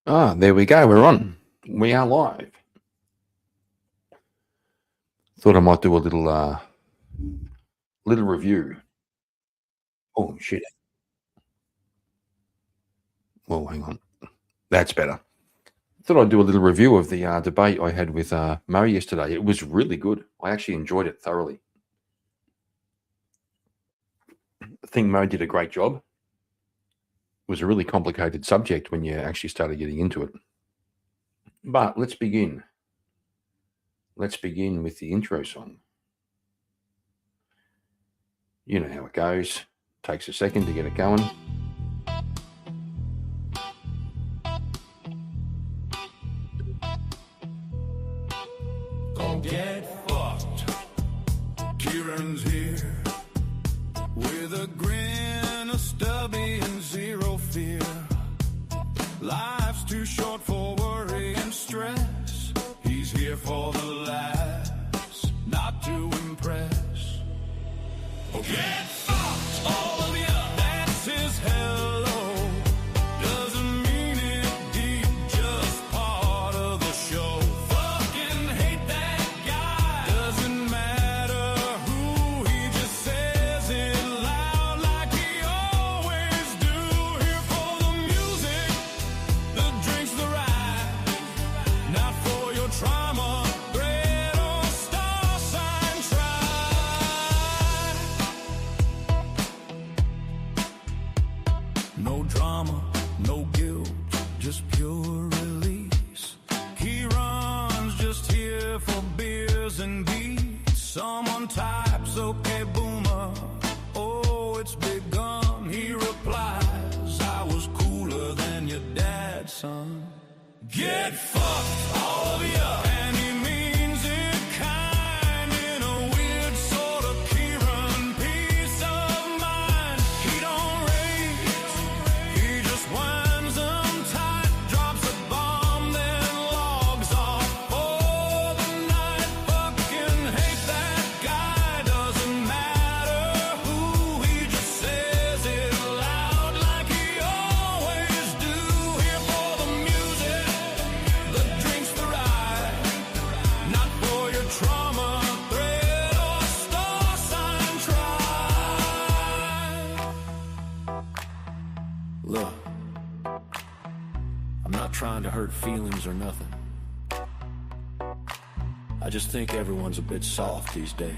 There we go. We're on. We are live. Thought I might do a little review. Oh shit. Oh, hang on. That's better. Thought I'd do a little review of the debate I had with Murray yesterday. It was really good. I actually enjoyed it thoroughly. I think Murray did a great job. It was a really complicated subject when you actually started getting into it. But let's begin. Let's begin with the intro song. You know how it goes. Takes a second to get it going. Don't get fucked. Kieran's here with a grin, a stubby, and zero fear. Life's too short for worry and stress. He's here for the laughs, not to impress. Oh, get fucked, all of ya. That's his hello. Doesn't mean it deep, just part of the show. Fucking hate that guy. Doesn't matter who, he just says it loud like he always do. Here for the music, the drinks, the ride. Not for your trauma, bread or star sign, try. No drama, no guilt, just pure release. He runs just here for beers and beats. Someone types, okay, boomer. Oh, it's begun. He replies, I was cooler than your dad, son. Get fucked, all of ya. And he means it kind, in a weird sort of Kieran peace of mind. He don't rage, he just winds them tight, drops a bomb, then logs off for the night. Fucking hate that guy, doesn't matter who, he just says it loud like he always do. Here for the music, the drinks, the ride. Not for your trauma, thread or star sign, try. Look, I'm not trying to hurt feelings or nothing. I just think everyone's a bit soft these days.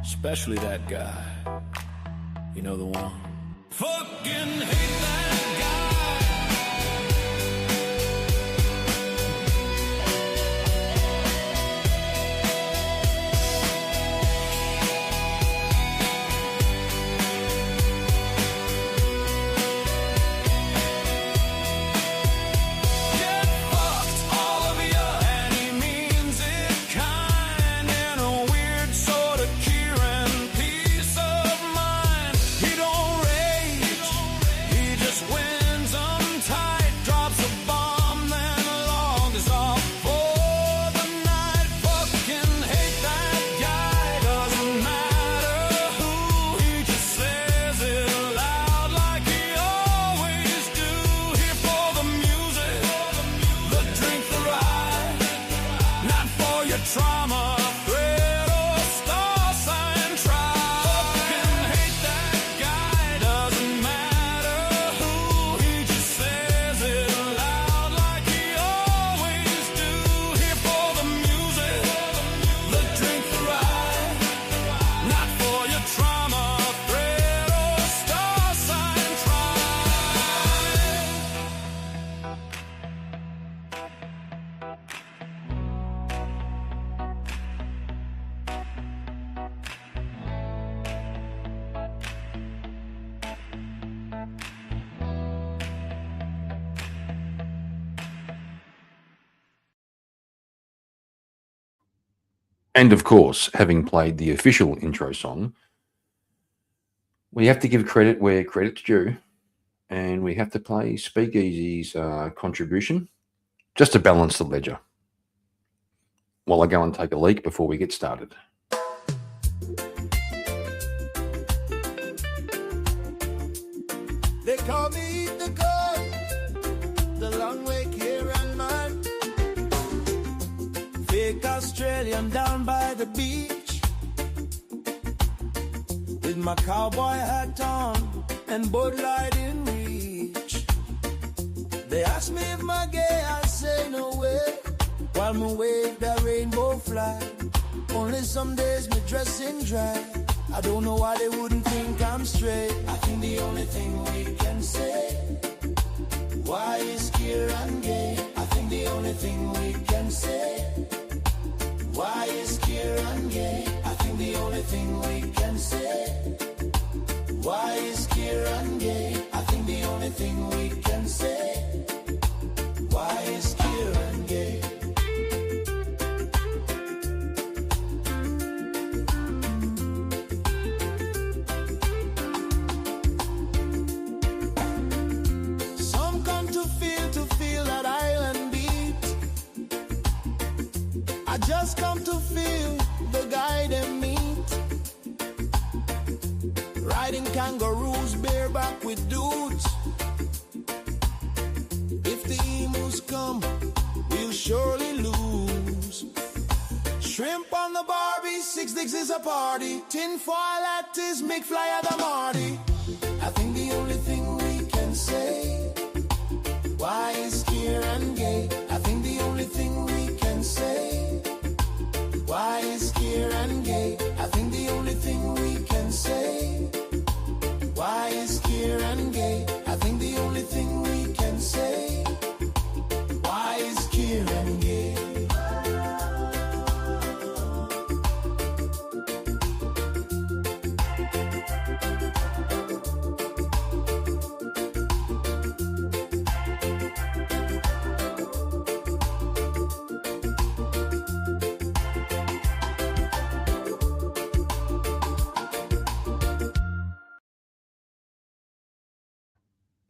Especially that guy. You know the one? Fucking hate that guy. Get fucked, all of ya. And he means it kind, in a weird sort of Kieran peace of mind. He don't rage, he just wins them tight, drops a bomb, then logs off for the night. Fucking hate that guy, doesn't matter who, he just says it loud like he always do. Here for the music, the drink, the ride. Not for your trauma, thread or star sign, try. Fucking hate that guy, doesn't matter who, he just says it loud like he always do. Here for the music, the drink, the ride. Not for your trauma, thread or star sign, try. And of course, having played the official intro song, we have to give credit where credit's due, and we have to play Speakeasy's contribution just to balance the ledger. While I go and take a leak before we get started. They call me the God long Lake Huron, man. Fake Australian down by the beach, with my cowboy hat on and Bud Light in reach. They ask me if I'm gay, I say no way, while me wave that rainbow flag. Only some days me dressing dry. I don't know why they wouldn't think I'm straight. I think the only thing we can say, why is Kieran gay? I think the only thing we can say, why is Kieran gay? I think the only thing we can say, why is Kieran gay? I think the only thing we can say, why is Kieran gay? Some come to feel that island beat. I just come to feel the guy they meet, riding kangaroos bareback with dudes. If the emus come, we'll surely lose. Shrimp on the Barbie, 6 dicks is a party. Tinfoil at his McFly at the Marty. I think the only thing we can say, why is Kieran gay? I think the only thing we can say, why is Kieran gay? I think the only thing we can say, why is Kieran gay? I think the only thing we can say, why is Kieran gay?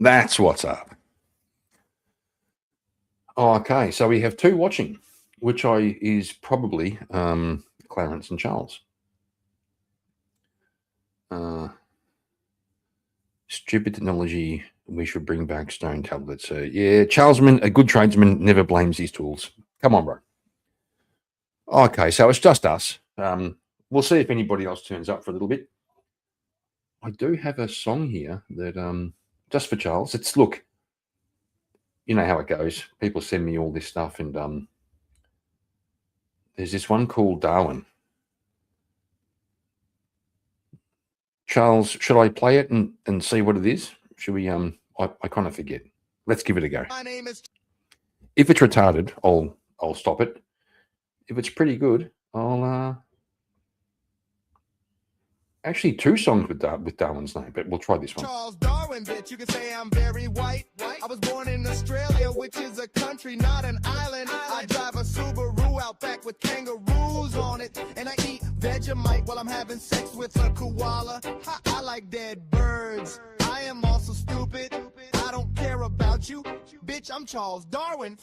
That's what's up. Okay, so we have 2 watching, which is probably Clarence and Charles. Stupid technology. We should bring back stone tablets. Yeah, Charlesman, a good tradesman, never blames his tools. Come on, bro. Okay, so it's just us. We'll see if anybody else turns up for a little bit. I do have a song here that just for Charles. It's, look, you know how it goes. People send me all this stuff, and there's this one called Darwin. Charles, should I play it and see what it is? Should we? I kind of forget. Let's give it a go. My name is. If it's retarded, I'll stop it. If it's pretty good, I'll actually 2 songs with Darwin's name, but we'll try this one. Charles Darwin, bitch. You can say I'm very white. I was born in Australia, which is a country, not an island. I drive a Subaru out back with kangaroos on it, and I eat Vegemite while I'm having sex with a koala. I like dead birds. I am also stupid. I don't care about you, bitch. I'm Charles Darwin.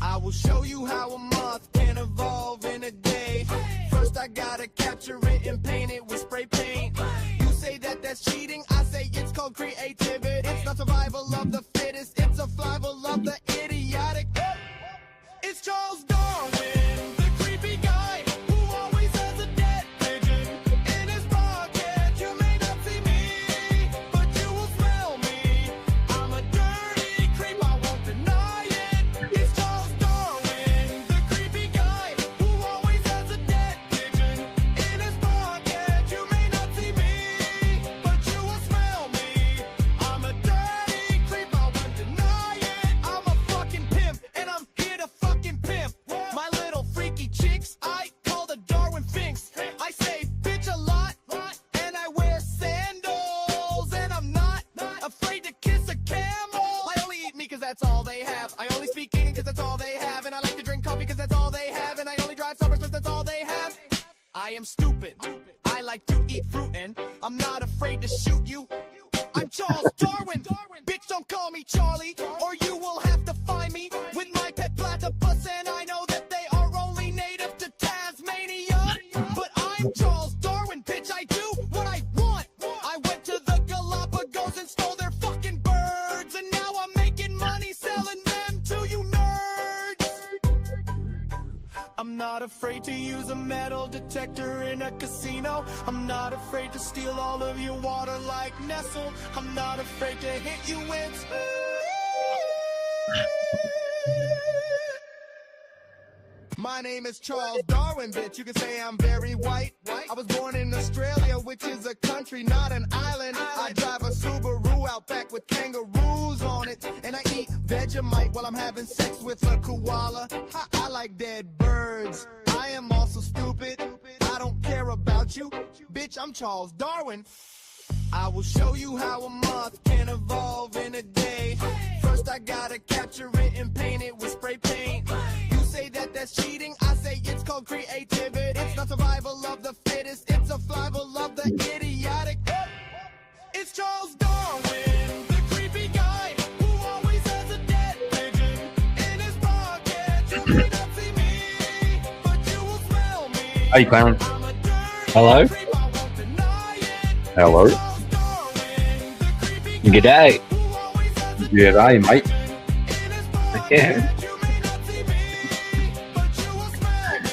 I will show you how a moth can evolve in a day. First I gotta capture it and paint it with spray paint. You say that that's cheating, I say it's called creativity. It's not survival of the fittest, it's survival of the idiotic. It's Charles Darwin, the creepy guy who always has a dead pigeon in his pocket. You may not see me, but you will smell me. I'm a dirty creep, I won't deny it. It's Charles Darwin, the creepy guy who always has a dead pigeon in his pocket. You may not see me, but you will smell me. I'm a dirty creep, I won't deny it. I'm a fucking pimp, and I'm here to fucking pimp. My little freaky chicks, I call the Darwin Finks. I say bitch a lot, and I wear sandals, and I'm not afraid to kiss a camel. I only eat meat cause that's all they have. I only speak English cause that's all they have. And I like to drink coffee cause that's all they have. And I only drive Summers cause that's all they have. I am stupid. I like to eat fruit and I'm not afraid to shoot you. I'm Charles Darwin. Bitch, don't call me Charlie, or you will have to find me with my pet platypus. And I know that they are only native to Tasmania. But I'm Charles Darwin, bitch, I do what I want. I went to the Galapagos and stole their fucking birds, and now I'm making money selling them. afraid to use a metal detector in a casino. I'm not afraid to steal all of your water like Nestle. I'm not afraid to hit you with. My name is Charles Darwin, bitch. You can say I'm very white. I was born in Australia, which is a country, not an island. I drive a Subaru out back with kangaroos on it. And I eat Vegemite while I'm having sex with a koala. I like dead birds. I am also stupid. I don't care about you. Bitch, I'm Charles Darwin. I will show you how a moth can evolve in a day. First I gotta capture it and paint it with spray paint. You say that that's cheating, I say it's called creativity. It's not survival of the fittest, it's survival of the idiotic. It's Charles Darwin, the creepy guy who always has a dead pigeon in his pocket. You may not see me, but you will smell me. Hey, Clarence. I'm a dirty Hello? creep, I won't deny it. Hello. Charles Darwin, the creepy guy G'day. who always has a G'day, mate. in his pocket. Yeah. You may not see me, but you will smell me.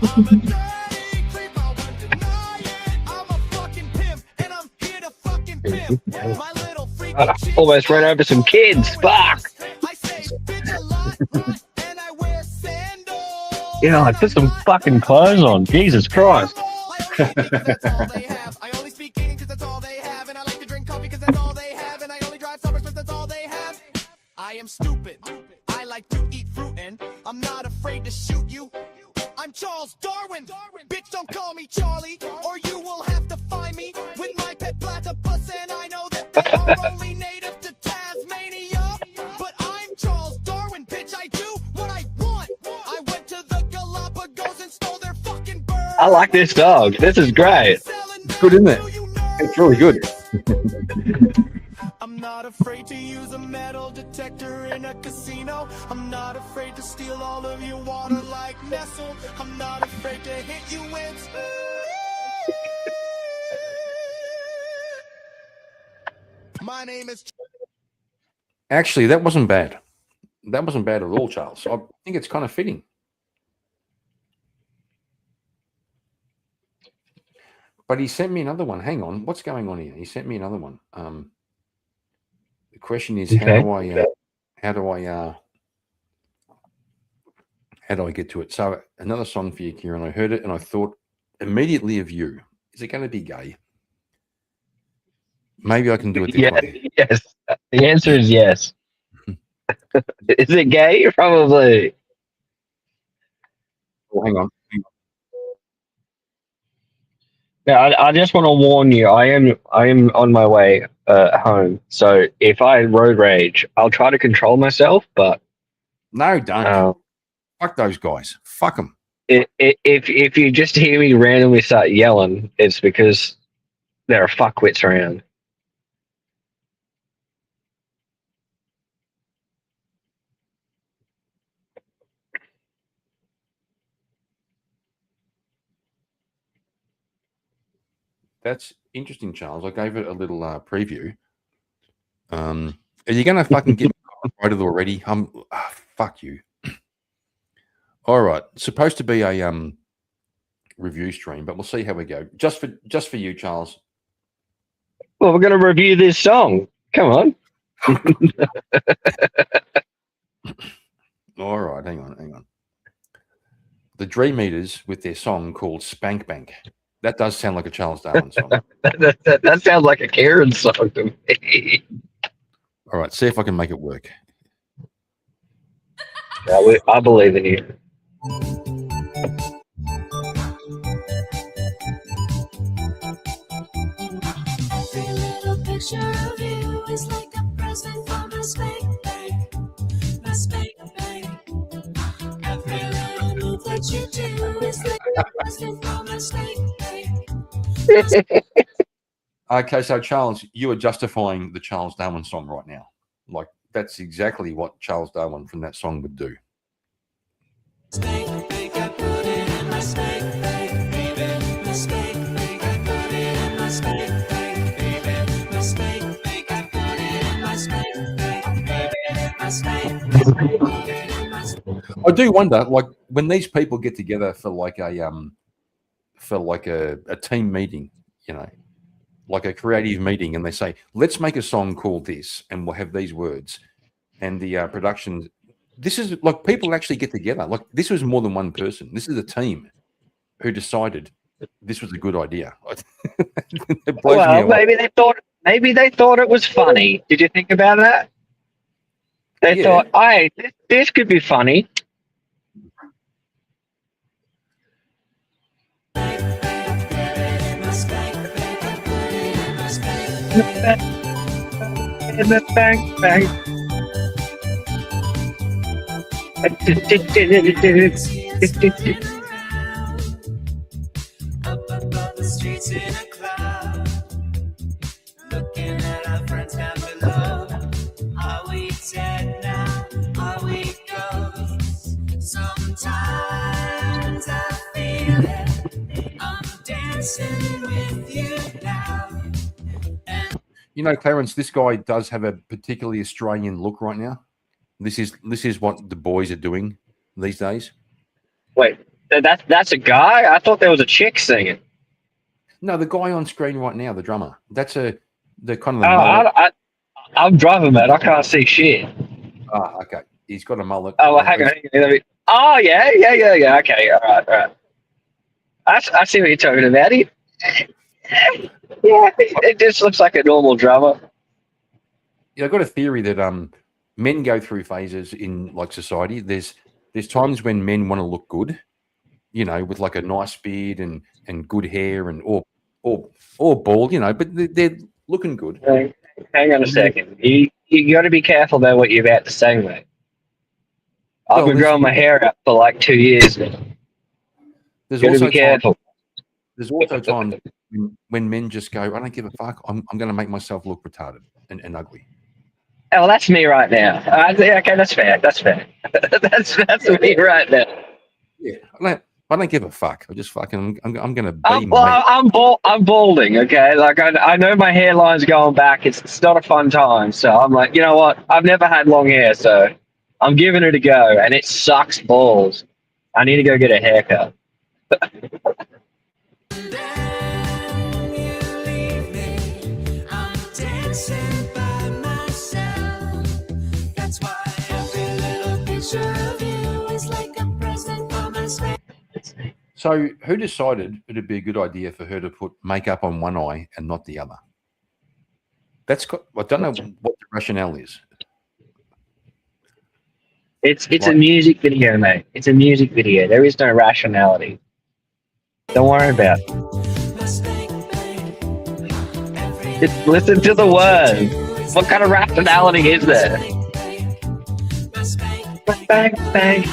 I'm a dirty creep, I won't deny it. I'm a fucking pimp, and I'm here to fucking pimp. My little freaky I chick almost ran over some kids. Fuck. I say bitch a lot, and I wear sandals. Yeah, I put some fucking clothes on. Jesus Christ. That's all they have. I only speak English 'cause that's all they have. And I like to drink coffee 'cause that's all they have. And I only drive Summers 'cause that's all they have. I am stupid. I like to eat fruit and I'm not afraid to shoot you. I'm Charles Darwin. Bitch, don't call me Charlie or you will have to find me with my pet platypus. And I know that they are only native to Tasmania. But I'm Charles Darwin, bitch. I do what I want. I went to the Galapagos and stole their fucking birds. I like this dog. This is great. It's good, isn't it? It's really good. I'm not afraid to use a metal detector in a casino. I'm not afraid to steal all of your water like Nestle. I'm not afraid to hit you with. My name is. Actually, that wasn't bad. That wasn't bad at all, Charles. I think it's kind of fitting. But he sent me another one. Hang on, what's going on here? He sent me another one. The question is, how Okay. do I get to it? So another song for you, Kieran. I heard it and I thought immediately of you. Is it going to be gay? Maybe I can do it this Yeah. way. Yes. The answer is yes. Is it gay? Probably. Oh, hang on. Now, I just want to warn you. I am on my way home. So if I road rage, I'll try to control myself. But No, don't. uh, Fuck those guys. Fuck them. if you just hear me randomly start yelling, it's because there are fuckwits around. That's interesting, Charles. I gave it a little preview. Are you going to fucking get me copyrighted already? Fuck you. All right. It's supposed to be a review stream, but we'll see how we go. Just for you, Charles. Well, we're going to review this song. Come on. All right. Hang on. The Dream Eaters with their song called Spank Bank. That does sound like a Charles Darwin song. that sounds like a Karen song to me. All right. See if I can make it work. I believe in you. Every little picture of you is like a present from a spank bank. My spank bank. Every little move that you do is like a present from a spank bank. Okay. So, Charles, you are justifying the Charles Darwin song right now. Like, that's exactly what Charles Darwin from that song would do. Spank bank, I put it in my spank bank, baby. My spank bank, I put it in my spank bank, baby. My spank bank, I put it in my spank bank, baby. My spank bank, I put it in my I do wonder, like, when these people get together for like a team meeting, you know, like a creative meeting, and they say, let's make a song called this, and we'll have these words, and the production. This is like people actually get together. Like, this was more than one person. This is a team who decided this was a good idea. It blows me Well, away. maybe they thought it was funny. Did you think about that? They Yeah. thought, hey, this could be funny. In the bank, bank. Up above the streets in a cloud, looking at our friends down below. Are we dead now? Are we ghosts? Sometimes I feel it. I'm dancing with you now. You know, Clarence, this guy does have a particularly Australian look right now. This is what the boys are doing these days. Wait, that's a guy? I thought there was a chick singing. No, the guy on screen right now, the drummer. That's the kind of Oh, the mullet. I'm driving, man. I can't see shit. Ah, okay. He's got a mullet. Oh, well, hang on. Oh, yeah. Okay, all right. I see what you're talking about. Yeah, it just looks like a normal drummer. Yeah, I've got a theory that men go through phases in like society. There's times when men want to look good, you know, with like a nice beard and good hair and or bald, you know, but they're looking good. Hang on a second. You got to be careful about what you're about to say, mate. I've been growing my hair out for like 2 years now. There's Got to also be careful. There's also times when men just go, I don't give a fuck. I'm going to make myself look retarded and ugly. Oh, well, that's me right now. Okay, that's fair. That's me right now. Yeah, I don't give a fuck. I just fucking I'm going to be. I'm balding. Okay, like I know my hairline's going back. It's not a fun time. So I'm like, you know what? I've never had long hair, so I'm giving it a go, and it sucks balls. I need to go get a haircut. Then you leave me. I'm dancing by myself. That's why every little picture of you is like a present for my space. So who decided it'd be a good idea for her to put makeup on one eye and not the other? I don't know what the rationale is. It's a music video, mate. It's a music video. There is no rationality. Don't worry about it. Just listen to the words. What kind of rationality is there? Bang, bang.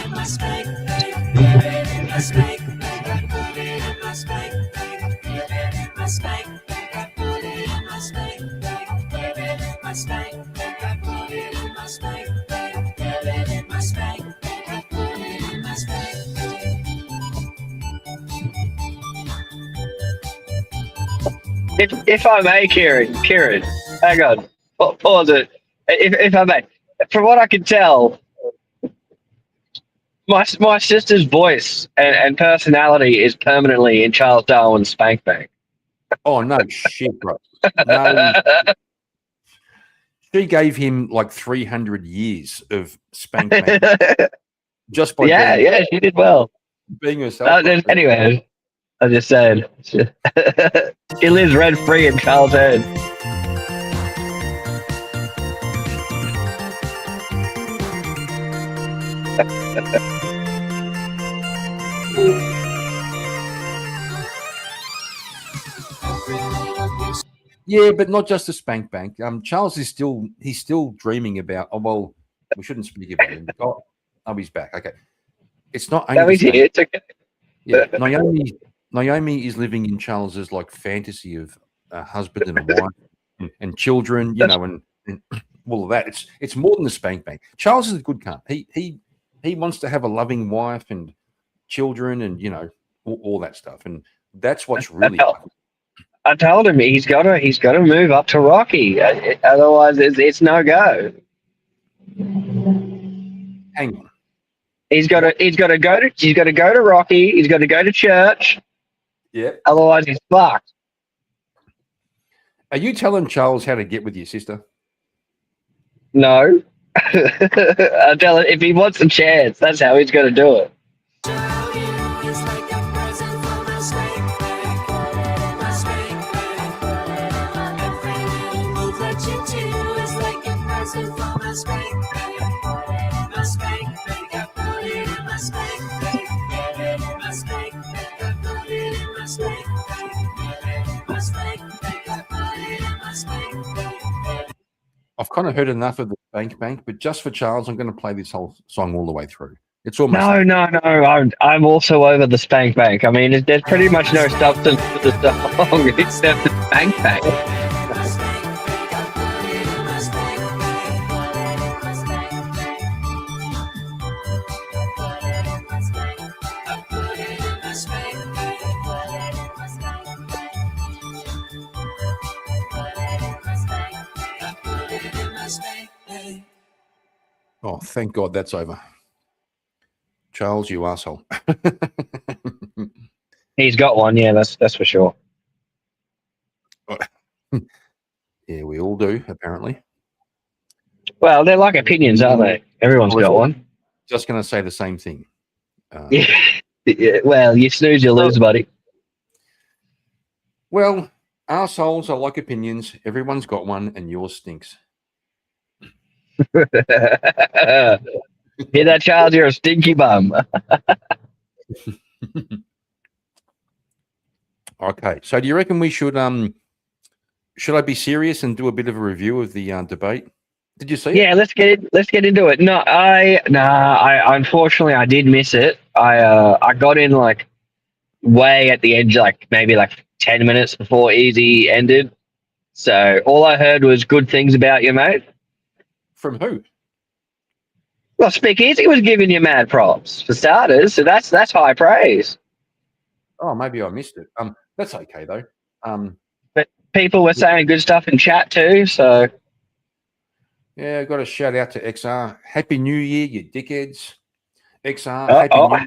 If I may, Kieran, hang on, pause it. If I may, from what I can tell, my sister's voice and personality is permanently in Charles Darwin's Spank Bank. Oh no, shit, bro. No, she gave him like 300 years of spank bank just by yeah, she did well. being herself. Anyway, I just said she lives rent free in Charles' head. Yeah, but not just a spank bank. Charles is still dreaming about. Oh well, we shouldn't speak about him. Oh, he's back. Okay, it's not. No, he's the here. It's okay. Yeah, Naomi is living in Charles's like fantasy of a husband and a wife and children, you know, and all of that. It's more than the spank bank. Charles is a good cunt. He wants to have a loving wife and children, and you know all that stuff, and that's what's really. I told him he's got to move up to Rocky, otherwise it's no go. Hang on. He's got to go to Rocky. He's got to go to church. Yep. Otherwise, he's fucked. Are you telling Charles how to get with your sister? No. I tell him if he wants a chance, that's how he's going to do it. It's like a present from a snake bank. My snake bank. Every little move that you do is like a present from a snake bank. My snake bank, I put it in my snake bank. My snake bank, I put it in my snake bank. My snake bank, I put it in my snake bank. I've kind of heard enough of the Bank, but just for Charles, I'm going to play this whole song all the way through. It's almost No. I'm also over the Spank Bank. I mean, there's pretty much no substance to the song except the Spank Bank. My snake bank, I put it in my snake bank. My snake bank. Put it in my snake bank. I put it in my snake bank. Put it in my snake bank. Put it in my snake bank. I put it in my snake bank. Oh, thank God that's over. Charles, you asshole. He's got one, yeah, that's for sure. Yeah, we all do, apparently. Well, they're like opinions, aren't they? Everyone's got one. Just going to say the same thing. Yeah, well, you snooze, you lose, buddy. Well, assholes are like opinions. Everyone's got one, and yours stinks. Hear that, child? You're a stinky bum. Okay, so do you reckon we should I be serious and do a bit of a review of the debate? Did you see it? Yeah, let's get into it. No, I unfortunately I did miss it. I got in like way at the edge, like maybe like 10 minutes before Easy ended. So all I heard was good things about you, mate. From who? Well, Speak Easy was giving you mad props for starters, so that's high praise. Oh, maybe I missed it. That's okay though. But people were saying good stuff in chat too, so Yeah, got a shout out to XR. Happy New Year, you dickheads. XR,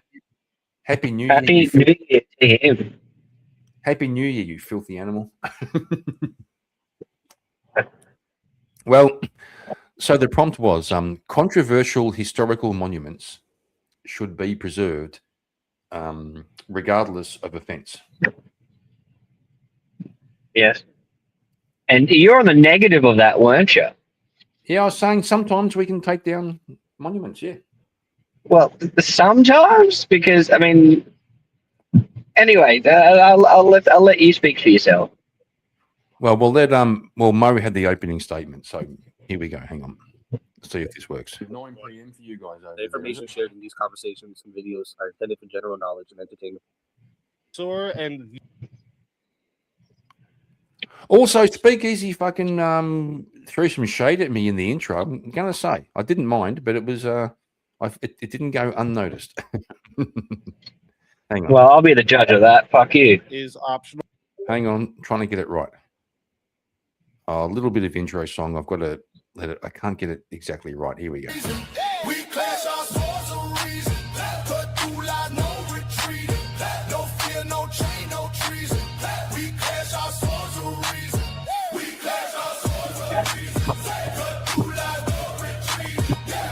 Happy New Year. Happy New Year to him. Happy New Year, you filthy animal. Well, so the prompt was controversial historical monuments should be preserved regardless of offence. Yes. And you're on the negative of that, weren't you? Yeah, I was saying sometimes we can take down monuments, yeah. Well, sometimes, because I mean, anyway, I'll let you speak for yourself. Well, we'll let Mo had the opening statement, so here we go. Hang on. Let's see if this works. 9 p.m. for you guys over The there. information shared in these conversations and videos are intended for general knowledge and entertainment. Also, Speakeasy fucking threw some shade at me in the intro. I'm gonna say I didn't mind, but it was it didn't go unnoticed. Hang on, Well, I'll be the judge of that. Fuck you. Is optional. hang on, trying to get it right. A little bit of intro song. I've got to let it. I can't get it exactly right. Here we go. We clash our swords of reason. Cut through lies, no retreat. No fear, no chain, no treason. We clash our swords of reason. We clash our swords of reason. Cut through lies, no retreat.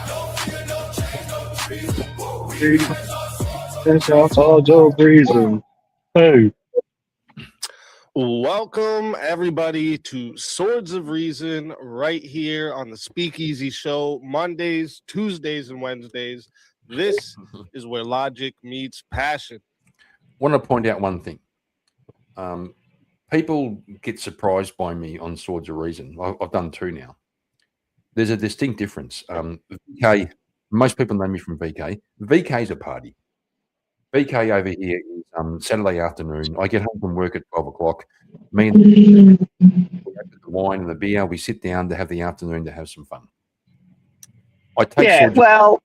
No fear, no chain, no treason. We clash our swords of reason. Hey. Welcome everybody to Swords of Reason right here on the Speakeasy Show, Mondays, Tuesdays, and Wednesdays. This is where logic meets passion. Want to point out one thing. People get surprised by me on Swords of Reason. I've done 2 now. There's a distinct difference. VK, most people know me from VK. VK's a party. VK over here is Saturday afternoon. I get home from work at 12 o'clock. Me and we open the wine and the beer. We sit down to have the afternoon to have some fun. I take Yeah, Swords well,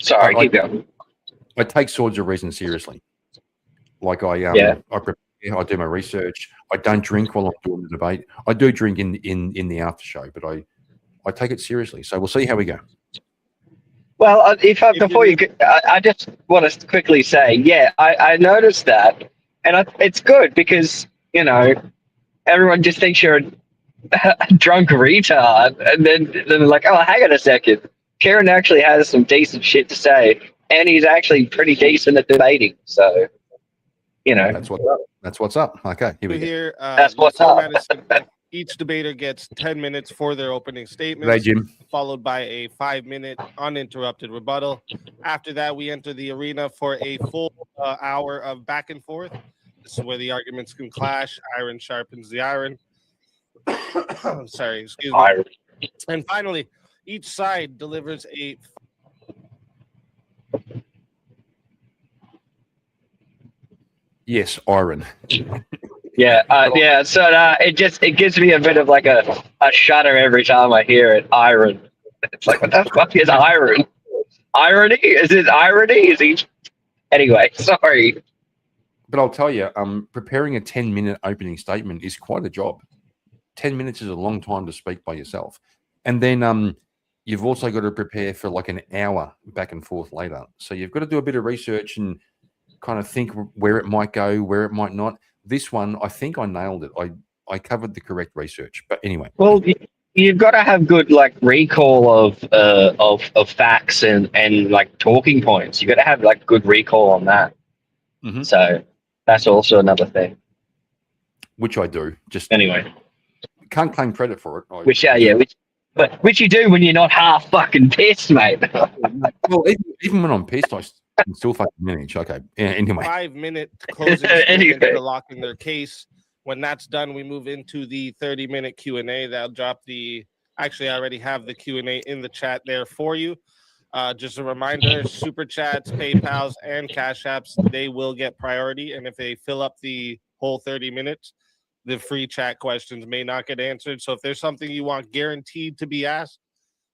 sorry, I- keep going. I take Swords of Reason seriously. Like I prepare, I do my research. I don't drink while I'm doing the debate. I do drink in the after show, but I take it seriously. So we'll see how we go. Well, If before you're you, I just want to quickly say, yeah, I noticed that, and it's good because everyone just thinks you're a drunk retard, and then they're like, oh, hang on a second, Kieran actually has some decent shit to say, and he's actually pretty decent at debating. So, That's what's up. That's what's up. Okay, here we go. here, That's the what's up. format is simple. Each debater gets 10 minutes for their opening G'day, statements, Jim. followed by a 5-minute uninterrupted rebuttal. After that, we enter the arena for a full hour of back and forth. This is where the arguments can clash. Iron sharpens the iron. Sorry, excuse me. And finally, each side delivers a Yes, iron. Yeah. So it gives me a bit of like a shudder every time I hear it. Iron. It's like, what the fuck is iron? Irony? Is it irony? Is he? Anyway, sorry. But I'll tell you, preparing a 10-minute opening statement is quite a job. 10 minutes is a long time to speak by yourself. And then you've also got to prepare for like an hour back and forth later. So you've got to do a bit of research and kind of think where it might go, where it might not. This one, I think I nailed it. I covered the correct research. But anyway. Well, you've got to have good like recall of facts and like talking points. You've got to have like good recall on that. Mhm. So that's also another thing. Which I do. Just Anyway, can't claim credit for it. which you do when you're not half fucking pissed, mate. Well, even when I'm pissed, I can still fucking manage. Okay. Yeah, anyway. 5-minute closing Anyway. statement interlocking their case. When that's done, we move into the 30-minute Q&A. That'll drop the. Actually, I already have the Q&A in the chat there for you. Just a reminder: super chats, PayPal's, and Cash Apps, they will get priority. And if they fill up the whole 30 minutes, the free chat questions may not get answered. So if there's something you want guaranteed to be asked,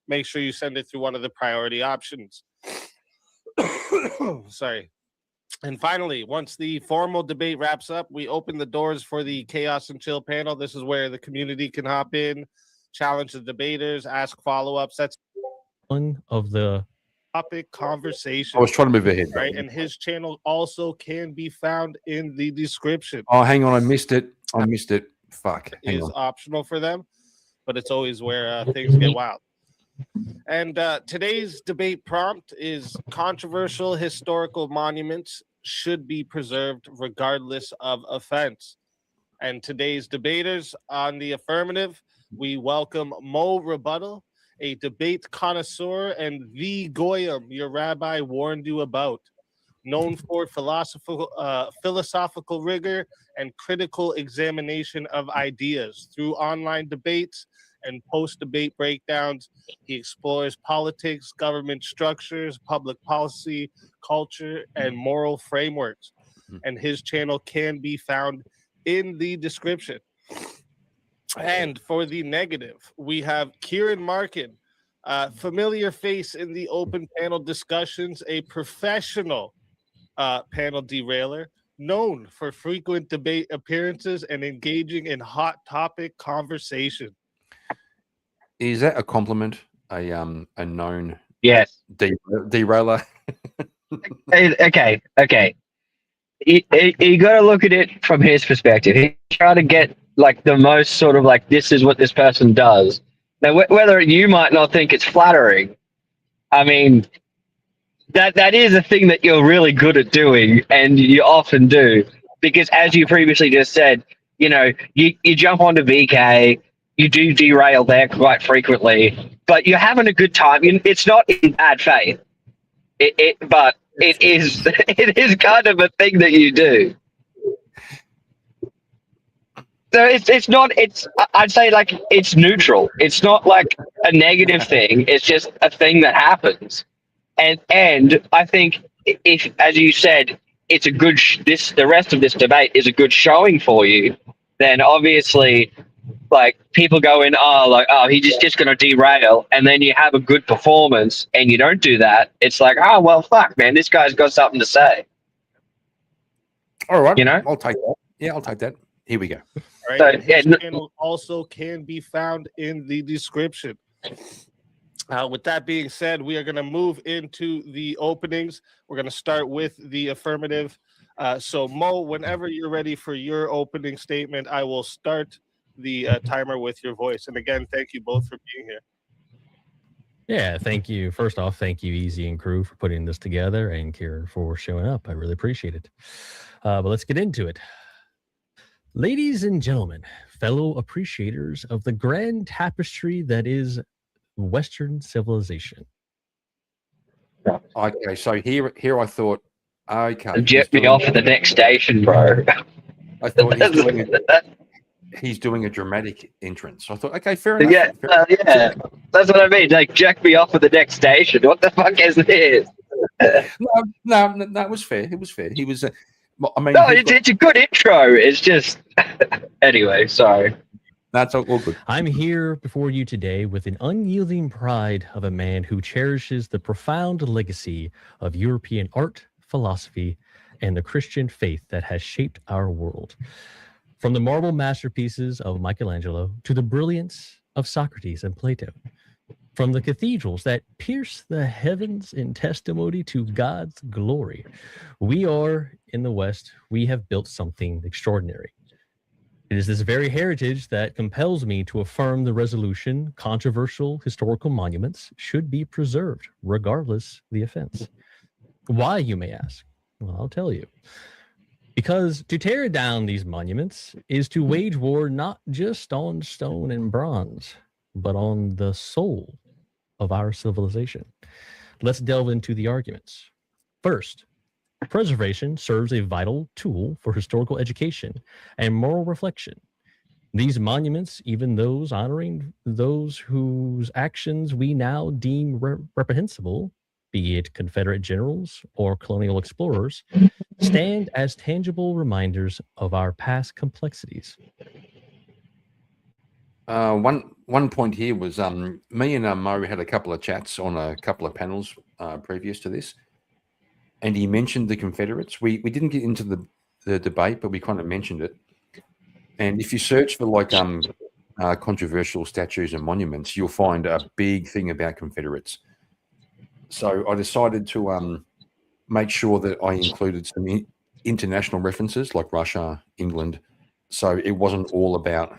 make sure you send it through one of the priority options. Sorry. And finally, once the formal debate wraps up, we open the doors for the Chaos and Chill panel. This is where the community can hop in, challenge the debaters, ask follow-ups. That's one of the topic conversation. I was trying to move ahead. Right, and his channel also can be found in the description. Oh, hang on. I missed it. Fuck. Hang Is on. optional for them, but it's always where things get wild. And today's debate prompt is controversial historical monuments should be preserved regardless of offense. And today's debaters on the affirmative, we welcome Mo Rebuttal, a debate connoisseur and the Goyim your rabbi warned you about, known for philosophical rigor and critical examination of ideas. Through online debates and post-debate breakdowns, he explores politics, government structures, public policy, culture, and moral frameworks. And his channel can be found in the description. And for the negative, we have Kieran Markin, familiar face in the open panel discussions, a professional panel derailer, known for frequent debate appearances and engaging in hot topic conversation. Is that a compliment? A known Yes. derailer? Okay. You got to look at it from his perspective. He's trying to get like the most sort of like, this is what this person does. Now, whether you might not think it's flattering, I mean, that is a thing that you're really good at doing, and you often do, because as you previously just said, you jump onto VK, you do derail there quite frequently, but you're having a good time. It's not in bad faith, but it is kind of a thing that you do. So I'd say like it's neutral. It's not like a negative thing. It's just a thing that happens. And I think if, as you said, it's a good the rest of this debate is a good showing for you, then obviously like people go in, he's just going to derail, and then you have a good performance and you don't do that. It's like, oh well, fuck, man, this guy's got something to say. All right. You know? I'll take that. Yeah, I'll take that. Here we go. Right? So, And his channel also can be found in the description. With that being said, we are going to move into the openings. We're going to start with the affirmative. So, Mo, whenever you're ready for your opening statement, I will start the timer with your voice. And again, thank you both for being here. Yeah, thank you. First off, thank you, Easy and crew, for putting this together, and Kieran for showing up. I really appreciate it. But let's get into it. Ladies and gentlemen, fellow appreciators of the grand tapestry that is Western civilization. Okay, so here I thought, okay, Jet me off at the next station, bro. I thought he's doing a dramatic entrance. I thought, okay, fair enough. Yeah, yeah, that's what I mean. Like, jack me off at the next station. What the fuck is this? No, it was fair. It was fair. He was. I mean, No, it's a good intro. It's just anyway. Sorry. That's all good. I'm here before you today with an unyielding pride of a man who cherishes the profound legacy of European art, philosophy, and the Christian faith that has shaped our world. From the marble masterpieces of Michelangelo to the brilliance of Socrates and Plato, from the cathedrals that pierce the heavens in testimony to God's glory, we are in the West, we have built something extraordinary. It is this very heritage that compels me to affirm the resolution controversial historical monuments should be preserved, regardless the offense. Why, you may ask? Well, I'll tell you. Because to tear down these monuments is to wage war not just on stone and bronze, but on the soul of our civilization. Let's delve into the arguments. First, preservation serves a vital tool for historical education and moral reflection. These monuments, even those honoring those whose actions we now deem reprehensible, be it Confederate generals or colonial explorers, stand as tangible reminders of our past complexities. One point here was me and Mo had a couple of chats on a couple of panels previous to this, and he mentioned the Confederates. We didn't get into the debate, but we kind of mentioned it. And if you search for like controversial statues and monuments, you'll find a big thing about Confederates. So I decided to make sure that I included some international references like Russia, England, so it wasn't all about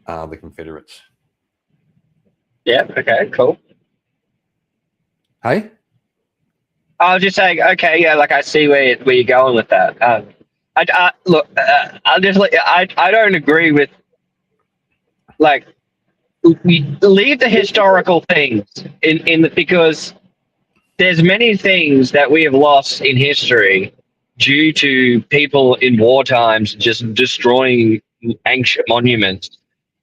the Confederates. Yeah. Okay. Cool. Hey? I was just saying. Okay. Yeah. Like I see where you're going with that. Look. I don't agree with like we leave the historical things because there's many things that we have lost in history due to people in war times just destroying ancient monuments.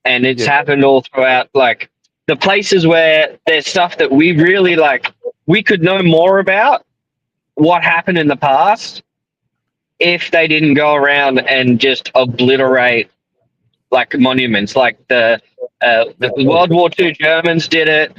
And it's happened all throughout, like, the places where there's stuff that we really, like, we could know more about what happened in the past if they didn't go around and just obliterate, like, monuments. Like, the World War II Germans did it.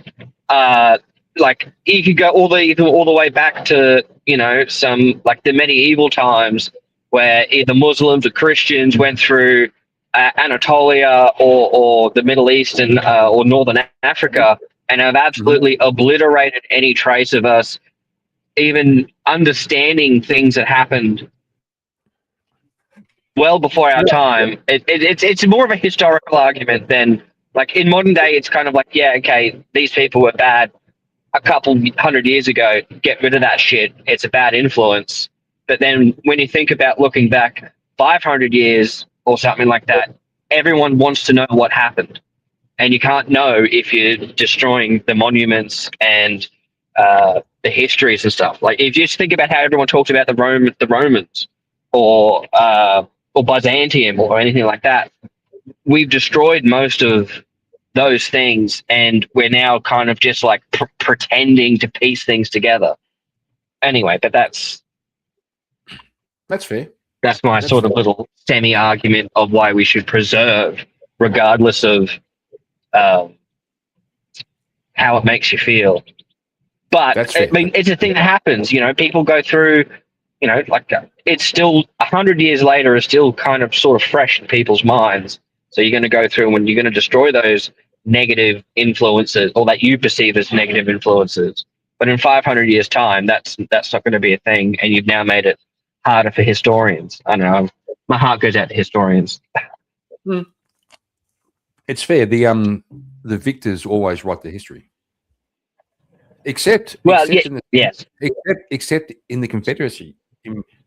Like, you could go all the way back to, you know, some, like, the medieval times where either Muslims or Christians went through Anatolia or the Middle East and or Northern Africa and have absolutely obliterated any trace of us even understanding things that happened well before our time. It's more of a historical argument than, like, in modern day it's kind of like, yeah, okay, these people were bad a couple 100 years ago, get rid of that shit, it's a bad influence. But then when you think about looking back 500 years or something like that, everyone wants to know what happened. And you can't know if you're destroying the monuments and the histories and stuff. Like, if you just think about how everyone talks about the Romans or Byzantium or anything like that, we've destroyed most of those things, and we're now kind of just like pretending to piece things together. Anyway, but that's fair. That's my sort of little semi-argument of why we should preserve, regardless of how it makes you feel. But I mean, it's a thing that happens. You know, people go through. You know, like, it's still 100 years later is still kind of sort of fresh in people's minds. So you're going to go through and you're going to destroy those negative influences, or that you perceive as negative influences. But in 500 years' time, that's not going to be a thing, and you've now made it harder for historians. I don't know. My heart goes out to historians. It's fair. The victors always write the history, except Well, except in the, yes. except in the Confederacy,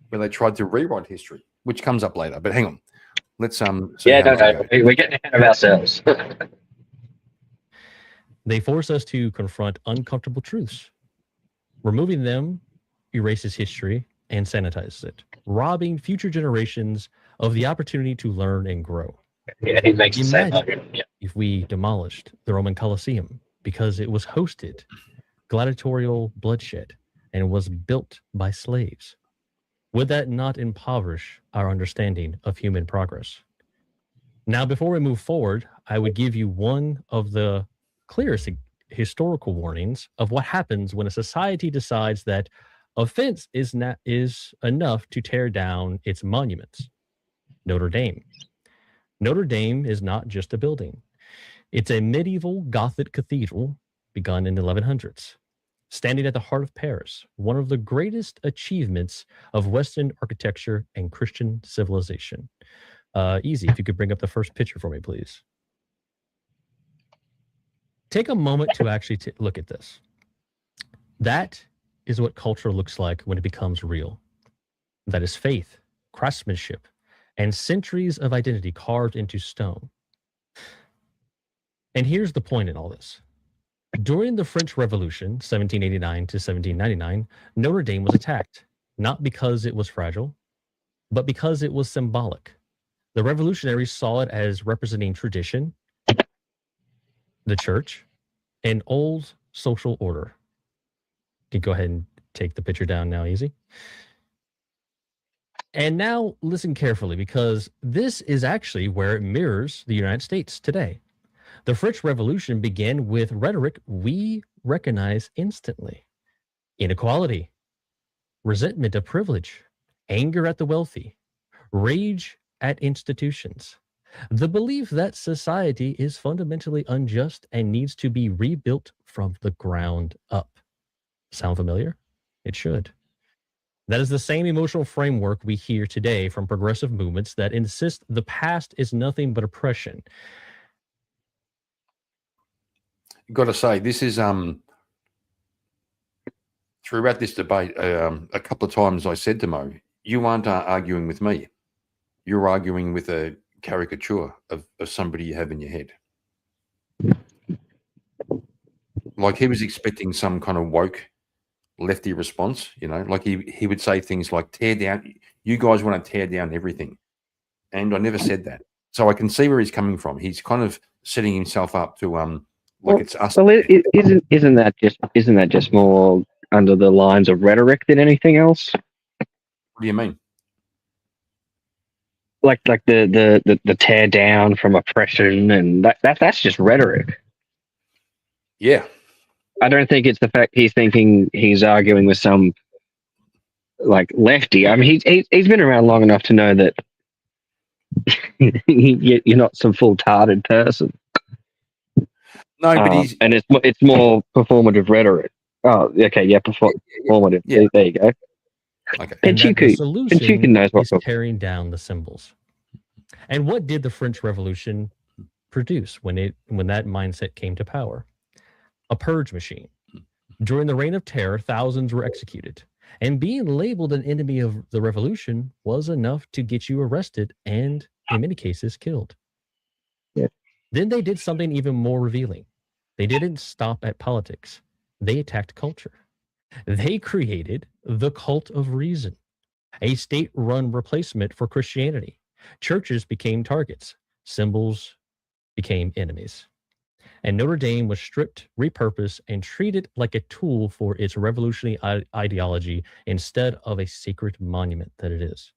where they tried to rewrite history, which comes up later. But hang on, let's see Yeah, how no, much no, we're getting ahead of ourselves. They force us to confront uncomfortable truths. Removing them erases history and sanitizes it, robbing future generations of the opportunity to learn and grow. Yeah, he makes the same Imagine argument. Yeah. if we demolished the Roman Colosseum because it was hosted gladiatorial bloodshed and was built by slaves. Would that not impoverish our understanding of human progress? Now, before we move forward, I would give you one of the clearest historical warnings of what happens when a society decides that offense is enough to tear down its monuments. Notre Dame. Notre Dame is not just a building. It's a medieval Gothic cathedral begun in the 1100s. Standing at the heart of Paris, one of the greatest achievements of Western architecture and Christian civilization. Easy, if you could bring up the first picture for me, please. Take a moment to actually look at this. That is what culture looks like when it becomes real. That is faith, craftsmanship, and centuries of identity carved into stone. And here's the point in all this. During the French Revolution, 1789 to 1799, Notre Dame was attacked, not because it was fragile, but because it was symbolic. The revolutionaries saw it as representing tradition, the church, and old social order. You can go ahead and take the picture down now, easy. And now listen carefully, because this is actually where it mirrors the United States today. The French Revolution began with rhetoric we recognize instantly: inequality, resentment of privilege, anger at the wealthy, rage at institutions, the belief that society is fundamentally unjust and needs to be rebuilt from the ground up. Sound familiar? It should. That is the same emotional framework we hear today from progressive movements that insist the past is nothing but oppression. Got to say, this is throughout this debate, a couple of times I said to Mo, you aren't arguing with me. You're arguing with a caricature of somebody you have in your head. Like he was expecting some kind of woke lefty response, you know, like he would say things like, tear down, you guys want to tear down everything. And I never said that. So I can see where he's coming from. He's kind of setting himself up to it's us. Well, isn't that just more under the lines of rhetoric than anything else? What do you mean? Like the tear down from oppression, and that's just rhetoric. Yeah. I don't think it's the fact he's thinking he's arguing with some like lefty. I mean, he's been around long enough to know that you're not some full-tarded person. No, but he's and it's more performative rhetoric. Oh, okay, yeah, performative. Yeah. There you go. okay. And that the Pinchuku solution knows is what. tearing down the symbols. And what did the French Revolution produce when that mindset came to power? A purge machine. During the Reign of Terror, thousands were executed. And being labeled an enemy of the revolution was enough to get you arrested and, in many cases, killed. Yeah. Then they did something even more revealing. They didn't stop at politics. They attacked culture. They created the cult of reason, a state-run replacement for Christianity. Churches became targets. Symbols became enemies. And Notre Dame was stripped, repurposed, and treated like a tool for its revolutionary ideology instead of a sacred monument that it is.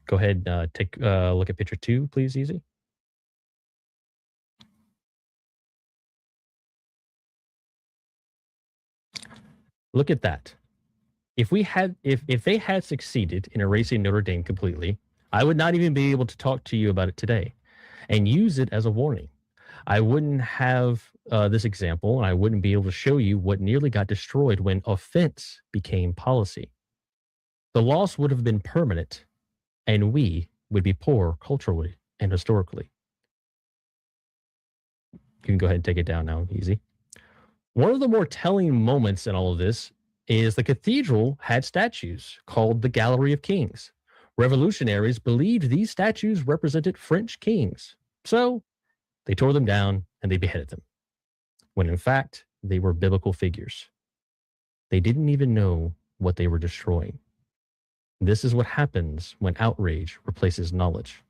Go ahead, take a look at picture 2, please, Easy. Look at that. If they had succeeded in erasing Notre Dame completely, I would not even be able to talk to you about it today and use it as a warning. I wouldn't have this example, and I wouldn't be able to show you what nearly got destroyed when offense became policy. The loss would have been permanent, and we would be poor culturally and historically. You can go ahead and take it down now, easy. One of the more telling moments in all of this is the cathedral had statues called the Gallery of Kings. Revolutionaries believed these statues represented French kings, so they tore them down and they beheaded them, when in fact, they were biblical figures. They didn't even know what they were destroying. This is what happens when outrage replaces knowledge.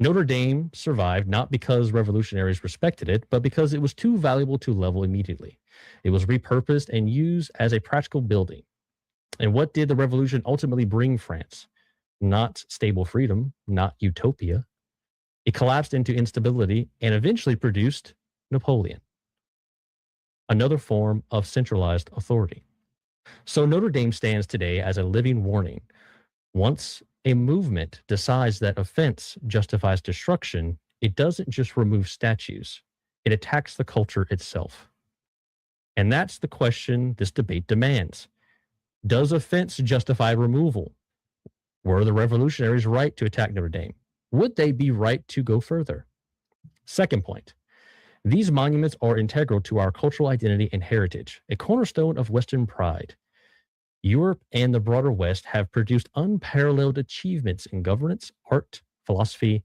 Notre Dame survived not because revolutionaries respected it, but because it was too valuable to level immediately. It was repurposed and used as a practical building. And what did the revolution ultimately bring France? Not stable freedom, not utopia. It collapsed into instability and eventually produced Napoleon, another form of centralized authority. So Notre Dame stands today as a living warning. Once a movement decides that offense justifies destruction, it doesn't just remove statues, it attacks the culture itself. And that's the question this debate demands. Does offense justify removal? Were the revolutionaries right to attack Notre Dame? Would they be right to go further? Second point, these monuments are integral to our cultural identity and heritage, a cornerstone of Western pride. Europe and the broader West have produced unparalleled achievements in governance, art, philosophy,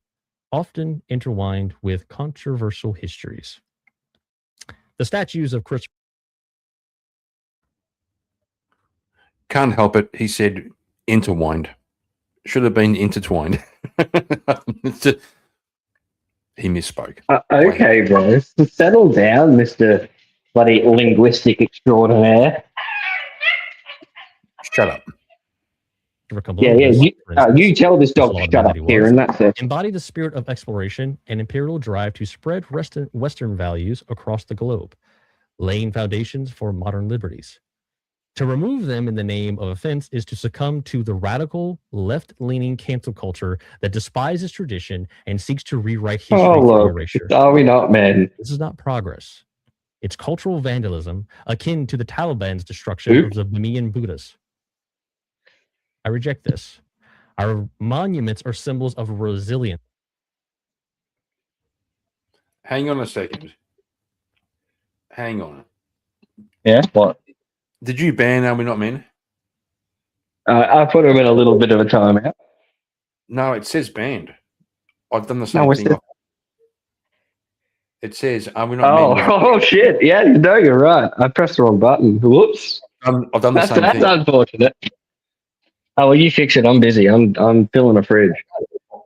often intertwined with controversial histories. The statues of Chris. Can't help it. He said intertwined. Should have been intertwined. He misspoke. Okay, bro. Settle down, Mr. Bloody linguistic extraordinaire. Shut up. Yeah. You tell this dog to shut up, Kieran. That's it. Embody the spirit of exploration and imperial drive to spread Western values across the globe, laying foundations for modern liberties. To remove them in the name of offense is to succumb to the radical, left-leaning cancel culture that despises tradition and seeks to rewrite history through erasure. Are we not, man? This is not progress. It's cultural vandalism, akin to the Taliban's destruction of the Bahian Buddhas. I reject this. Our monuments are symbols of resilience. Hang on a second. Hang on. Yeah, what? Did you ban Are We Not Men? I put him in a little bit of a timeout. No, it says banned. I've done the same what's thing. the- It says Are We Not Men? Oh shit! Yeah, no, you're right. I pressed the wrong button. Whoops. I've done the That's same thing. unfortunate. Oh well, you fix it. I'm busy. I'm filling a fridge.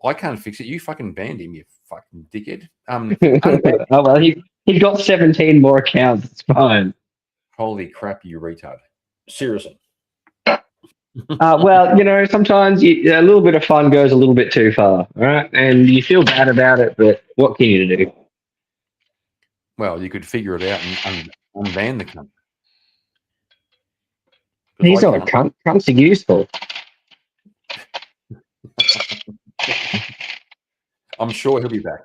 I can't fix it. You fucking banned him, you fucking dickhead. Oh well, he's got 17 more accounts. It's fine. Holy crap, you retard. Seriously. Well, you know, sometimes a little bit of fun goes a little bit too far, all right? And you feel bad about it, but what can you do? Well, you could figure it out and unban the cunt. 'Cause He's I not a can't. cunt. Cunts are useful. I'm sure he'll be back.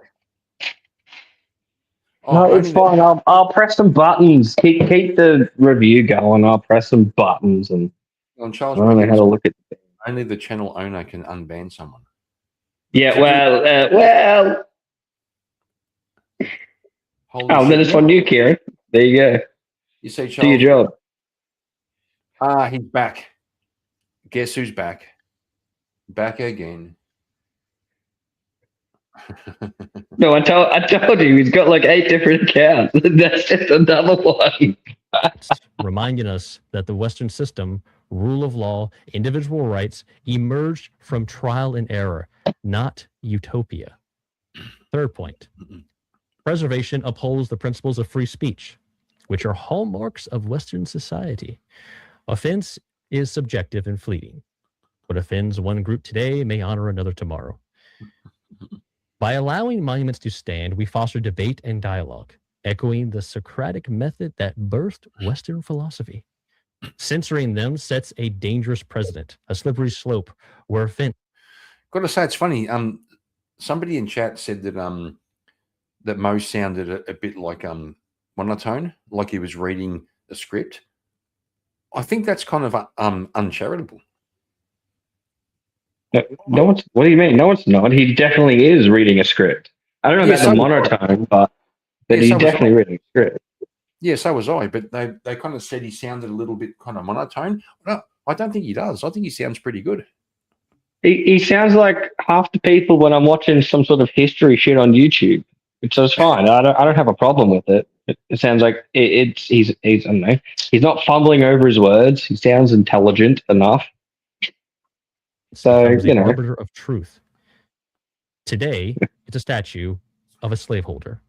No, it's fine. I'll press some buttons. Keep the review going. I'll press some buttons, and On I Charles don't know how to look at. only the channel owner can unban someone. Yeah, well. Holy Oh, shit. then it's on you, Kieran. There you go. You say Do Charles. your job. He's back. Guess who's back? Back again. No, I told you he's got like 8 different accounts. That's just another one. Reminding us that the Western system, rule of law, individual rights emerged from trial and error, not utopia. Third point, preservation upholds the principles of free speech, which are hallmarks of Western society. Offense is subjective and fleeting. What offends one group today may honor another tomorrow. By allowing monuments to stand, we foster debate and dialogue, echoing the Socratic method that birthed Western philosophy. Censoring them sets a dangerous precedent, a slippery slope where offense. Got to say, it's funny. Somebody in chat said that that Mo sounded a bit like monotone, like he was reading a script. I think that's kind of uncharitable. No, what do you mean? No, it's not. He definitely is reading a script. I don't know Yeah, about so the was I. monotone, but Yeah, he's so was I. definitely reading a script. Yeah, so was I. But they kind of said he sounded a little bit kind of monotone. No, I don't think he does. I think he sounds pretty good. He sounds like half the people when I'm watching some sort of history shit on YouTube. So it's fine. I don't have a problem with it. It sounds like he's I don't know. He's not fumbling over his words. He sounds intelligent enough. So, Becomes the you know. arbiter of truth. Today, it's a statue of a slaveholder.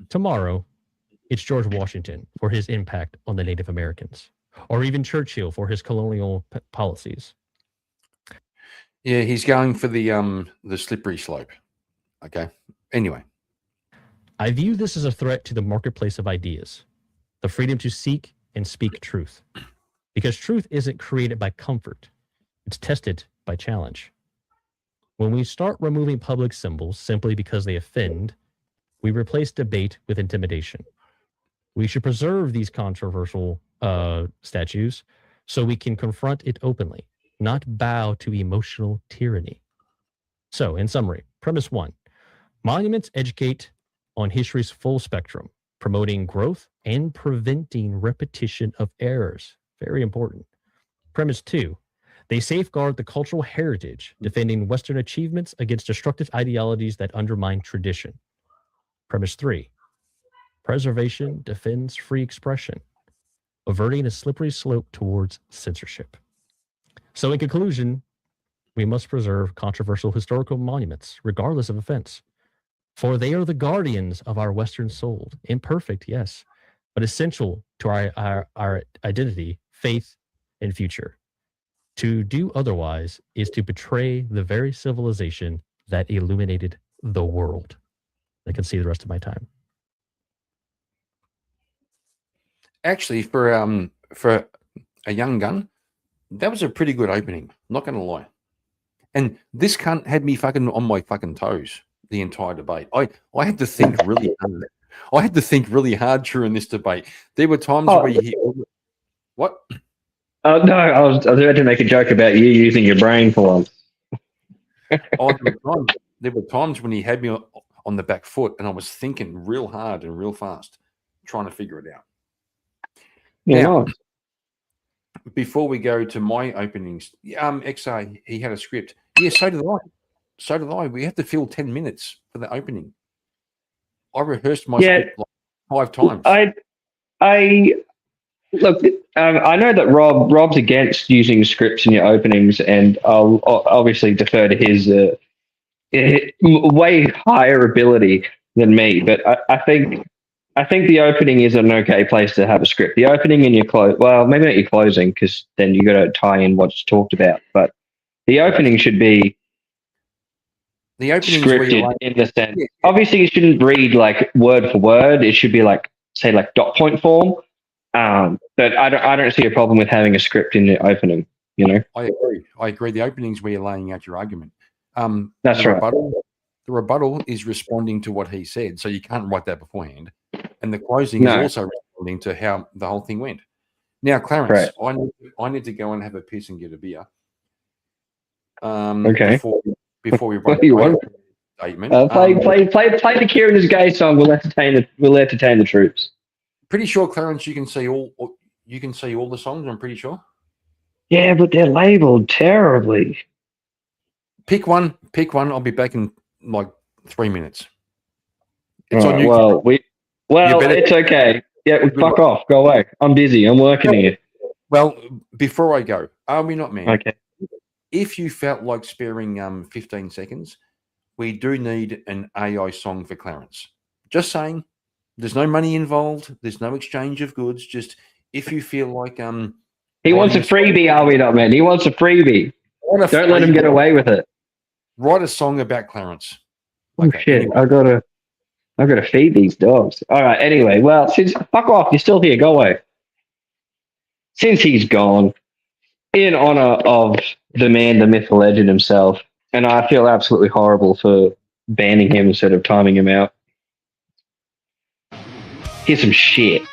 Tomorrow, it's George Washington for his impact on the Native Americans, or even Churchill for his colonial policies. Yeah, he's going for the slippery slope. Okay. Anyway, I view this as a threat to the marketplace of ideas, the freedom to seek and speak truth. Because truth isn't created by comfort, it's tested by challenge. When we start removing public symbols simply because they offend, we replace debate with intimidation. We should preserve these controversial statues so we can confront it openly, not bow to emotional tyranny. So, in summary, premise 1, monuments educate on history's full spectrum, promoting growth and preventing repetition of errors. Very important. Premise 2, they safeguard the cultural heritage, defending Western achievements against destructive ideologies that undermine tradition. Premise 3, preservation defends free expression, averting a slippery slope towards censorship. So, in conclusion, we must preserve controversial historical monuments, regardless of offense, for they are the guardians of our Western soul. Imperfect, yes, but essential to our identity, faith, and future. To do otherwise is to betray the very civilization that illuminated the world. I can see the rest of my time. actually, for a young gun, that was a pretty good opening. Not going to lie. And this cunt had me fucking on my fucking toes the entire debate. I had to think really hard. I had to think really hard during this debate. There were times where you hear, what? No, I was about to make a joke about you using your brain for once. Oh, there were times when he had me on the back foot, and I was thinking real hard and real fast, trying to figure it out. Yeah, Now, nice. before we go to my openings, XA, he had a script. Yeah, so did I. So did I. We have to fill 10 minutes for the opening. I rehearsed my script like 5 times. I look. I know that Rob's against using scripts in your openings, and I'll obviously defer to his way higher ability than me. But I think the opening is an okay place to have a script. The opening and your close. Well, maybe not your closing, because then you got to tie in what's talked about. But the opening should be The openings where scripted you're like, in the sense. Obviously, you shouldn't read like word for word. It should be like, say, like dot point form. But I don't see a problem with having a script in the opening. You know, I agree. The openings where you're laying out your argument. That's the right. The rebuttal is responding to what he said, so you can't write that beforehand. And the closing No. is also responding to how the whole thing went. Now, Clarence, I need to go and have a piss and get a beer. Okay. Before we What run do you my want? statement. Play the Kieran's Gay song. We'll entertain the troops. Pretty sure, Clarence, you can see all the songs. I'm pretty sure. Yeah, but they're labeled terribly. Pick one. I'll be back in like 3 minutes. It's All on right, you. well, better- it's okay. Yeah, Good fuck off. Go away. I'm busy. I'm working here. Well, before I go, are we not, man? Okay. If you felt like sparing 15 seconds, we do need an AI song for Clarence. Just saying, there's no money involved. There's no exchange of goods. Just if you feel like He wants a freebie, are we not, man? He wants a freebie. Don't let him get away with it. Write a song about Clarence. Oh shit! anyway. I gotta feed these dogs. All right. Anyway, well, since fuck off, you're still here. Go away. Since he's gone, in honor of the man, the myth, the legend himself, and I feel absolutely horrible for banning him instead of timing him out. Here's some shit.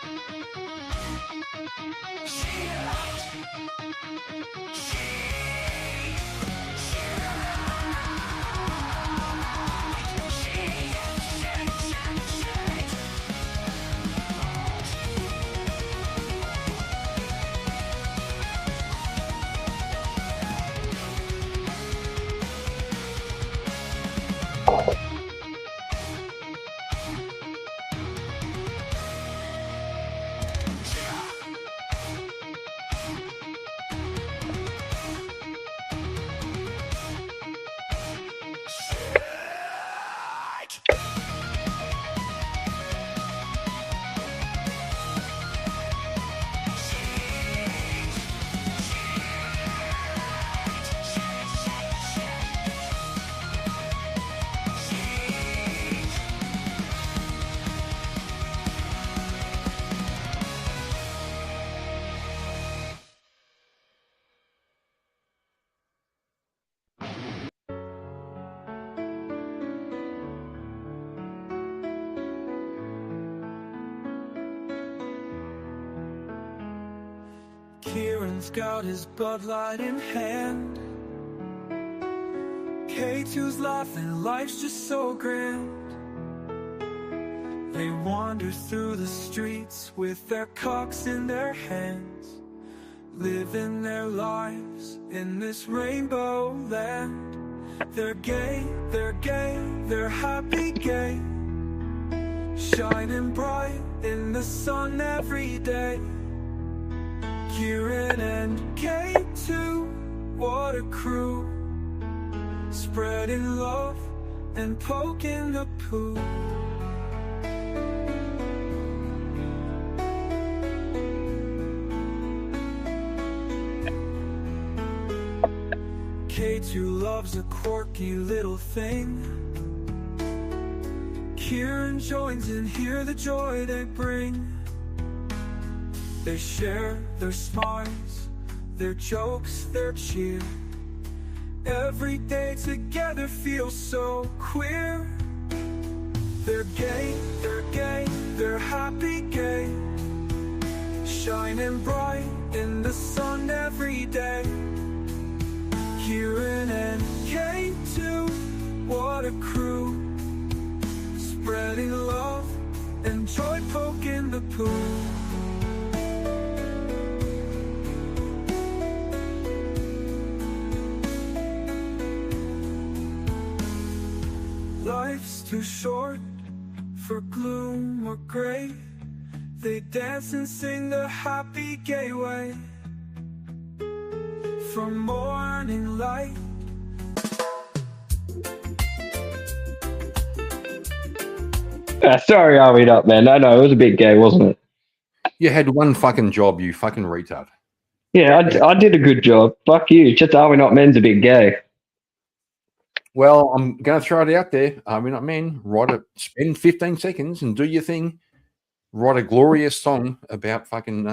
Kieran's got his Bud Light in hand. K2's laughing, life's just so grand. They wander through the streets with their cocks in their hands, living their lives in this rainbow land. They're gay, they're happy gay, shining bright in the sun every day. Kieran and K2, what a crew, spreading love and poking the poo. K2 loves a quirky little thing. Kieran joins in, hear the joy they bring. They share their smiles, their jokes, their cheer. Every day together feels so queer. They're gay, they're happy gay, shining bright in the sun every day. Kieran and K2, what a crew, spreading love and joy, poking the poo. Life's too short for gloom or gray. They dance and sing the happy gay way. From morning light Sorry, I read up, man. No, it was a bit gay, wasn't it? You had one fucking job, you fucking retard. Yeah, I did a good job. Fuck you. Just Are We Not Men's a bit gay. Well, I'm going to throw it out there. Are We Not Men? Spend 15 seconds and do your thing. Write a glorious song about fucking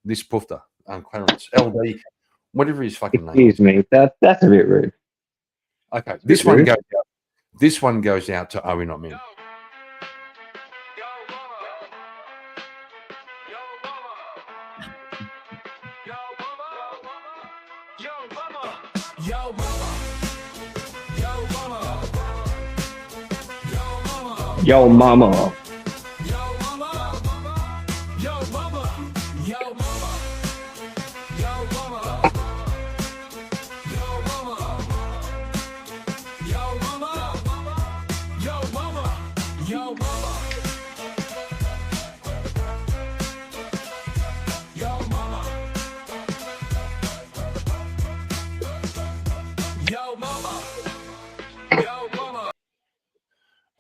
this poofter, Clarence, LD, whatever his fucking name is. Excuse me. That's a bit rude. Okay, this one goes out. This one goes out to Are We Not Men? Yo, mama.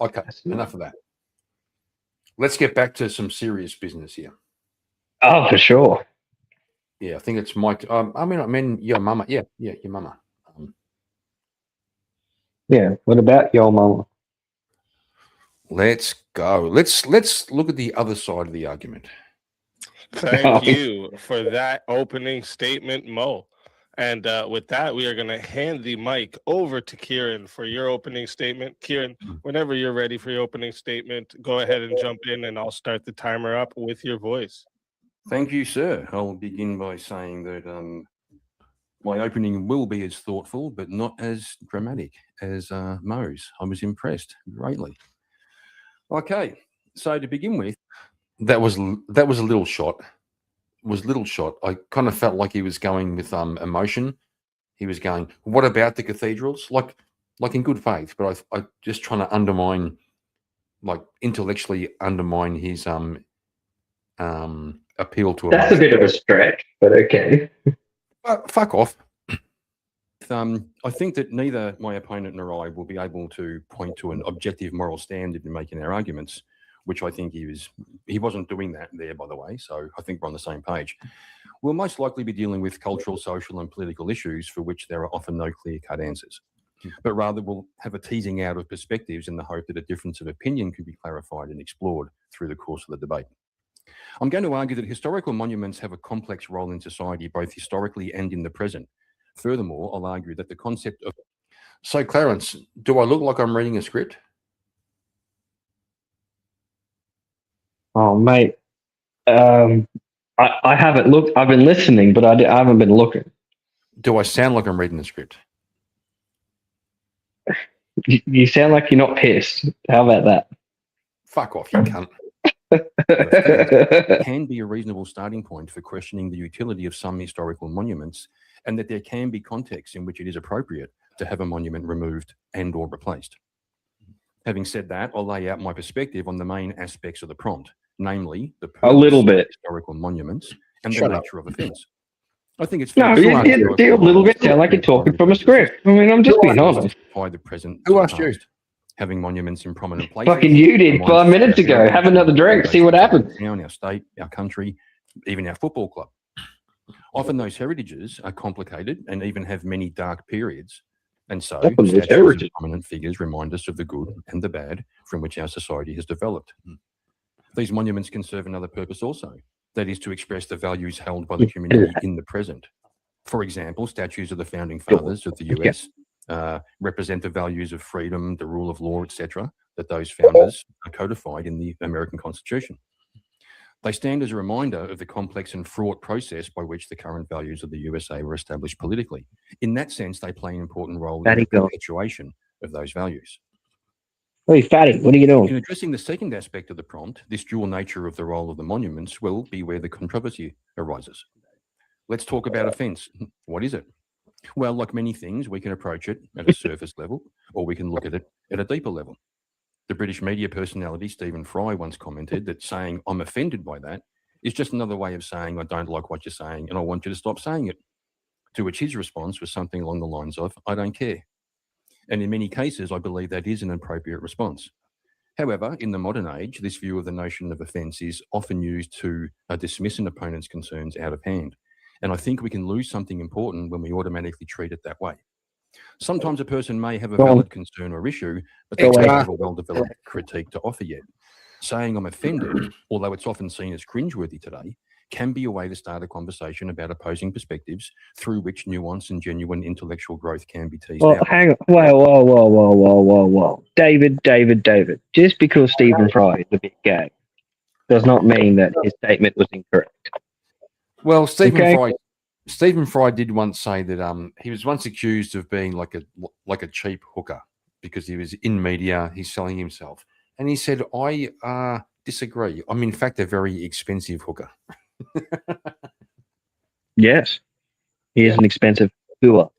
Okay, enough of that. Let's get back to some serious business here. Oh, for sure. Yeah, I think it's Mike. I mean, your mama. Yeah, your mama. Yeah. What about yo, mama? Let's go. Let's look at the other side of the argument. Thank you for that opening statement, Mo. And with that, we are going to hand the mic over to Kieran for your opening statement. Kieran, whenever you're ready for your opening statement, go ahead and jump in, and I'll start the timer up with your voice. Thank you, sir. I'll begin by saying that my opening will be as thoughtful, but not as dramatic as Mo's. I was impressed greatly. Okay, so to begin with, that was a little shot. I kind of felt like he was going with emotion. He was going, "What about the cathedrals?" Like in good faith, but I just trying to undermine, like intellectually undermine his appeal to That's a emotion. bit of a stretch, but okay. Fuck off. I think that neither my opponent nor I will be able to point to an objective moral standard in making our arguments, which I think he wasn't doing that there, by the way. So I think we're on the same page. We'll most likely be dealing with cultural, social, and political issues for which there are often no clear-cut answers, but rather we'll have a teasing out of perspectives in the hope that a difference of opinion could be clarified and explored through the course of the debate. I'm going to argue that historical monuments have a complex role in society, both historically and in the present. Furthermore, I'll argue that the concept of... So, Clarence, do I look like I'm reading a script? Oh, mate. I haven't looked. I've been listening, but I haven't been looking. Do I sound like I'm reading a script? You sound like you're not pissed. How about that? Fuck off, you cunt. It can be a reasonable starting point for questioning the utility of some historical monuments, and that there can be contexts in which it is appropriate to have a monument removed and or replaced. Having said that, I'll lay out my perspective on the main aspects of the prompt, namely the A little purpose of bit. historical monuments and Shut the up. nature of offence. I think it's No, fair to you argue did that a little bit sound like you're talking from a script. I mean, I'm just being honest. Justify the present Who to the asked you? past. Having monuments in prominent places. Fucking you did reminds 5 us minutes of our ago. heritage, Have another drink. See what happens. Our town, our state, our country, even our football club. Often those heritages are complicated and even have many dark periods. And so Often those statues heritage- of prominent figures remind us of the good and the bad from which our society has developed. These monuments can serve another purpose also, that is to express the values held by the community in the present. For example, statues of the founding fathers of the US represent the values of freedom, the rule of law, etc., that those founders are codified in the American Constitution. They stand as a reminder of the complex and fraught process by which the current values of the USA were established politically. In that sense, they play an important role in the perpetuation of those values. Hey, fatty, what are you doing? In addressing the second aspect of the prompt, this dual nature of the role of the monuments will be where the controversy arises. Let's talk about offence. What is it? Well, like many things, we can approach it at a surface level, or we can look at it at a deeper level. The British media personality Stephen Fry once commented that saying "I'm offended by that" is just another way of saying "I don't like what you're saying and I want you to stop saying it." To which his response was something along the lines of "I don't care." And in many cases, I believe that is an appropriate response. However, in the modern age, this view of the notion of offence is often used to dismiss an opponent's concerns out of hand. And I think we can lose something important when we automatically treat it that way. Sometimes a person may have a valid concern or issue, but they don't have a well-developed critique to offer yet. Saying "I'm offended," although it's often seen as cringeworthy today, can be a way to start a conversation about opposing perspectives through which nuance and genuine intellectual growth can be teased Well, out. hang on. Whoa. David. Just because Stephen Fry is a bit gay does not mean that his statement was incorrect. Well, Stephen Okay. Fry did once say that he was once accused of being like a cheap hooker because he was in media, he's selling himself, and he said, "I disagree. I'm in fact a very expensive hooker." Yes. He is an expensive hooer.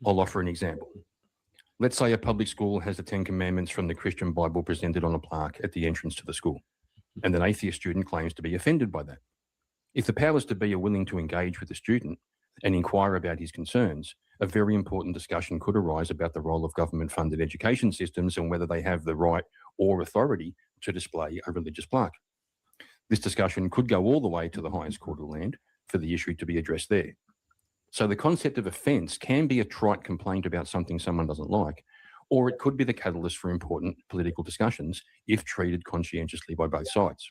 I'll offer an example. Let's say a public school has the 10 Commandments from the Christian Bible presented on a plaque at the entrance to the school, and an atheist student claims to be offended by that. If the powers to be are willing to engage with the student and inquire about his concerns, a very important discussion could arise about the role of government-funded education systems and whether they have the right or authority to display a religious plaque. This discussion could go all the way to the highest court of the land for the issue to be addressed there. So the concept of offence can be a trite complaint about something someone doesn't like, or it could be the catalyst for important political discussions if treated conscientiously by both sides.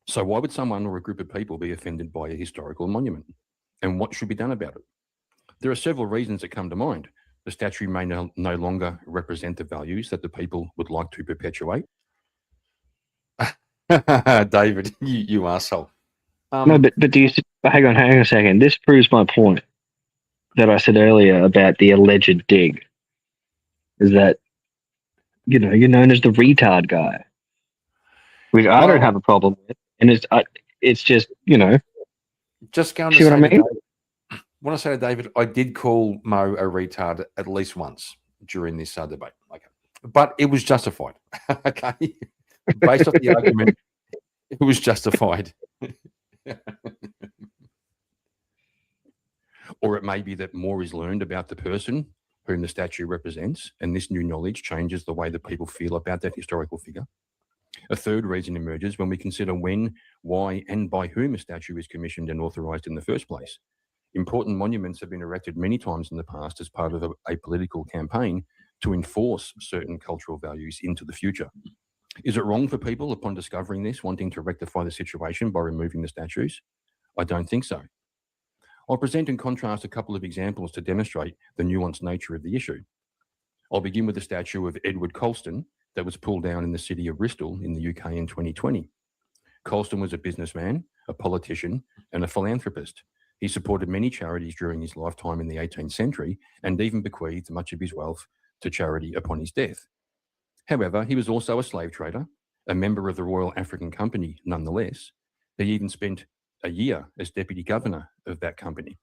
So why would someone or a group of people be offended by a historical monument? And what should be done about it? There are several reasons that come to mind. The statue may no longer represent the values that the people would like to perpetuate. David, you arsehole. No, but do you? Hang on a second. This proves my point that I said earlier about the alleged dig. Is that you're known as the retard guy, which I don't Well- have a problem with, and it's just Just going See to what say I to mean? David, when I say to David, I did call Mo a retard at least once during this debate. Okay. But it was justified. Okay. Based off the argument, it was justified. Or it may be that more is learned about the person whom the statue represents, and this new knowledge changes the way that people feel about that historical figure. A third reason emerges when we consider when, why, and by whom a statue is commissioned and authorised in the first place. Important monuments have been erected many times in the past as part of a political campaign to enforce certain cultural values into the future. Is it wrong for people, upon discovering this, wanting to rectify the situation by removing the statues? I don't think so. I'll present and contrast a couple of examples to demonstrate the nuanced nature of the issue. I'll begin with the statue of Edward Colston that was pulled down in the city of Bristol in the UK in 2020. Colston was a businessman, a politician, and a philanthropist. He supported many charities during his lifetime in the 18th century and even bequeathed much of his wealth to charity upon his death. However, he was also a slave trader, a member of the Royal African Company nonetheless. He even spent a year as deputy governor of that company.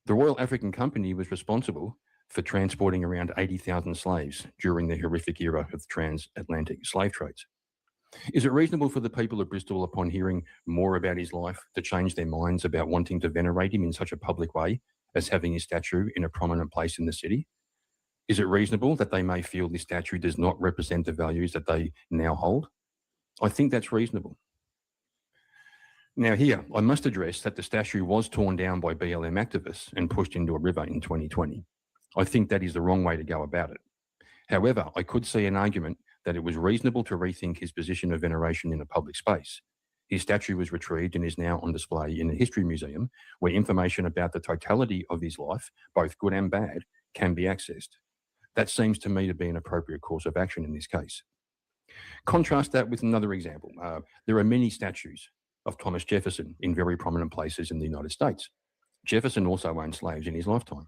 The Royal African Company was responsible for transporting around 80,000 slaves during the horrific era of the transatlantic slave trades. Is it reasonable for the people of Bristol, upon hearing more about his life, to change their minds about wanting to venerate him in such a public way as having his statue in a prominent place in the city? Is it reasonable that they may feel this statue does not represent the values that they now hold? I think that's reasonable. Now here, I must address that the statue was torn down by BLM activists and pushed into a river in 2020. I think that is the wrong way to go about it. However, I could see an argument that it was reasonable to rethink his position of veneration in a public space. His statue was retrieved and is now on display in a history museum where information about the totality of his life, both good and bad, can be accessed. That seems to me to be an appropriate course of action in this case. Contrast that with another example. There are many statues of Thomas Jefferson in very prominent places in the United States. Jefferson also owned slaves in his lifetime.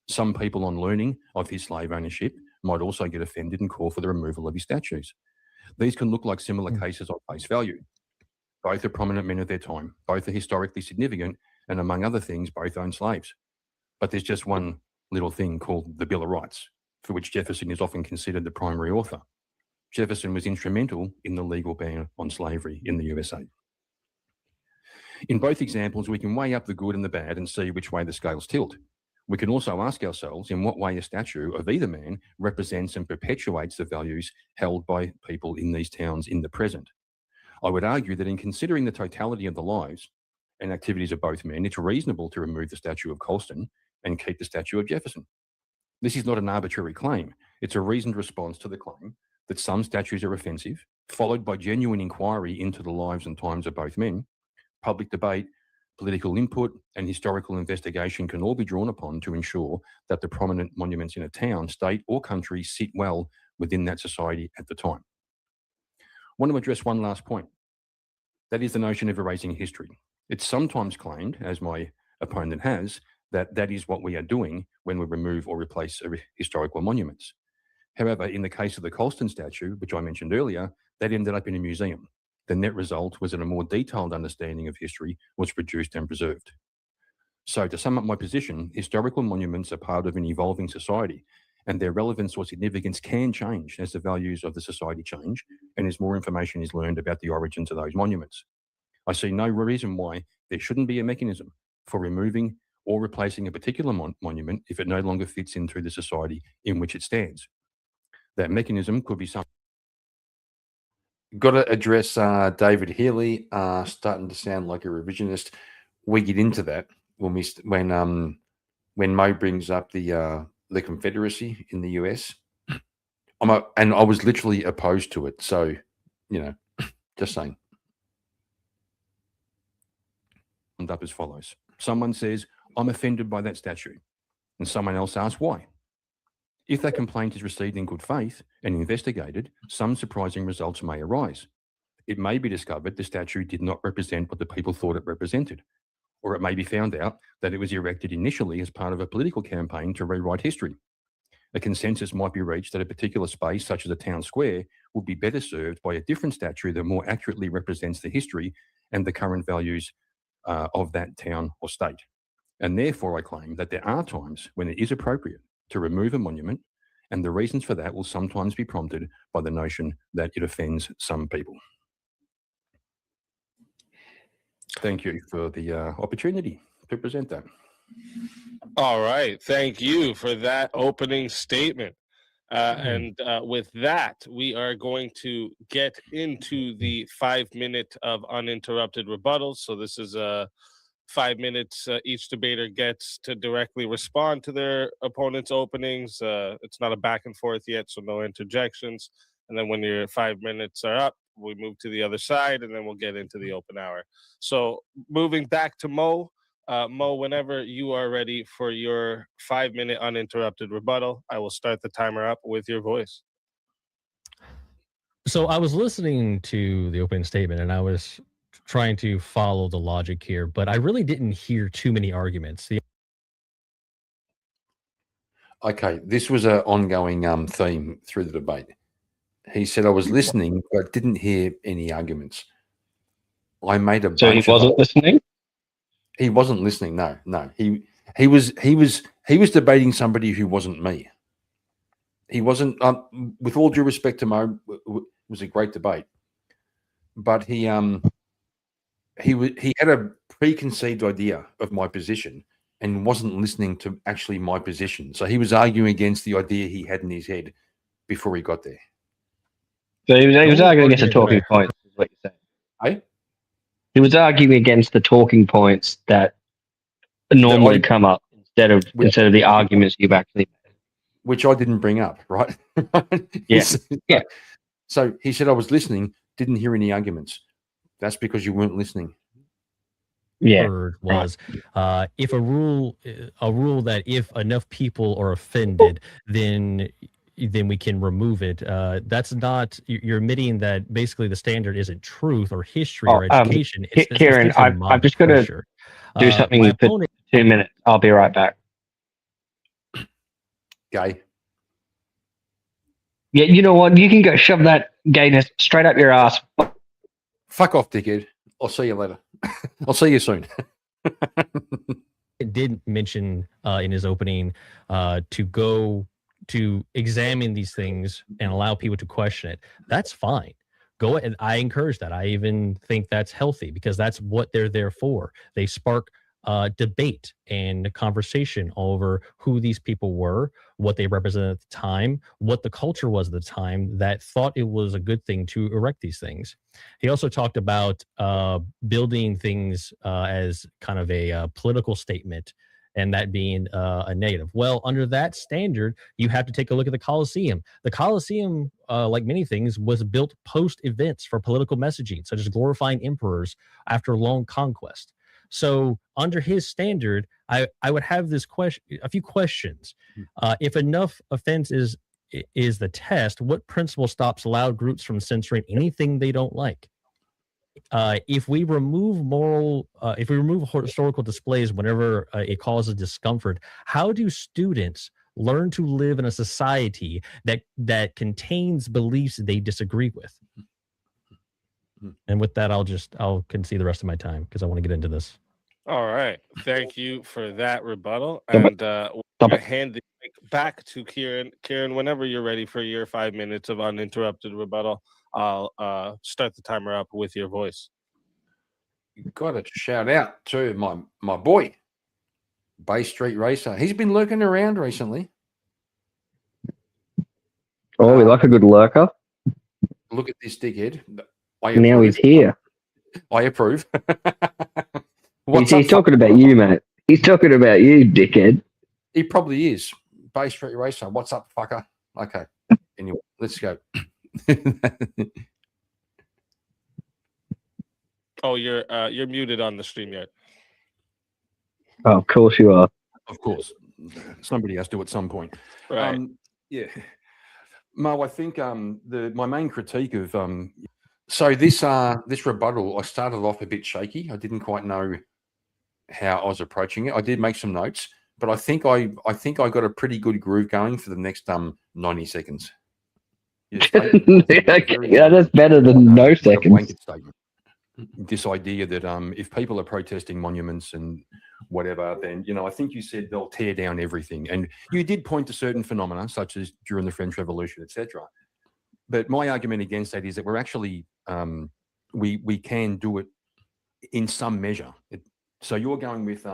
Some people, on learning of his slave ownership, might also get offended and call for the removal of his statues. These can look like similar cases on face value. Both are prominent men of their time. Both are historically significant, and among other things, both owned slaves. But there's just one little thing called the Bill of Rights, for which Jefferson is often considered the primary author. Jefferson was instrumental in the legal ban on slavery in the USA. In both examples, we can weigh up the good and the bad and see which way the scales tilt. We can also ask ourselves in what way a statue of either man represents and perpetuates the values held by people in these towns in the present. I would argue that in considering the totality of the lives and activities of both men, it's reasonable to remove the statue of Colston and keep the statue of Jefferson. This is not an arbitrary claim. It's a reasoned response to the claim that some statues are offensive, followed by genuine inquiry into the lives and times of both men. Public debate, political input, and historical investigation can all be drawn upon to ensure that the prominent monuments in a town, state, or country sit well within that society at the time. I want to address one last point. That is the notion of erasing history. It's sometimes claimed, as my opponent has, that that is what we are doing when we remove or replace historical monuments. However, in the case of the Colston statue, which I mentioned earlier, that ended up in a museum. The net result was that a more detailed understanding of history was produced and preserved. So to sum up my position, historical monuments are part of an evolving society, and their relevance or significance can change as the values of the society change and as more information is learned about the origins of those monuments. I see no reason why there shouldn't be a mechanism for removing or replacing a particular monument if it no longer fits into the society in which it stands. That mechanism could be something. Got to address David Healy starting to sound like a revisionist. We get into that when Mo brings up the Confederacy in the US. And I was literally opposed to it. So, just saying. summed up as follows. Someone says, I'm offended by that statue. And someone else asks why. If that complaint is received in good faith and investigated, some surprising results may arise. It may be discovered the statue did not represent what the people thought it represented. Or it may be found out that it was erected initially as part of a political campaign to rewrite history. A consensus might be reached that a particular space, such as a town square, would be better served by a different statue that more accurately represents the history and the current values of that town or state. And therefore, I claim that there are times when it is appropriate to remove a monument, and the reasons for that will sometimes be prompted by the notion that it offends some people. Thank you for the opportunity to present that. All right. Thank you for that opening statement. And with that, we are going to get into the 5 minute of uninterrupted rebuttals. So this is 5 minutes each debater gets to directly respond to their opponent's openings. It's not a back and forth yet, so no interjections. And then when your 5 minutes are up, we move to the other side, and then we'll get into the open hour. So moving back to Mo. Mo, whenever you are ready for your 5 minute uninterrupted rebuttal, I will start the timer up with your voice. So I was listening to the opening statement and I was trying to follow the logic here, but I really didn't hear too many arguments. Okay, this was an ongoing theme through the debate. He said, I was listening, but didn't hear any arguments. I made a So he bunch of- wasn't listening? He wasn't listening. No. He was debating somebody who wasn't me. He wasn't. With all due respect to Mo, it was a great debate, but he had a preconceived idea of my position and wasn't listening to actually my position. So he was arguing against the idea he had in his head before he got there. So he was only arguing against the talking argument points, is what you're saying. Hey? He was arguing against the talking points that normally come up instead of the arguments you've actually made. Which I didn't bring up, right? Yeah. Yeah. So he said, I was listening, didn't hear any arguments. That's because you weren't listening. Yeah. Heard was if a rule that if enough people are offended, then we can remove it. That's not, you're admitting that basically the standard isn't truth or history or education. Kieran, I'm just going to do something my for opponent, 2 minutes. I'll be right back. Gay. Yeah, you know what? You can go shove that gayness straight up your ass. Fuck off, dickhead. I'll see you later. I'll see you soon. did mention in his opening to go to examine these things and allow people to question it. That's fine. Go ahead. I encourage that. I even think that's healthy because that's what they're there for. They spark debate and conversation over who these people were, what they represented at the time, what the culture was at the time that thought it was a good thing to erect these things. He also talked about building things as kind of a political statement, and that being a negative. Well, under that standard, you have to take a look at the Colosseum. The Colosseum, like many things, was built post-events for political messaging, such as glorifying emperors after long conquest. So under his standard, I would have a few questions. If enough offense is the test, what principle stops loud groups from censoring anything they don't like? If we remove historical displays whenever it causes discomfort, how do students learn to live in a society that contains beliefs they disagree with? And with that, I'll concede the rest of my time because I want to get into this. All right. Thank you for that rebuttal. And we'll hand the mic back to Kieran. Kieran, whenever you're ready for your 5 minutes of uninterrupted rebuttal, I'll start the timer up with your voice. Got to shout out to my boy, Bay Street Racer. He's been lurking around recently. Oh, we like a good lurker. Look at this dickhead. Now he's here. I approve. He's talking about you, mate. He's talking about you, dickhead. He probably is. Bay Street Racer. What's up, fucker? Okay. Anyway, let's go. Oh, you're muted on the stream yet. Oh, of course you are. Of course, somebody has to at some point. Right. Yeah, Mo, I think my main critique of so this rebuttal, I started off a bit shaky. I didn't quite know how I was approaching it. I did make some notes, but I think I got a pretty good groove going for the next 90 seconds. Your statement was very, Yeah, that's better than no like a seconds. blanket statement. This idea that if people are protesting monuments and whatever, then I think you said they'll tear down everything, and you did point to certain phenomena such as during the French Revolution, etc. But my argument against that is that we're actually we can do it in some measure. So you're going with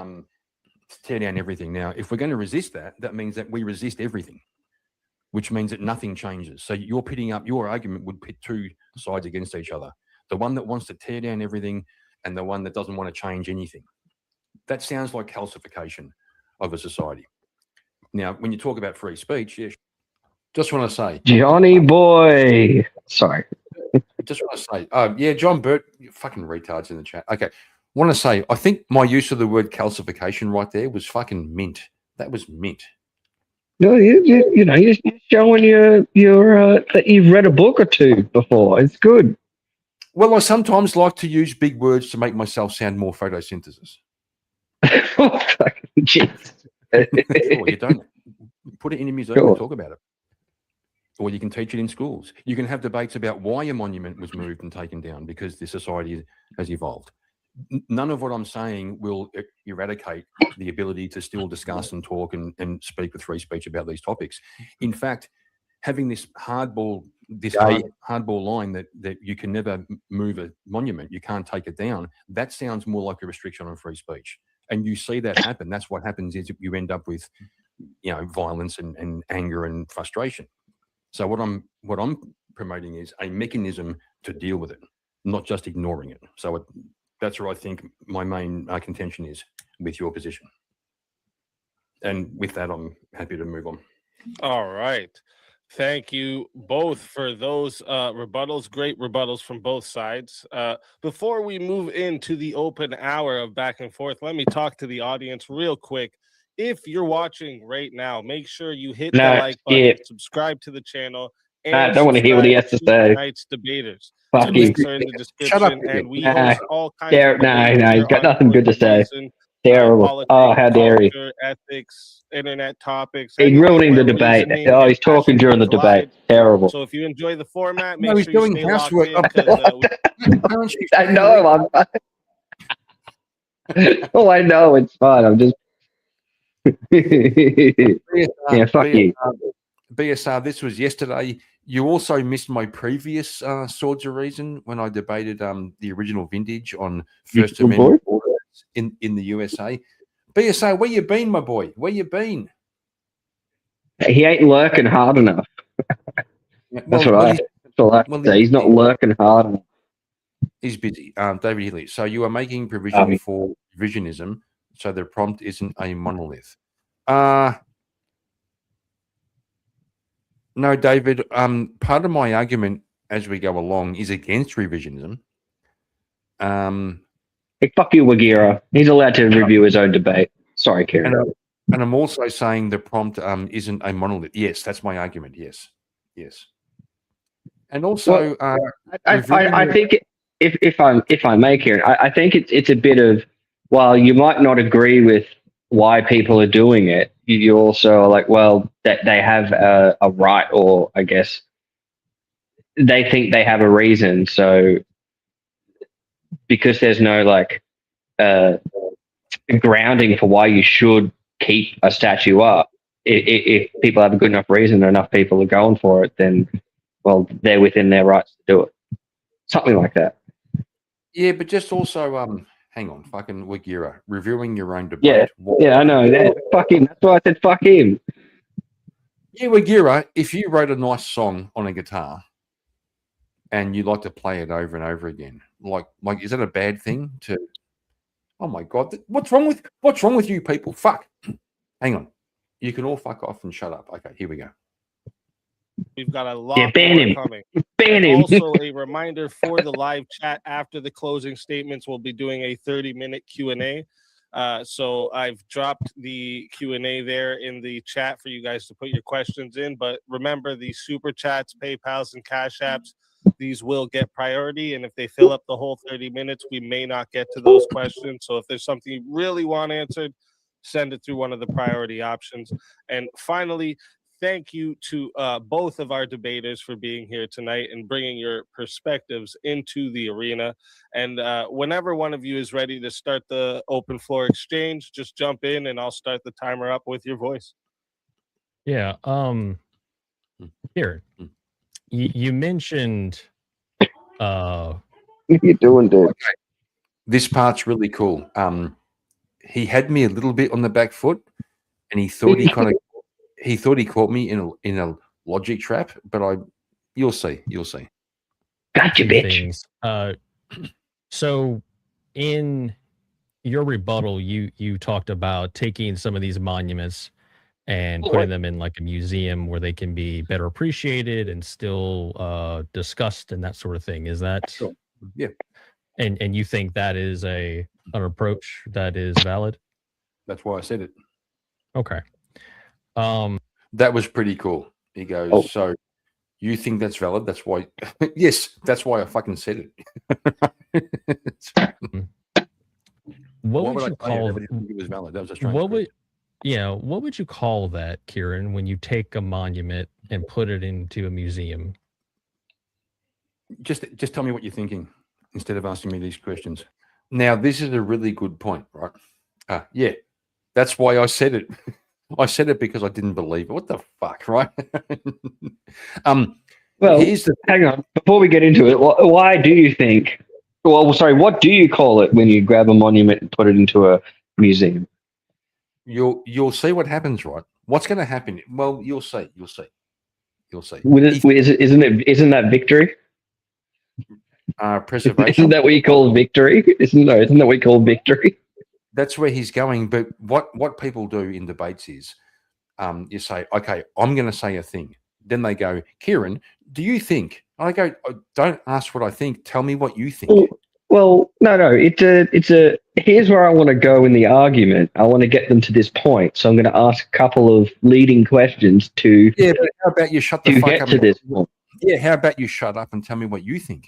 tear down everything. Now, if we're going to resist that, that means that we resist everything, which means that nothing changes. So you're pitting up, your argument would pit two sides against each other. The one that wants to tear down everything and the one that doesn't want to change anything. That sounds like calcification of a society. Now, when you talk about free speech, just want to say, Johnny boy. Sorry. just want to say, yeah, John Burt, you fucking retards in the chat. Okay. Want to say, I think my use of the word calcification right there was fucking mint. That was mint. No, you're showing your that you've read a book or two before. It's good. Well, I sometimes like to use big words to make myself sound more photosynthesis. Jeez. Sure, you don't put it in a museum Sure. and talk about it. Or you can teach it in schools. You can have debates about why a monument was moved and taken down because the society has evolved. None of what I'm saying will eradicate the ability to still discuss and talk and speak with free speech about these topics. In fact, having this hardball line that you can never move a monument, you can't take it down, that sounds more like a restriction on free speech. And you see that happen. That's what happens is you end up with, violence and anger and frustration. So what I'm promoting is a mechanism to deal with it, not just ignoring it. So that's where I think my main contention is with your position. And with that, I'm happy to move on. All right. Thank you both for those rebuttals. Great rebuttals from both sides. Before we move into the open hour of back and forth, let me talk to the audience real quick. If you're watching right now, make sure you hit the like button, subscribe to the channel, and I don't want to hear what he has to say. Tonight's debaters. Fuck The you. links are in the description, and we host all kinds Nah, of debates he's here got on nothing good to say. reason, Terrible. politics, How dare he? culture, ethics, internet topics. He's anything ruining the where debate. reasoning Oh, and he's talking passion during the collide. debate. Terrible. So if you enjoy the format, No, make he's sure you doing stay locked housework. in because I know. I know. It's fine. I'm just. Yeah, fuck you. BSR, this was yesterday. You also missed my previous Swords of Reason when I debated the original vintage on First Good Amendment orders in the USA. BSR, where you been, my boy? Where you been? He ain't lurking hard enough. That's all I can say. He's not lurking hard enough. He's busy. David Healy. So you are making provision for revisionism, so the prompt isn't a monolith. No, David. Part of my argument as we go along is against revisionism. Hey, fuck you, Wagira. He's allowed to review his own debate. Sorry, Kieran. And I'm also saying the prompt isn't a monolith. Yes, that's my argument. Yes. And also, I think if I may, Kieran, I think it's a bit of, while you might not agree with why people are doing it, you also are like, well, that they have a right, or I guess they think they have a reason. So because there's no grounding for why you should keep a statue up, if people have a good enough reason and enough people are going for it, then, well, they're within their rights to do it. Something like that. Yeah, but just also, hang on, fucking Wagira, reviewing your own debate. Yeah, I know. Fuck him. That's why I said fuck him. Yeah, Wagira, if you wrote a nice song on a guitar and you like to play it over and over again, like, is that a bad thing to? Oh my God, what's wrong with you people? Fuck. Hang on, you can all fuck off and shut up. Okay, here we go. we've got a lot ban more him. coming. Ban him. Also, a reminder for the live chat after the closing statements, we'll be doing a 30-minute Q&A. So I've dropped the Q&A there in the chat for you guys to put your questions in. But remember, the super chats, PayPals, and Cash Apps, these will get priority. And if they fill up the whole 30 minutes, we may not get to those questions. So if there's something you really want answered, send it through one of the priority options. And finally, thank you to both of our debaters for being here tonight and bringing your perspectives into the arena. And whenever one of you is ready to start the open floor exchange, just jump in and I'll start the timer up with your voice. Yeah. Here, you mentioned. What are you doing, dude? This part's really cool. He had me a little bit on the back foot, and he thought he caught me in a logic trap. But you'll see. Gotcha, Two bitch. things. So in your rebuttal, you talked about taking some of these monuments and putting them in like a museum where they can be better appreciated and still discussed and that sort of thing. Is that Sure. Yeah. And you think that is an approach that is valid? That's why I said it. Okay. That was pretty cool. He goes, so you think that's valid? That's why. Yes, that's why I fucking said it. What would I you tell you call everybody think it was valid? That was a strange. what question. what would you call that, Kieran, when you take a monument and put it into a museum? Just tell me what you're thinking instead of asking me these questions. Now, this is a really good point, right? Yeah, that's why I said it. I said it because I didn't believe it. What the fuck, right? Well, here's the hang on. Before we get into it, why do you think? Well, sorry. What do you call it when you grab a monument and put it into a museum? you'll see what happens, right? What's going to happen? Well, you'll see. Isn't that victory? Preservation. Isn't that what you call victory? Isn't that what you call victory? That's where he's going. But what people do in debates is, you say, okay, I'm going to say a thing. Then they go, Kieran, do you think? I go, don't ask what I think. Tell me what you think. Well, no. Here's where I want to go in the argument. I want to get them to this point. So I'm going to ask a couple of leading questions to Yeah, but how about you shut the to fuck get up? to this point. Yeah, how about you shut up and tell me what you think?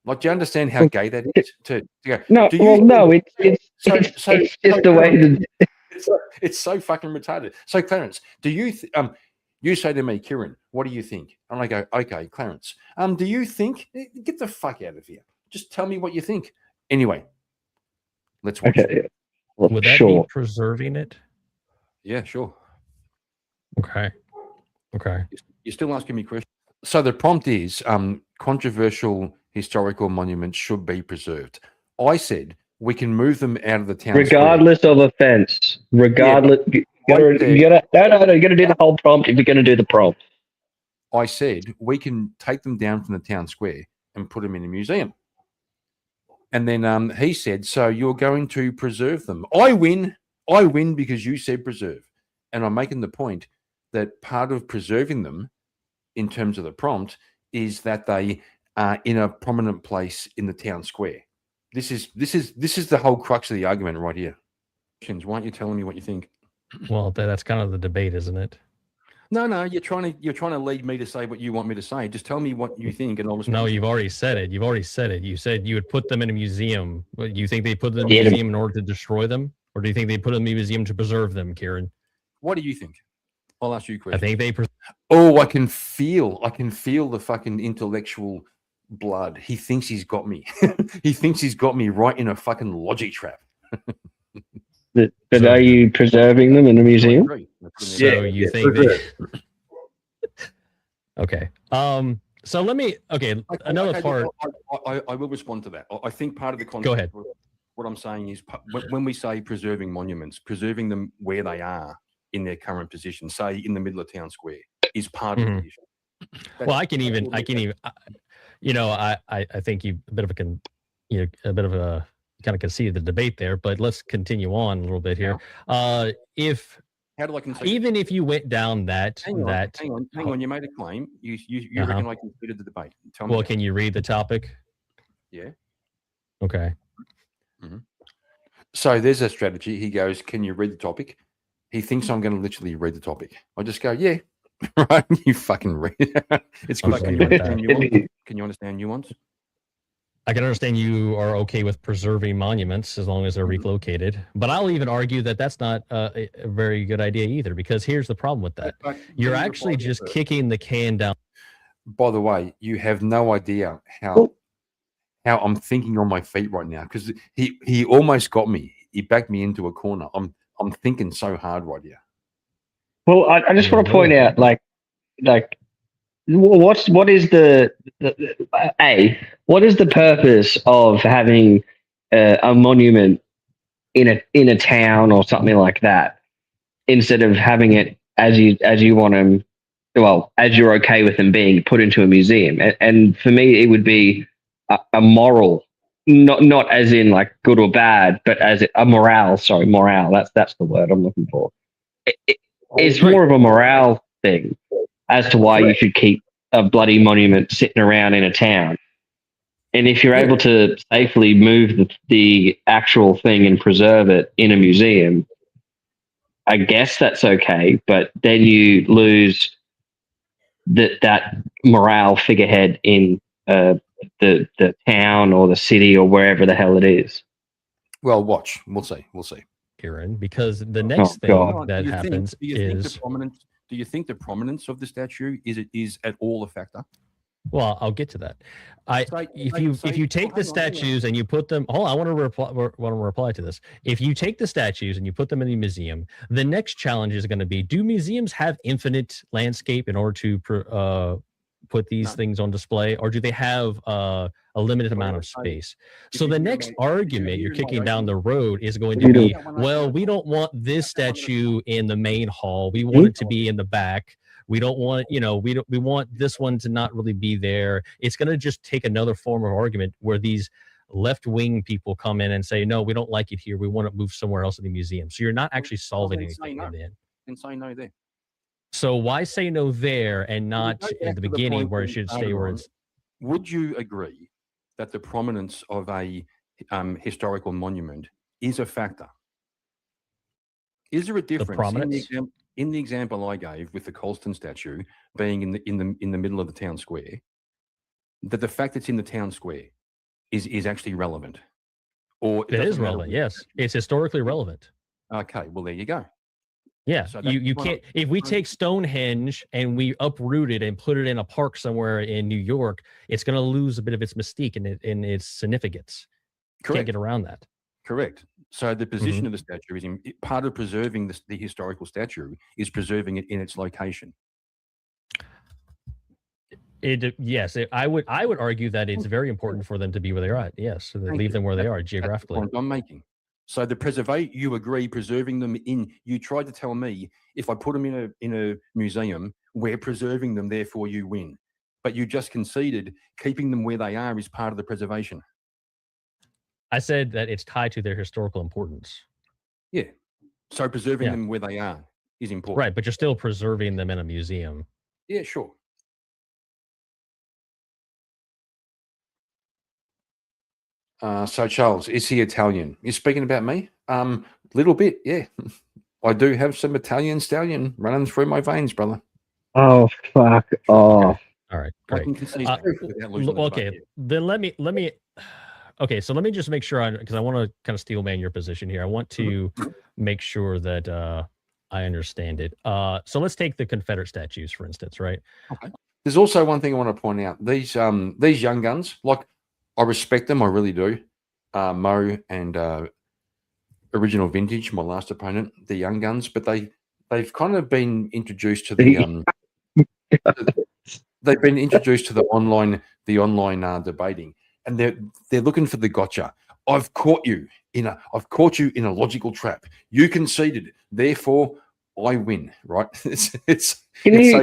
Like, do you understand how gay that is? To go, No, do you well, think- no, it's So- it's so- just so- the way that it's so fucking retarded. So, Clarence, do you you say to me, Kieran, what do you think? And I go, okay, Clarence, do you think? Get the fuck out of here. Just tell me what you think. Anyway, let's watch. okay. Well, Would that sure. be preserving it? Yeah, sure. Okay. You're still asking me questions. So the prompt is controversial historical monuments should be preserved. I said we can move them out of the town square. Regardless of offense, regardless, you gotta do the whole prompt if you're gonna do the prompt. I said we can take them down from the town square and put them in a museum. And then he said, so you're going to preserve them. I win because you said preserve. And I'm making the point that part of preserving them in terms of the prompt is that they are in a prominent place in the town square. This is the whole crux of the argument right here. Why aren't you telling me what you think? Well, that's kind of the debate, isn't it? No, you're trying to lead me to say what you want me to say. Just tell me what you think, and I'll respond. No, you've already said it. You said you would put them in a museum. What, you think they put them in a museum in order to destroy them? Or do you think they put them in a museum to preserve them, Kieran? What do you think? I'll ask you a question. I think they I can feel the fucking intellectual blood. He thinks he's got me. He thinks he's got me right in a fucking logic trap. But So- are you preserving them in a museum? I agree. So you think they Okay. So let me another part. I will respond to that. I think part of the concept. Go ahead. What I'm saying is, when we say preserving monuments, preserving them where they are in their current position, say in the middle of town square, is part of the issue. Well, I can even you know, I think you a bit of a kind of conceded the debate there, but let's continue on a little bit here. If How do I concede? even if you went down that Hang on. You made a claim. You reckon I conceded the debate? Tell me. well, that. can you read the topic? Yeah. Okay. Mhm. So there's a strategy. He goes, "Can you read the topic?" He thinks I'm going to literally read the topic. I just go, "Yeah, right." You fucking read. It's good. Okay, Can you like understand that. nuance? Can you understand nuance? I can understand you are okay with preserving monuments as long as they're relocated, but I'll even argue that that's not a very good idea either. Because here's the problem with that: But you're read the actually Bible just first. kicking the can down. By the way, you have no idea how I'm thinking on my feet right now because he almost got me. He backed me into a corner. I'm thinking so hard right here. Well, I just Yeah, want to point really. out, like, what is what is the purpose of having a monument in a town or something like that instead of having it as you want them, well, as you're okay with them being put into a museum? And for me, it would be a moral, not as in like good or bad, but as a morale. Sorry, morale. That's the word I'm looking for. It's agree. more of a morale thing as to why you should keep a bloody monument sitting around in a town. And if you're Yeah. able to safely move the actual thing and preserve it in a museum, I guess that's okay. But then you lose that morale figurehead in the town or the city or wherever the hell it is. Well, watch. We'll see. We'll see. Kieran, because the next thing God. that Do you happens do you think is, the prominence? Do you think the prominence of the statue is at all a factor? well, I'll get to that. If you take the hang on. statues and you put them, hold on, I want to reply to this. If you take the statues and you put them in the museum, the next challenge is going to be: do museums have infinite landscape in order to put these No. things on display, or do they have a limited amount of so space? did So you the hear next my- did you argument hear you're my kicking down the argument? road is going You to do. be, well, we don't want this statue in the main hall. We Hmm? want it to be in the back. We don't want, we want this one to not really be there. It's going to just take another form of argument where these left-wing people come in and say, no, we don't like it here. We want to move somewhere else in the museum. So you're not actually solving then say anything no. in the end. And say no there. So why say no there and not go at back the to the beginning point where we it should started stay where on. it's? Would you agree that the prominence of a historical monument is a factor? Is there a difference prominence? in the example I gave with the Colston statue being in the middle of the town square? That the fact it's in the town square is actually relevant, or It doesn't is matter relevant. where- Yes, it's historically relevant. Okay, well there you go. Yeah, So that's you what can't. I'm If we trying- take Stonehenge and we uproot it and put it in a park somewhere in New York, it's going to lose a bit of its mystique and its significance. Can't Correct. get around that. Correct. So the position Mm-hmm. of the statue is part of preserving the historical statue is preserving it in its location. Yes, I would argue that it's very important for them to be where they're at. Yes, so they Thank leave you. them where they are That's the geographically. point I'm making. So you agree preserving them in. You tried to tell me if I put them in a museum, we're preserving them, therefore you win. But you just conceded keeping them where they are is part of the preservation. I said that it's tied to their historical importance. Yeah. So preserving Yeah. them where they are is important. Right, but you're still preserving them in a museum. Yeah, sure. So Charles, is he Italian? You're speaking about me? Little bit, yeah. I do have some Italian stallion running through my veins, brother. Oh, fuck off. All right, I great. can concede truth without losing the Okay, debate. then let me. Okay, so let me just make sure, because I want to kind of steel man your position here. I want to make sure that I understand it. So let's take the Confederate statues, for instance, right? Okay. There's also one thing I want to point out. These young guns, like I respect them, I really do. Mo and Original Vintage, my last opponent, the young guns, but they've kind of been introduced to the they've been introduced to the online debating, and they're looking for the gotcha. I've caught you in a logical trap. You conceded, therefore I win. Right? Can you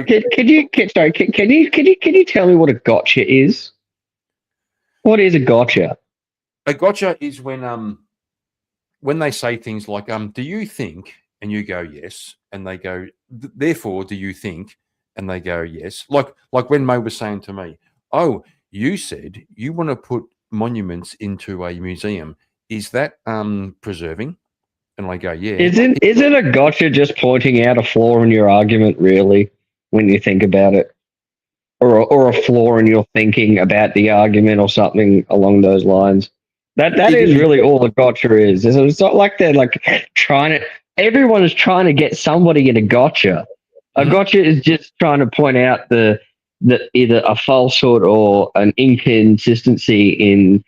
tell me what a gotcha is? What is a gotcha? A gotcha is when they say things like, do you think? And you go, yes. And they go, therefore, do you think? And they go, yes. Like when Mo was saying to me, oh, you said you want to put monuments into a museum. is that preserving? And I go, yeah. Isn't a gotcha just pointing out a flaw in your argument, really, when you think about it? Or a flaw in your thinking about the argument or something along those lines. That It is is. really all a gotcha is. It's not like they're like trying to everyone is trying to get somebody in a gotcha. A Mhm. gotcha is just trying to point out the either a falsehood or an inconsistency in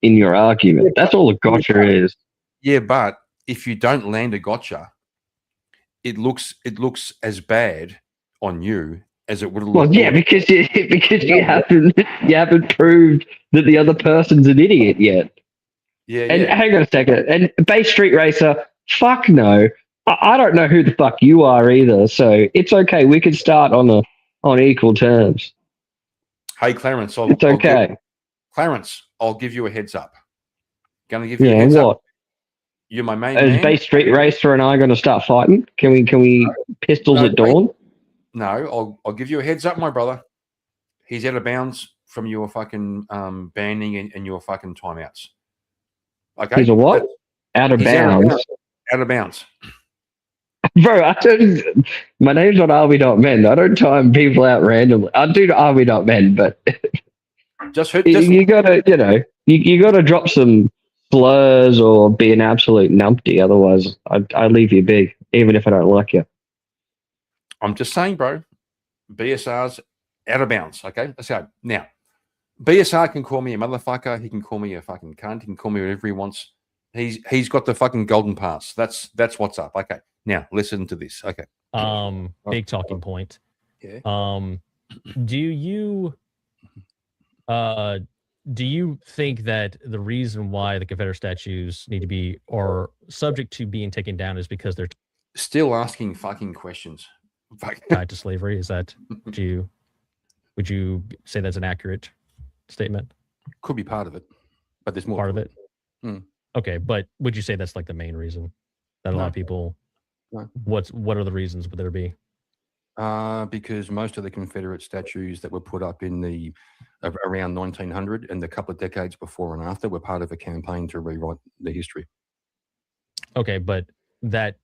your argument. That's all a gotcha is. Yeah, but if you don't land a gotcha, it looks as bad on you as it would have Well, looked. yeah, because you haven't proved that the other person's an idiot yet. Yeah, And yeah. hang on a second. And Bay Street Racer, fuck no. I don't know who the fuck you are either. So it's okay. We can start on equal terms. Hey, Clarence, It's okay. I'll give you a heads up. Gonna give you a Yeah. heads up. What? You're my main Is man. Bay Street Racer and I going to start fighting? Can we pistols No, at dawn? No, I'll give you a heads up, my brother. He's out of bounds from your fucking banning and your fucking timeouts. Okay. He's a what? Out of He's out of bounds. bounds. Out of bounds. Bro, my name's not Army.Men. I don't time people out randomly. I do Army.Men, but Just you gotta, you gotta drop some slurs or be an absolute numpty. Otherwise, I leave you be, even if I don't like you. I'm just saying, bro. BSR's out of bounds. Okay, let's go. Now, BSR can call me a motherfucker. He can call me a fucking cunt. He can call me whatever he wants. He's got the fucking golden pass. That's what's up. Okay. Now listen to this. Okay. Big talking point. Yeah. Do you think that the reason why the Confederate statues need to be or subject to being taken down is because they're Still asking fucking questions. tied to slavery? Is that would you say that's an accurate statement? Could be part of it, but there's more. Part of to it. Hmm. Okay, but would you say that's like the main reason that a lot No. of people? No. What are the reasons would there be? Because most of the Confederate statues that were put up in the around 1900 and the couple of decades before and after were part of a campaign to rewrite the history. Okay, but that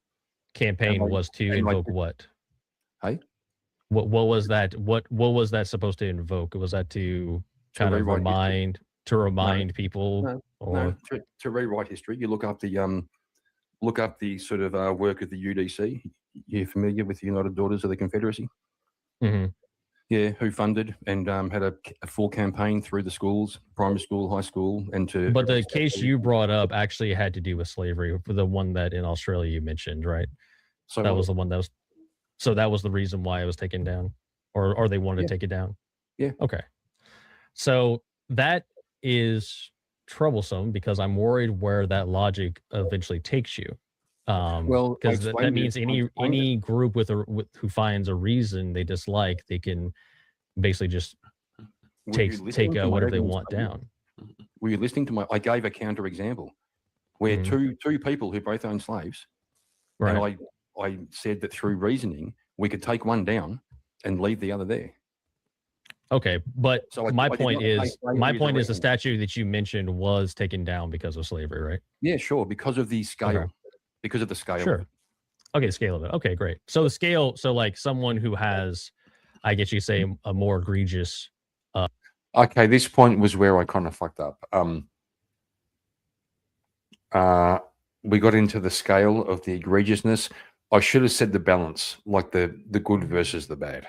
campaign like- was to and like invoke the- what? Hey? What was that? What was that supposed to invoke? Was that to kind of rewrite history. remind people? No, or No, to rewrite history, you look up the sort of work of the UDC. You're familiar with the United Daughters of the Confederacy? Mhm. Yeah, who funded and had a full campaign through the schools, primary school, high school, and to. But the case you brought up actually had to do with slavery. The one that in Australia you mentioned, right? So That was the one that was. So that was the reason why it was taken down, or they wanted to take it down. Yeah. Okay. So that is troublesome because I'm worried where that logic eventually takes you. Well, I because that explained it- means I explained it. any group with who finds a reason they dislike, they can basically just Were you take listening to my whatever they opening want statement? down. Were you listening to my? I gave a counter example where Mhm. two people who both own slaves, Right. and I said that through reasoning we could take one down and leave the other there. Okay, but So I my did point not take is slavery as a the reason. statue that you mentioned was taken down because of slavery, right? Yeah, sure, because of the scale. Okay. Because of the scale. of Sure. it. Okay, the scale of it. Okay, great. So the scale, so like someone who has, I guess you say, a more egregious. Okay, this point was where I kind of fucked up. We got into the scale of the egregiousness. I should have said the balance, like the good versus the bad.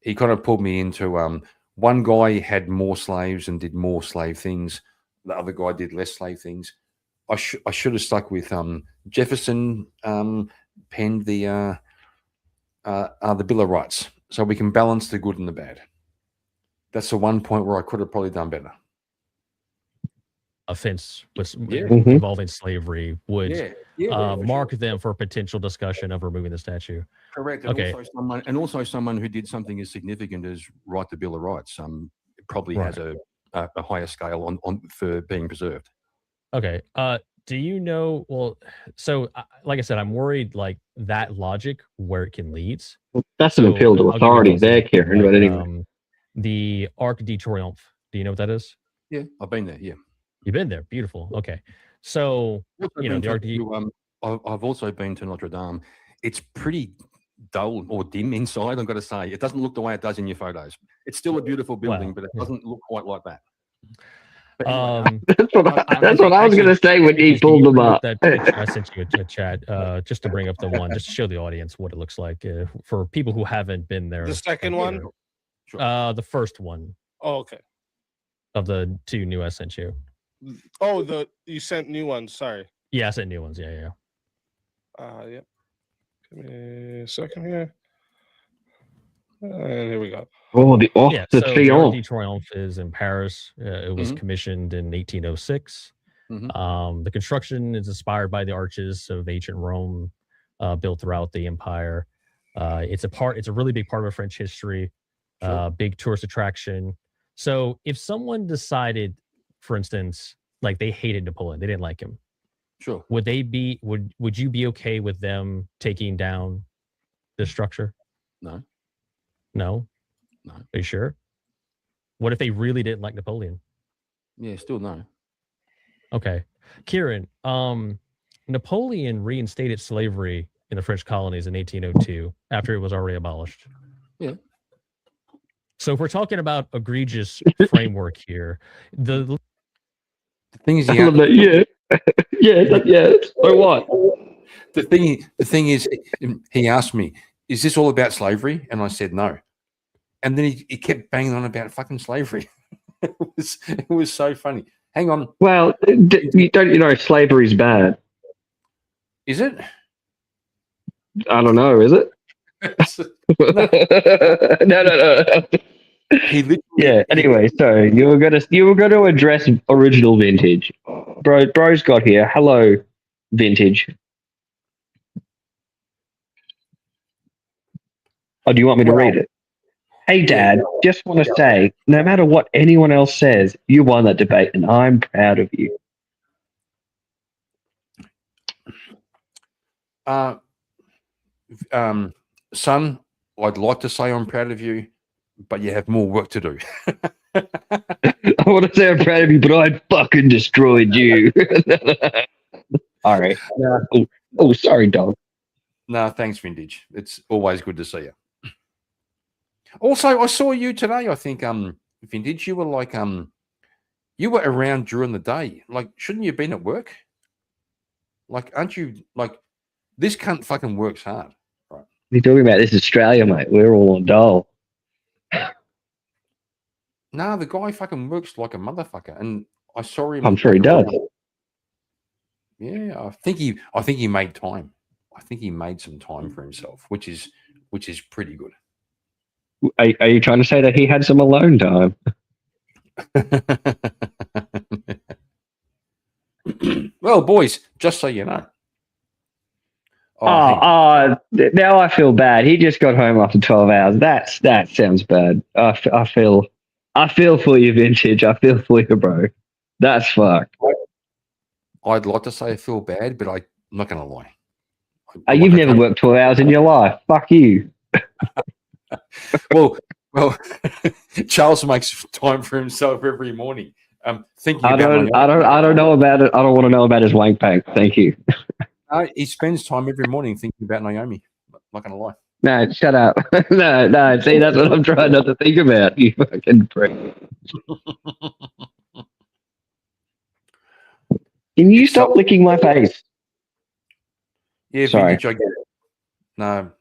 He kind of pulled me into one guy had more slaves and did more slave things. The other guy did less slave things. I should have stuck with Jefferson penned the Bill of Rights, so we can balance the good and the bad. That's the one point where I could have probably done better. Offense with Yeah. Mhm. involving slavery would for mark sure. them for potential discussion of removing the statue. Correct. And Okay. also someone who did something as significant as write the Bill of Rights probably Right. has a higher scale on for being preserved. Okay. Do you know? Well, so like I said, I'm worried like that logic where it can lead. That's an So, appeal to I'll give you an authority there, example, Kieran. But anyway, the Arc de Triomphe. Do you know what that is? Yeah, I've been there. Yeah. You've been there. Beautiful. Okay. So Also you know been the to, I've also been to Notre Dame. It's pretty dull or dim inside. I've got to say, it doesn't look the way it does in your photos. It's still a beautiful building, Well, but it yeah. doesn't look quite like that. But anyway, That's what I was going to say when he Can pulled you them bring up. that picture I sent you a chat, just to bring up the one, just to show the audience what it looks like for people who haven't been there. The second one? Sure. The first one Oh, okay. of the two new I sent you. Oh, you sent new ones. Sorry. Yeah, I sent new ones. Yeah. Yep. Give me a second here. And here we go. Oh, the Yeah, the so the Arc Triomphe. de Triomphe is in Paris. It was Mhm. commissioned in 1806. Mhm. The construction is inspired by the arches of ancient Rome, built throughout the empire. It's a really big part of French history, Sure. big tourist attraction. So if someone decided, for instance, like they hated Napoleon, they didn't like him, Sure. would you be okay with them taking down the structure? No. No? No. Are you sure? What if they really didn't like Napoleon? Yeah, still no. Okay. Kieran, Napoleon reinstated slavery in the French colonies in 1802 after it was already abolished. Yeah. So if we're talking about egregious framework here, the The thing is, I love that. Yeah. Yeah. So what? the thing is, he asked me, "Is this all about slavery?" And I said no. And then he kept banging on about fucking slavery. it was so funny. Hang on, Well, don't you know slavery's bad? is it? I don't know. Is it? No. He literally, Yeah. Anyway, so you were gonna address original vintage. Bro's got here. Hello, vintage. Oh, do you want me to read it? Hey, Dad, just want to say, no matter what anyone else says, you won that debate, and I'm proud of you. son, I'd like to say I'm proud of you, but you have more work to do. I want to say I'm proud of you, but I fucking destroyed you. All right. Oh, sorry, dog. No, thanks, Vintage. It's always good to see you. Also, I saw you today. I think, Vintage, you were like, you were around during the day. Like, shouldn't you have been at work? Like, aren't you like this cunt fucking works hard, right? What are you talking about? This is Australia, mate. We're all on dole. No, the guy fucking works like a motherfucker, and I saw him. I'm sure he does. Yeah, I think he made time. I think he made some time for himself, which is pretty good. Are you trying to say that he had some alone time? Well, boys, just so you know. hang on. Now I feel bad. He just got home after 12 hours. That sounds bad. I feel for you, vintage. I feel for you, bro. That's fucked. I'd like to say I feel bad, but I'm not going to lie. You've never worked 12 hours in your life. Fuck you. Well, Charles makes time for himself every morning. Thinking I about don't know about it. I don't want to know about his wank bank. Thank you. he spends time every morning thinking about Naomi. Not going to lie. No, shut up. No. See, that's what I'm trying not to think about. You fucking prick. Can you stop licking my face? Yeah, Sorry. Vintage, I get it. No,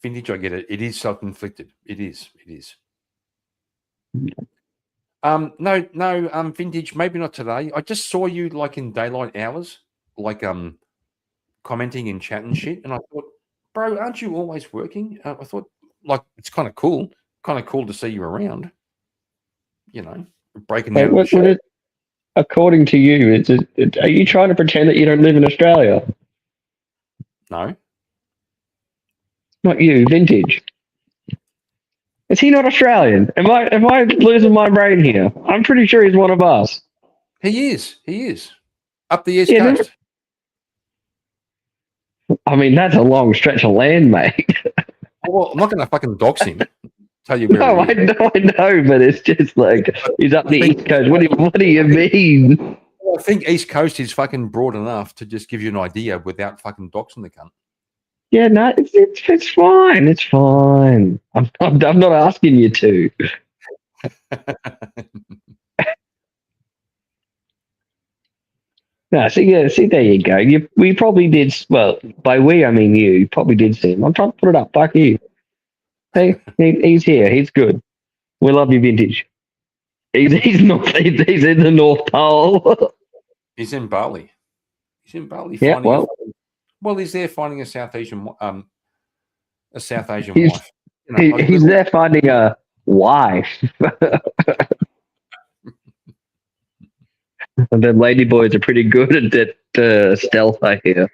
Vintage, I get it. It is self-inflicted. It is. No, Vintage, maybe not today. I just saw you like in daylight hours, like commenting in chat and shit, and I thought, bro, aren't you always working? I thought, like, it's kind of cool to see you around. You know, breaking out of the show. According to you, are you trying to pretend that you don't live in Australia? No, Not you, vintage. Is he not Australian? Am I losing my brain here? I'm pretty sure he's one of us. he is. Up the East Yeah, Coast. I mean, that's a long stretch of land, mate. Well, I'm not going to fucking dox him. Tell you where No, he is. I know, but it's just like he's up the East Coast. What do you mean? I think East Coast is fucking broad enough to just give you an idea without fucking doxing the cunt. Yeah, no, it's fine. It's fine. I'm not asking you to. No, see, there you go. We probably did. Well, by we I mean you. You probably did see him. I'm trying to put it up. Fuck you. Hey, he's here. He's good. We love you, vintage. He's not. He's in the North Pole. He's in Bali. He's in Bali. Yeah, finding well, he's there finding a South Asian He's- wife. You know, like he's there finding a wife. And the ladyboys are pretty good at stealth, I hear.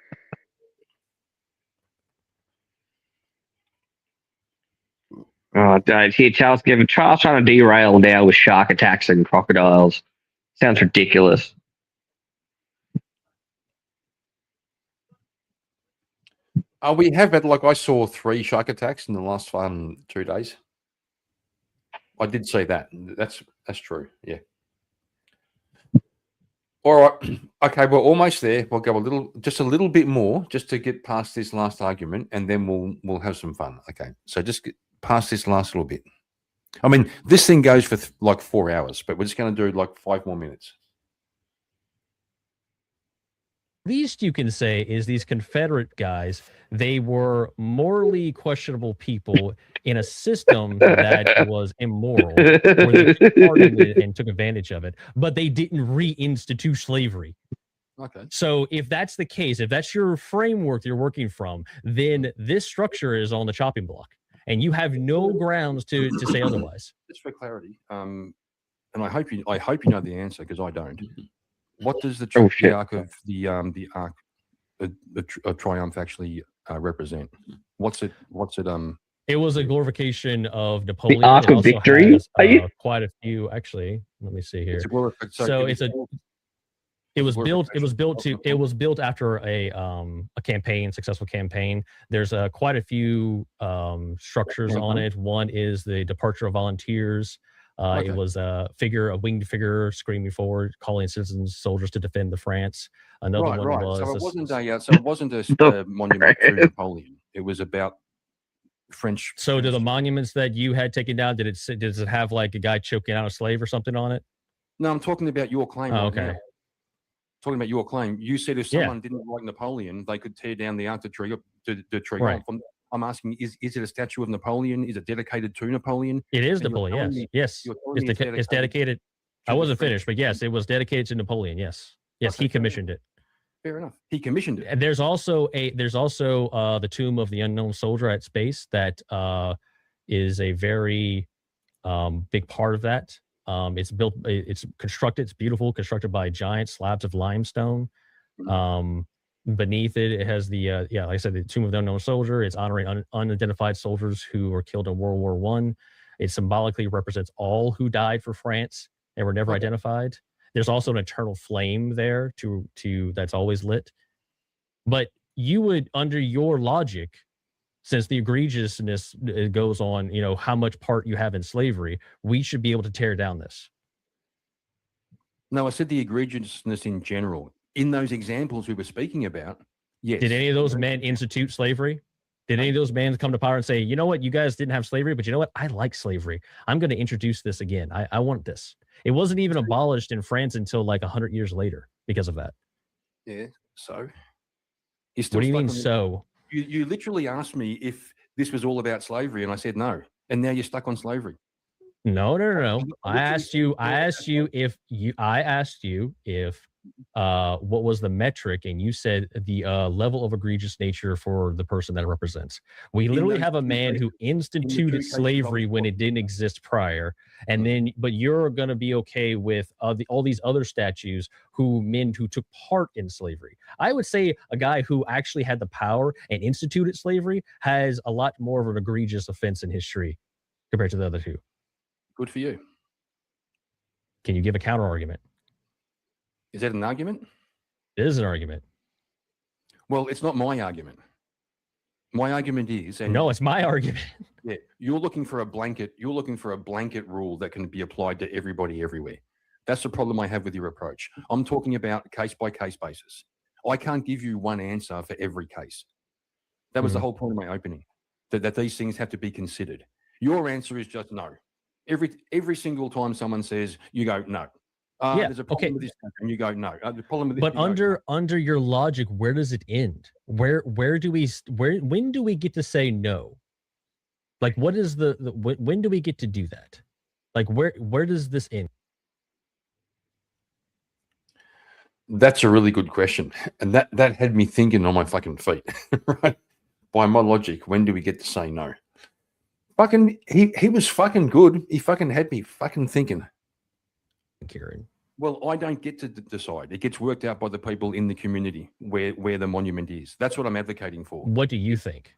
Oh, dude, here, Charles trying to derail now with shark attacks and crocodiles. Sounds ridiculous. We have had, like, I saw 3 shark attacks in the last 2 days. I did see that. That's true. Yeah. All right. Okay, we're almost there. We'll go just a little bit more, just to get past this last argument, and then we'll have some fun. Okay. So just get past this last little bit. I mean, this thing goes for like 4 hours, but we're just going to do like 5 more minutes. Least you can say is these Confederate guys, they were morally questionable people in a system that was immoral, where they took part in it and took advantage of it, but they didn't reinstitute slavery. Okay. So if that's the case, if that's your framework you're working from, then this structure is on the chopping block, and you have no grounds to say otherwise. Just for clarity, and I hope you know the answer, because I don't. What does the arc of the arc of triumph actually represent? What's it? It was a glorification of Napoleon. Arc It of also Victory? has, Are you- quite a few, actually. Let me see here. So It was built after a successful campaign. There's quite a few structures on it. One is the departure of volunteers. Okay. It was a winged figure screaming forward, calling citizens, soldiers to defend the France. Another one was. So it wasn't a monument to Napoleon. It was about French. So do the monuments that you had taken down, does it have like a guy choking out a slave or something on it? No, I'm talking about your claim. Oh, right okay. now. Talking about your claim. You said if someone didn't like Napoleon, they could tear down the Arc de Triomphe. Right. I'm asking, is it a statue of Napoleon? Is it dedicated to Napoleon? It is And you're Napoleon, telling yes. me- Yes. you're telling me It's dedicated. I to the wasn't French. finished, but yes, it was dedicated to Napoleon. Yes. Yes, Okay, he fair commissioned it. Fair enough. He commissioned it. And there's also the Tomb of the Unknown Soldier at Space that is a very big part of that. It's constructed, it's beautiful, constructed by giant slabs of limestone. Beneath it has the like I said, the Tomb of the Unknown Soldier. It's honoring unidentified soldiers who were killed in World War One. It symbolically represents all who died for France and were never identified. There's also an eternal flame there to that's always lit. But you would, under your logic, since the egregiousness goes on, how much part you have in slavery, we should be able to tear down this. No, I said the egregiousness in general. In those examples we were speaking about, yes. Did any of those men institute slavery? Did any of those men come to power and say, you know what, you guys didn't have slavery, but you know what, I like slavery. I'm going to introduce this again. I want this. It wasn't even abolished in France until like 100 years later because of that. Yeah. So. What do you mean so? You literally asked me if this was all about slavery, and I said no. And now you're stuck on slavery. No. I asked you if what was the metric, and you said the level of egregious nature for the person that it represents. We literally have a man who instituted slavery when it didn't exist prior, and then but you're going to be okay with all these other statues men who took part in slavery. I would say a guy who actually had the power and instituted slavery has a lot more of an egregious offense in history compared to the other two. Good for you. Can you give a counter argument? Is that an argument? It is an argument. Well, it's not my argument. My argument is, and No, it's my argument. yeah, you're looking for a blanket rule that can be applied to everybody everywhere. That's the problem I have with your approach. I'm talking about case by case basis. I can't give you one answer for every case. That was the whole point of my opening, that these things have to be considered. Your answer is just no. Every single time someone says, you go, no. Yeah, There's a problem okay. with this, and you go, no. The problem with this, But you go, no. under your logic, where does it end? When do we get to say no? Like, what is when do we get to do that? Like, where does this end? That's a really good question. And that had me thinking on my fucking feet, right? By my logic, when do we get to say no? Fucking, he was fucking good. He fucking had me fucking thinking. Kieran? Well, I don't get to decide. It gets worked out by the people in the community where the monument is. That's what I'm advocating for. What do you think?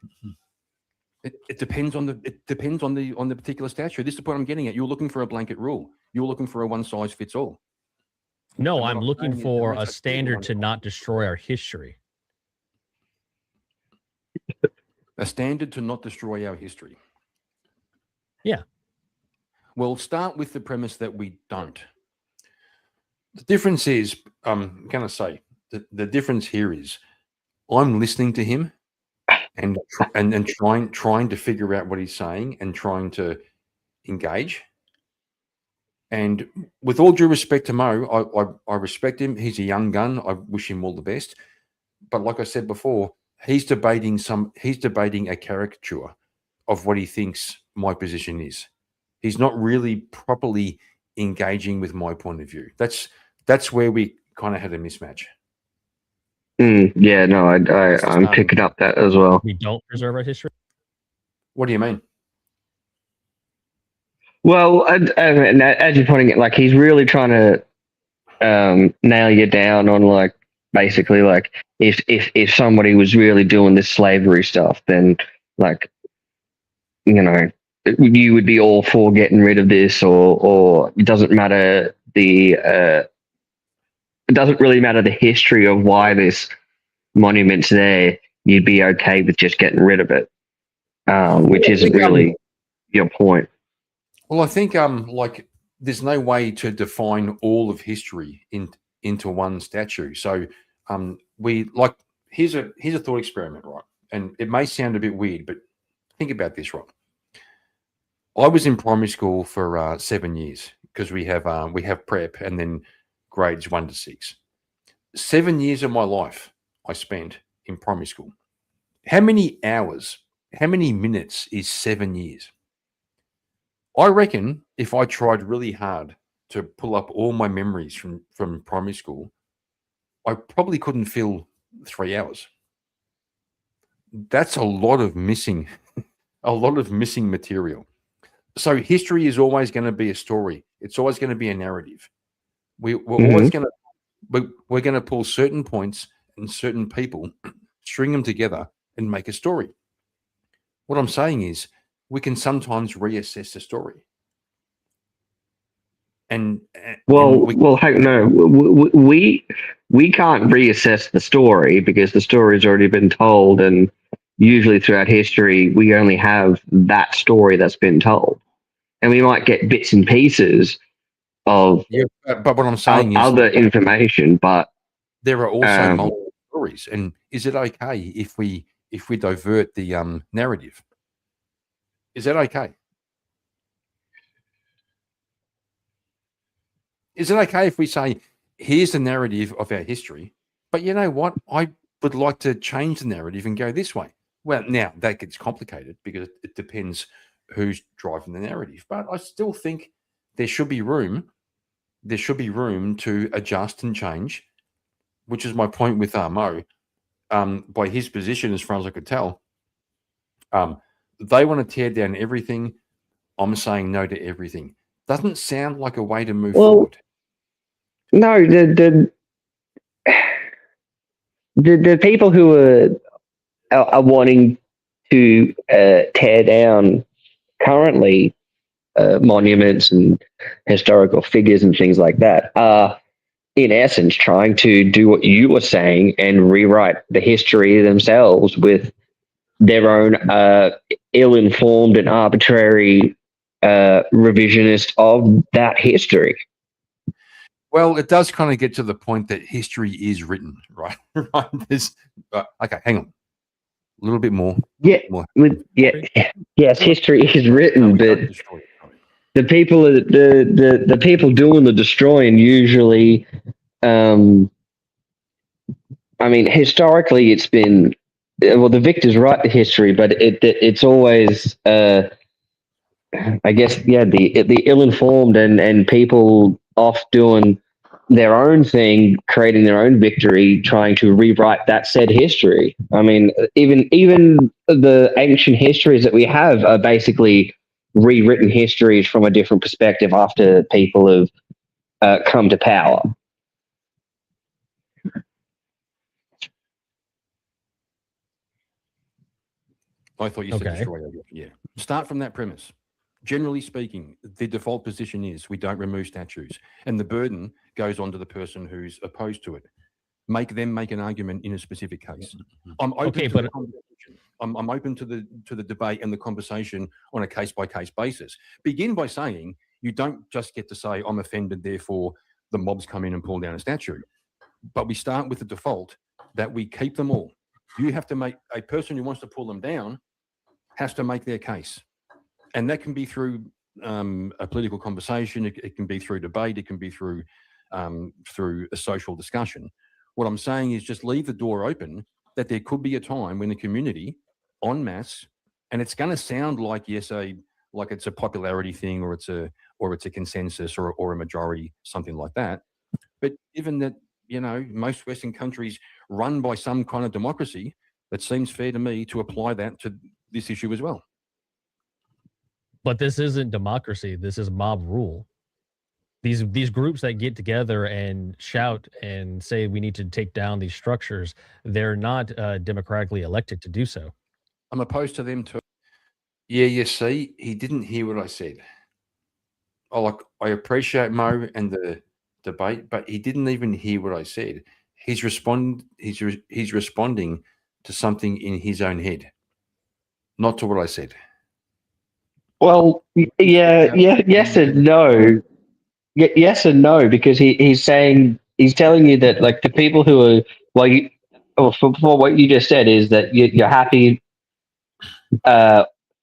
It depends on the particular statute. This is what I'm getting at. You're looking for a blanket rule. You're looking for a one size fits all. No, And what I'm I'm looking saying is for there a is a standard clear to one. not destroy our history. A standard to not destroy our history. Yeah. Well, start with the premise that we don't. The difference is, I'm going to say, the difference here is I'm listening to him and trying to figure out what he's saying and trying to engage. And with all due respect to Mo, I respect him. He's a young gun. I wish him all the best. But like I said before, he's debating a caricature of what he thinks my position is. He's not really properly engaging with my point of view. That's where we kind of had a mismatch. Yeah, no, I'm picking up that as well. We don't preserve our history. What do you mean? Well, and as you're putting it, like he's really trying to nail you down on like basically like if somebody was really doing this slavery stuff, then like you would be all for getting rid of this, or it doesn't matter it doesn't really matter the history of why this monument's there. You'd be okay with just getting rid of it, which isn't really your point. Well, I think like there's no way to define all of history into one statue. So here's a thought experiment, right? And it may sound a bit weird, but think about this, right? I was in primary school for 7 years because we have prep and then grades 1 to 6. 7 years of my life I spent in primary school. How many hours, how many minutes is 7 years? I reckon if I tried really hard to pull up all my memories from primary school, I probably couldn't fill 3 hours. That's a lot of missing material. So history is always going to be a story. It's always going to be a narrative. We're always going to pull certain points and certain people, string them together, and make a story. What I'm saying is, we can sometimes reassess the story. We can't reassess the story because the story's already been told, and usually throughout history we only have that story that's been told, and we might get bits and pieces of but what I'm saying is other information, but there are also multiple stories. And is it okay if we divert the narrative? Is that okay? Is it okay if we say, here's the narrative of our history, but you know what? I would like to change the narrative and go this way. Well, now that gets complicated because it depends who's driving the narrative. But I still think there should be room to adjust and change, which is my point with Mo. By his position, as far as I could tell, they want to tear down everything. I'm saying no to everything. Doesn't sound like a way to move forward. No, the people who are wanting to tear down currently monuments and historical figures and things like that are, in essence, trying to do what you were saying and rewrite the history themselves with their own ill-informed and arbitrary revisionist of that history. Well, it does kind of get to the point that history is written, right? Right. Okay, hang on. A little bit more. Yeah, More. yes, history is No, written, we but don't destroy it, sorry. the people the people doing the destroying usually, I mean, historically it's been, well, the victors write the history, but it's always I guess, yeah, the ill-informed and people off doing their own thing, creating their own victory, trying to rewrite that said history. I mean, even the ancient histories that we have are basically rewritten histories from a different perspective after people have come to power. I thought you said Okay. destroy. Yeah. Start from that premise. Generally speaking, the default position is we don't remove statues, and the burden goes on to the person who's opposed to it. Make them make an argument in a specific case. I'm open Okay, to but- the conversation. I'm open to the debate and the conversation on a case by case basis. Begin by saying you don't just get to say I'm offended, therefore the mobs come in and pull down a statue. But we start with the default that we keep them all. You have to make a person who wants to pull them down has to make their case. And that can be through a political conversation. It can be through debate. It can be through a social discussion. What I'm saying is just leave the door open that there could be a time when the community, en masse, and it's going to sound like like it's a popularity thing or it's a consensus or a majority, something like that. But given that most Western countries run by some kind of democracy, it seems fair to me to apply that to this issue as well. But this isn't democracy. This is mob rule. These groups that get together and shout and say we need to take down these structures, they're not democratically elected to do so. I'm opposed to them too. Yeah, you see, he didn't hear what I said. I appreciate Mo and the debate, but he didn't even hear what I said. He's responding to something in his own head, not to what I said. Well, yes and no. Yes and no, because he's telling you that, like, the people who are for what you just said is that you're happy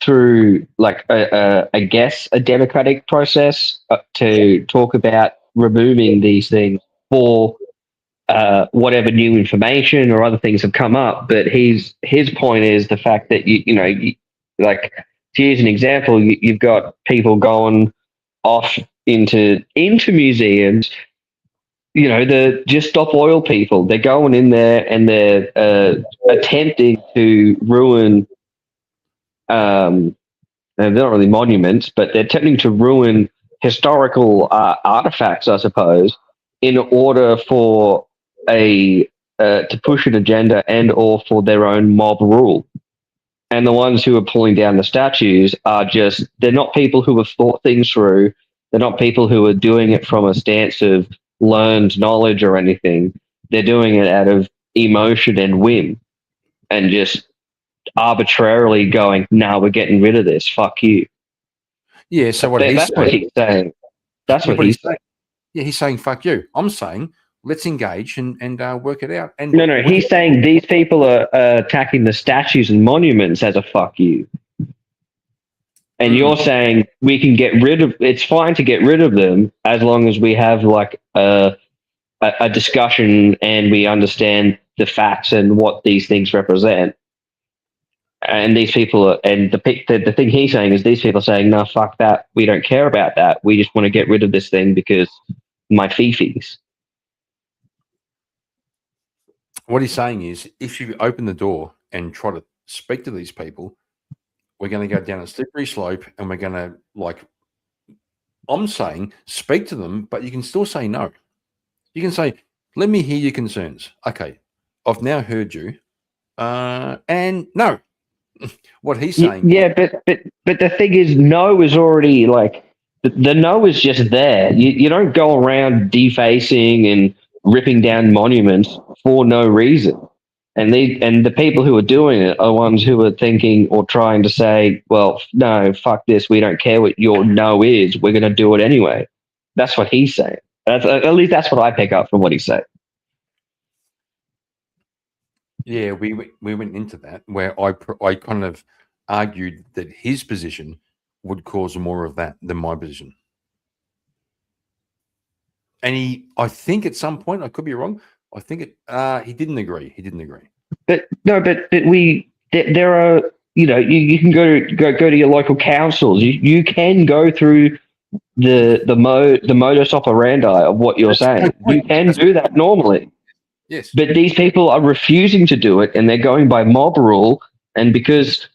through, like, I guess a democratic process to talk about removing these things for whatever new information or other things have come up. But his point is the fact that like, to use an example, you've got people going off into museums. The Just Stop Oil people, they're going in there and they're attempting to ruin, they're not really monuments, but they're attempting to ruin historical artifacts, I suppose, in order for to push an agenda and or for their own mob rule. And the ones who are pulling down the statues they're not people who have thought things through. They're not people who are doing it from a stance of learned knowledge or anything. They're doing it out of emotion and whim and just arbitrarily going, "No, we're getting rid of this. Fuck you." Yeah, so That's what he's saying. That's what he's saying. Yeah, he's saying, fuck you. I'm saying, let's engage and work it out. And No, he's saying these people are attacking the statues and monuments as a fuck you. And you're saying we can get rid of, it's fine to get rid of them as long as we have, like, a discussion and we understand the facts and what these things represent. And these people the thing he's saying is these people are saying, no, fuck that. We don't care about that. We just want to get rid of this thing because my fifis. What he's saying is, if you open the door and try to speak to these people, we're going to go down a slippery slope and we're going to, like, I'm saying, speak to them, but you can still say no. You can say, let me hear your concerns. Okay, I've now heard you. And no. What he's saying. Yeah, but the thing is, no is already, like, the no is just there. You don't go around defacing and ripping down monuments for no reason. And the people who are doing it are ones who are thinking or trying to say, well, no, fuck this. We don't care what your no is. We're going to do it anyway. That's what he's saying. At least that's what I pick up from what he said. Yeah, we went into that where I kind of argued that his position would cause more of that than my position. And I think at some point, I could be wrong, I think he didn't agree. He didn't agree. But no, but there are, you can go to your local councils. You can go through the modus operandi of what you're saying. You can do that normally. Yes. But these people are refusing to do it, and they're going by mob rule. And because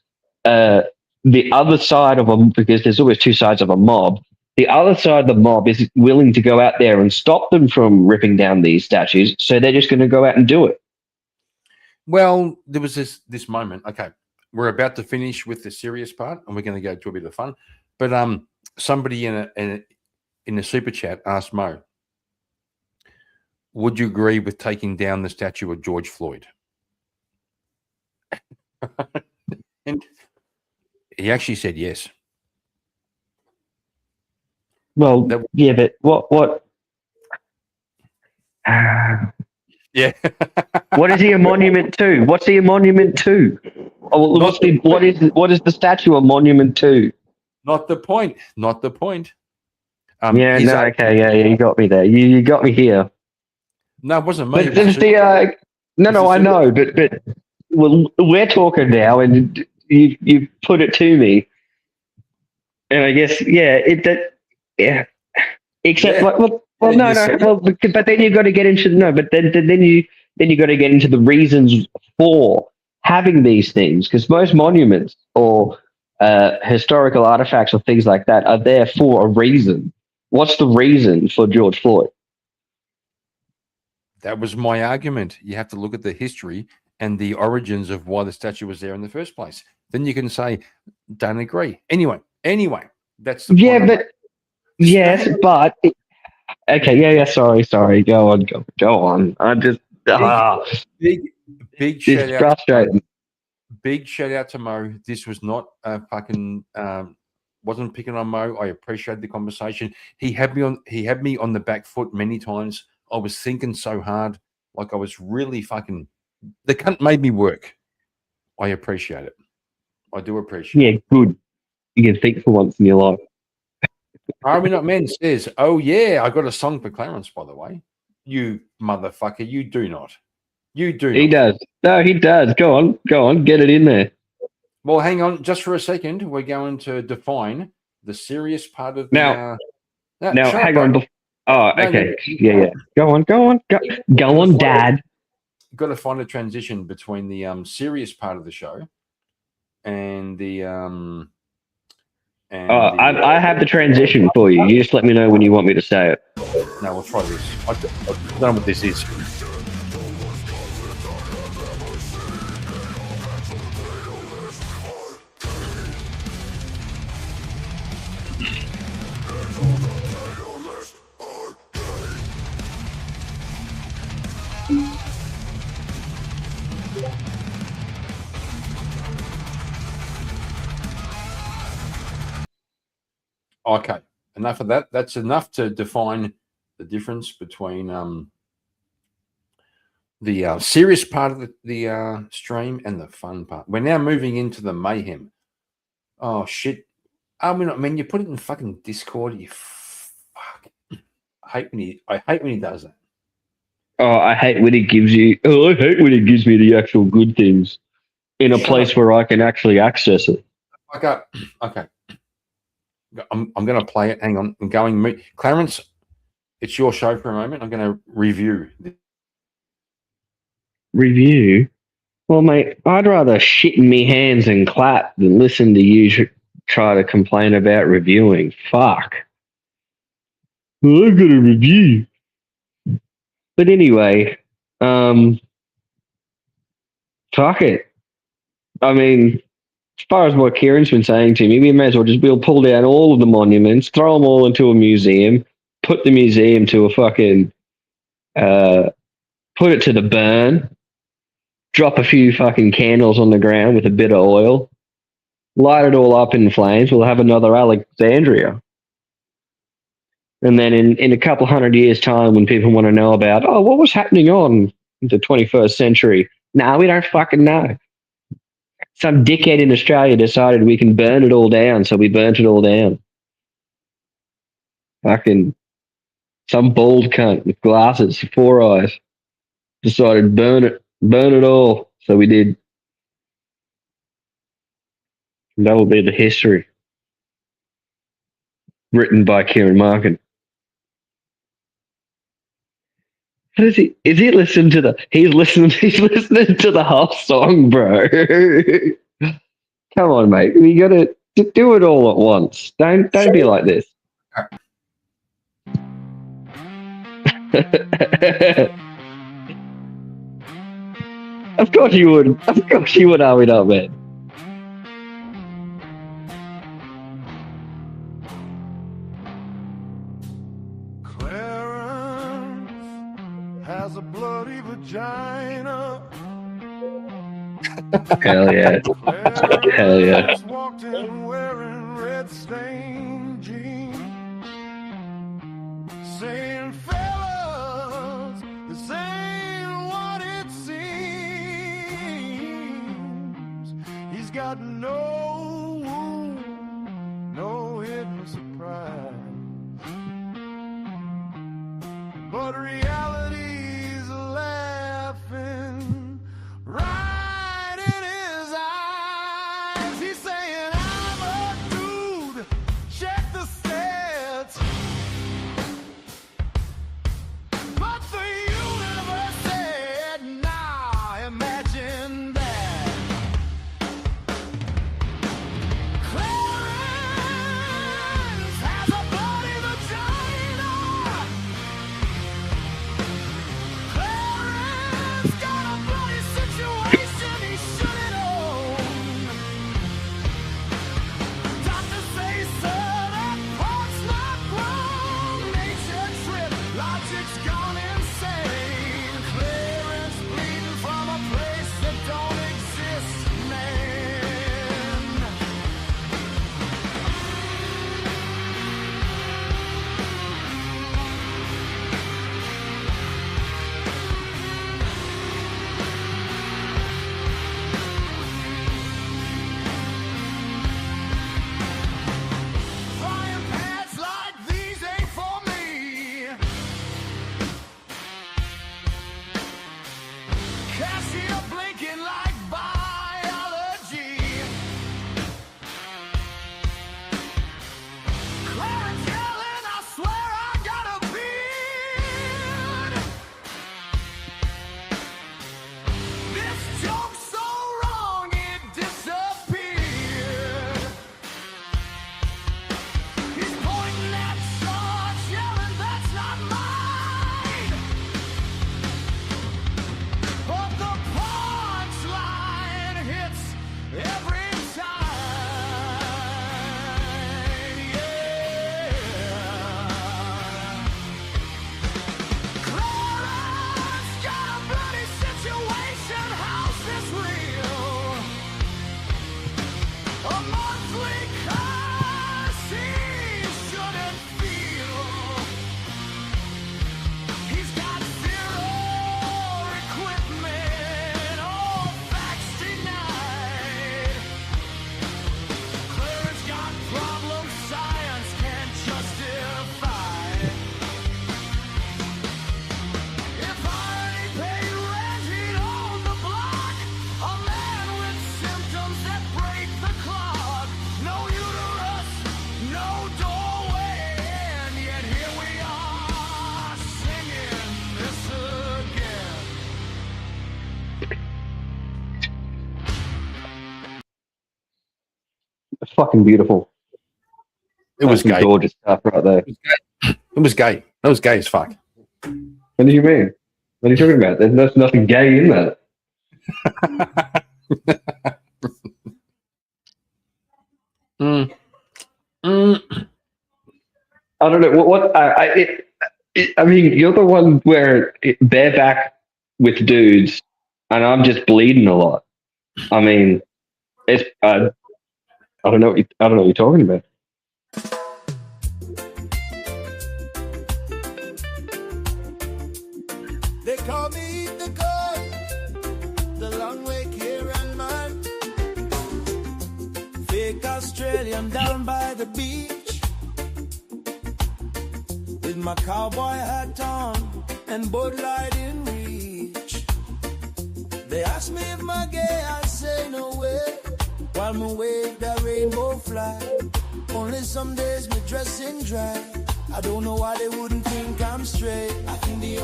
the other side of because there's always two sides of a mob, the other side of the mob is willing to go out there and stop them from ripping down these statues, so they're just going to go out and do it. Well, there was this moment. Okay, we're about to finish with the serious part, and we're going to go to a bit of fun. But somebody in a super chat asked Mo, would you agree with taking down the statue of George Floyd? And he actually said yes. Well, yeah, but what? Yeah. What is he a monument to? What's he a monument to? Oh, well, what is the statue a monument to? Not the point. Not the point. Yeah, no, okay, yeah, you got me there. You got me here. No, it wasn't me. But there's no, I know, but well, we're talking now, and you put it to me, and I guess yeah. Except Yeah. but then you've got to get into but then you got to get into the reasons for having these things, because most monuments or historical artifacts or things like that are there for a reason. What's the reason for George Floyd? That was my argument. You have to look at the history and the origins of why the statue was there in the first place. Then you can say, don't agree. Anyway, that's the point. But yes, but okay, yeah. Sorry. Go on. I just big shout it's out. frustrating. Big shout out to Mo. This was not fucking wasn't picking on Mo. I appreciate the conversation. He had me on the back foot many times. I was thinking so hard, like I was really fucking. The cunt made me work. I appreciate it. I do appreciate it. Yeah, good. You can think for once in your life. Are We Not Men says, oh yeah, I got a song for Clarence, by the way. You motherfucker, you do not. You do He not. does. No, he does. Go on, get it in there. Well, hang on, just for a second. We're going to define the serious part of Now, the. Now, shut hang up, on. bro. Oh, No, okay. Yeah. Go on, Dad. Got to find a transition between the serious part of the show and the I have the transition for you. You just let me know when you want me to say it. No, we'll try this. I don't know what this is. Okay, enough of that. That's enough to define the difference between the serious part of the stream and the fun part. We're now moving into the mayhem. Oh shit! I mean, you put it in fucking Discord. You fuck. I hate when he does that. Oh, I hate when he gives you. Oh, I hate when he gives me the actual good things in a Shut place up. where I can actually access it. Okay. I'm going to play it. Hang on. I'm going. Clarence, it's your show for a moment. I'm going to review. Review? Well, mate, I'd rather shit in me hands and clap than listen to you try to complain about reviewing. Fuck. Well, I've got a review. But anyway, fuck it. I mean, as far as what Kieran's been saying to me, we may as well just pull down all of the monuments, throw them all into a museum, put the museum to a fucking, put it to the burn, drop a few fucking candles on the ground with a bit of oil, light it all up in flames. We'll have another Alexandria. And then in a couple hundred years' time, when people want to know about, oh, what was happening on the 21st century? No, we don't fucking know. Some dickhead in Australia decided we can burn it all down, so we burnt it all down. Fucking some bald cunt with glasses, 4 eyes, decided burn it all, so we did. And that will be the history written by Kieran Markin. What is he? Is he listening to the? He's listening to the whole song, bro. Come on, mate. We gotta do it all at once. Don't be like this. Of course you would. Of course you would, are we not, man? Clarence has a bloody vagina. Hell yeah. Hell yeah. Clarence walked in wearing red stained jeans, saying, fellas, this ain't what it seems. He's got no hidden surprise, but reality's laughing right in his eyes. He's saying, I'm a dude, check the stats. But the universe said, nah, imagine that. Clarence has a bloody vagina. Clarence got a bloody situation he shouldn't own. Doctors say, sir, that part's not wrong. Nature trip, logic's gone insane. Clarence bleeding from a place that don't exist, man. Frying pans like these ain't for me. Cashier blinking like biology. Clarence yelling, I swear I got a beard. This joke's so wrong it disappeared. He's pointing at shots, yelling, that's not mine. But the punchline hits every time. Yeah. Clarence got a bloody situation. How's this real? A monthly curse he shouldn't feel. He's got zero equipment, all facts denied. Clarence got problems science can't justify. If irony paid rent, he'd own the block. A man with symptoms that break the clock. No uterus, no doorway, and yet here we are singing this again. Fucking beautiful. It was Fucking gay. gorgeous stuff right there. It was gay. That was gay as fuck. What do you mean? What are you talking about? There's nothing gay in that. Mm. I don't know what I mean. You're the one where bareback with dudes, and I'm just bleeding a lot. I mean, it's I don't know. I don't know what you're talking about. call me the good, the long way Kieran man. Fake Australian down by the beach, with my cowboy hat on and Bud Light in reach. They ask me if I'm gay, I say no way, while me wave that rainbow flag. Only some days me dress in drag. I don't know why they wouldn't think I'm straight. I think the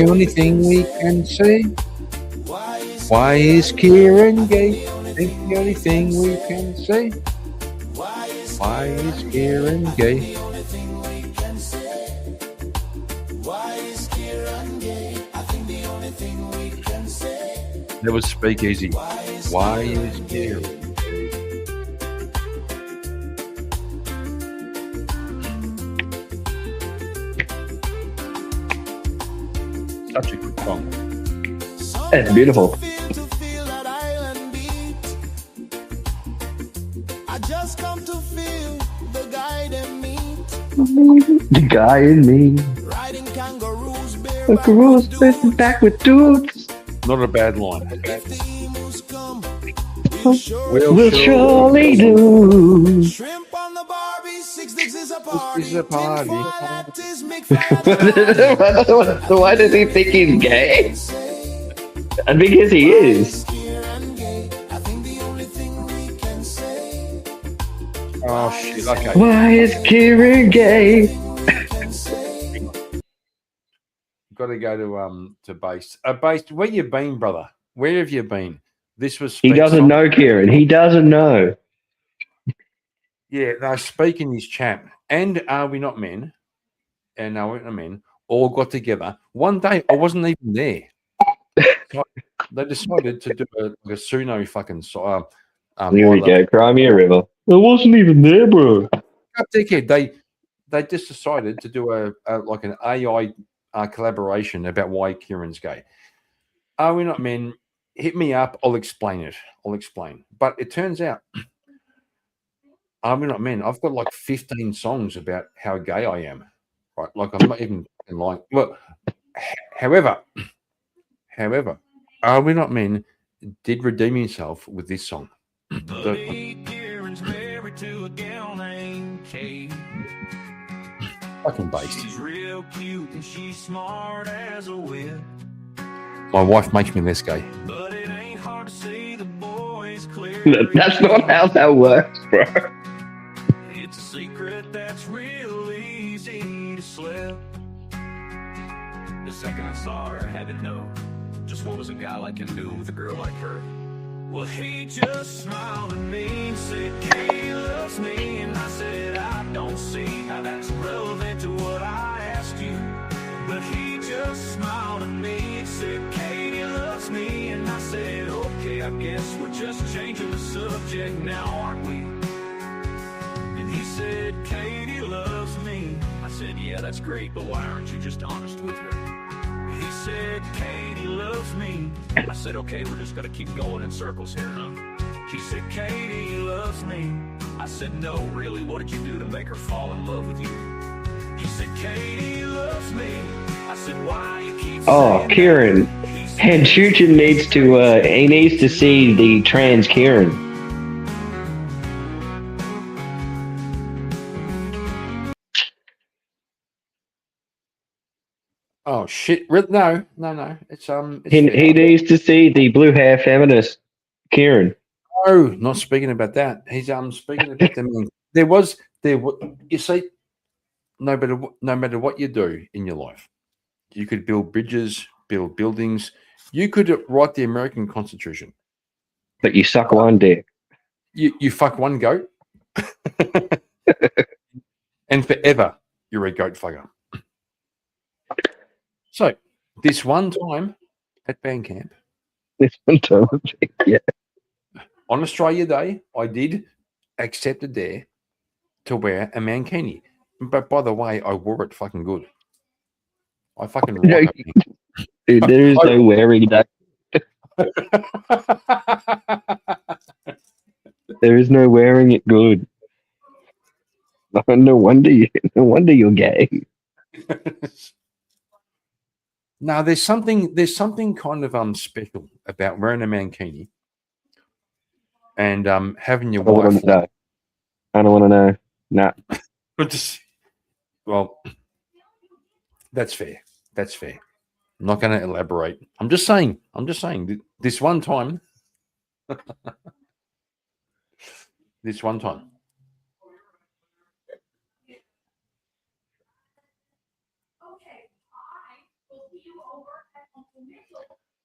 only thing we can say, why is Kieran gay? I think the only thing we can say, why is Kieran gay? the only thing we can say? Why is Kieran gay? I think the only thing we can say. That was Speakeasy. Why is Kieran Kieran? Such a good song. It's beautiful. Feel that island beat. I just come to feel the guy they meet. The guy in me. Riding kangaroos Kangaroos back with dudes. Not a bad line. If the emus come, We'll surely do. shrimp on the Barbie, 6 dicks is a party. is a party. Tinfoil hat is McFly. Why does he think he's gay? I think yes, he is. I think the only thing we can say. Oh shit. Okay. Why is Kieran gay? Got to go to Base. Base, where you been, brother? Where have you been? This was He Speak's doesn't song. know, Kieran. He doesn't know. Yeah, no, speaking his chap. And Are We Not Men? And Are We Not Men? All got together. One day, I wasn't even there. So they decided to do a Suno fucking song. Here we go. Crimea River. I wasn't even there, bro. Dickhead. They just decided to do a like an AI collaboration about why Kieran's gay. Are We Not Men? Hit me up. I'll explain it. I'll explain. But it turns out, Are We Not Men? I've got like 15 songs about how gay I am. Right? Like I'm not even lying. Well, however, Are We Not Men did redeem himself with this song. Buddy Kieran's married to a gal named Kate. Fucking based. She's real cute and she's smart as a whip. My wife makes me less gay. But it ain't hard to see the boys clearly. That's not how that works, bro. It's a secret that's real easy to slip. The second I saw her, I had to know just what was a guy like him doing with a girl like her. Well, he just smiled at me and said, Katie loves me. And I said, I don't see how that's relevant to what I asked you. But he just smiled at me and said, Katie loves me. And I said, okay, I guess we're just changing the subject now, aren't we? And he said, Katie loves me. I said, yeah, that's great, but why aren't you just honest with her? He said, Katie loves me. I said, okay, we're just gonna keep going in circles here, huh? He said, Katie loves me. I said, no, really, what did you do to make her fall in love with you? He said, Katie loves me. I said, why you keep Oh, saying Kieran. that? He said, And Chuchin needs to, he needs to see the trans Kieran. Oh shit! No. It's He needs to see the blue hair feminist Kieran. No, not speaking about that. He's speaking about them. You see, no matter what you do in your life, you could build bridges, build buildings. You could write the American Constitution. But you suck one dick. You fuck one goat, and forever you're a goat fucker. So this one time at band camp This one time, yeah. on Australia Day, I did accept a dare to wear a mankini. But by the way, I wore it fucking good. I fucking No, rock up. Dude, there is no wearing that. There is no wearing it good. No wonder you're gay. No, there's something kind of special about wearing a mankini and having your I don't want wife. to know. I don't want to know. Nah. But just, well, that's fair. That's fair. I'm not going to elaborate. I'm just saying. This one time. This one time.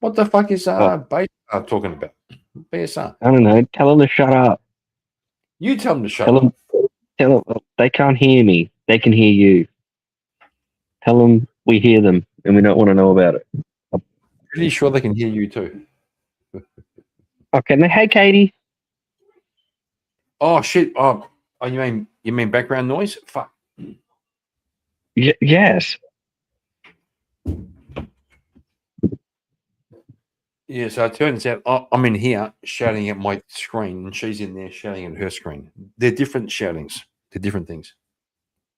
What the fuck is BSR talking about? BSR. I don't know. Tell them to shut up. You tell them to shut Tell up. them they can't hear me. They can hear you. Tell them we hear them and we don't want to know about it. Pretty sure they can hear you too. Okay. Hey, Katie. Oh shit! Oh, you mean background noise? Fuck. Yes. Yeah, so it turns out I'm in here shouting at my screen, and she's in there shouting at her screen. They're different shoutings. They're different things.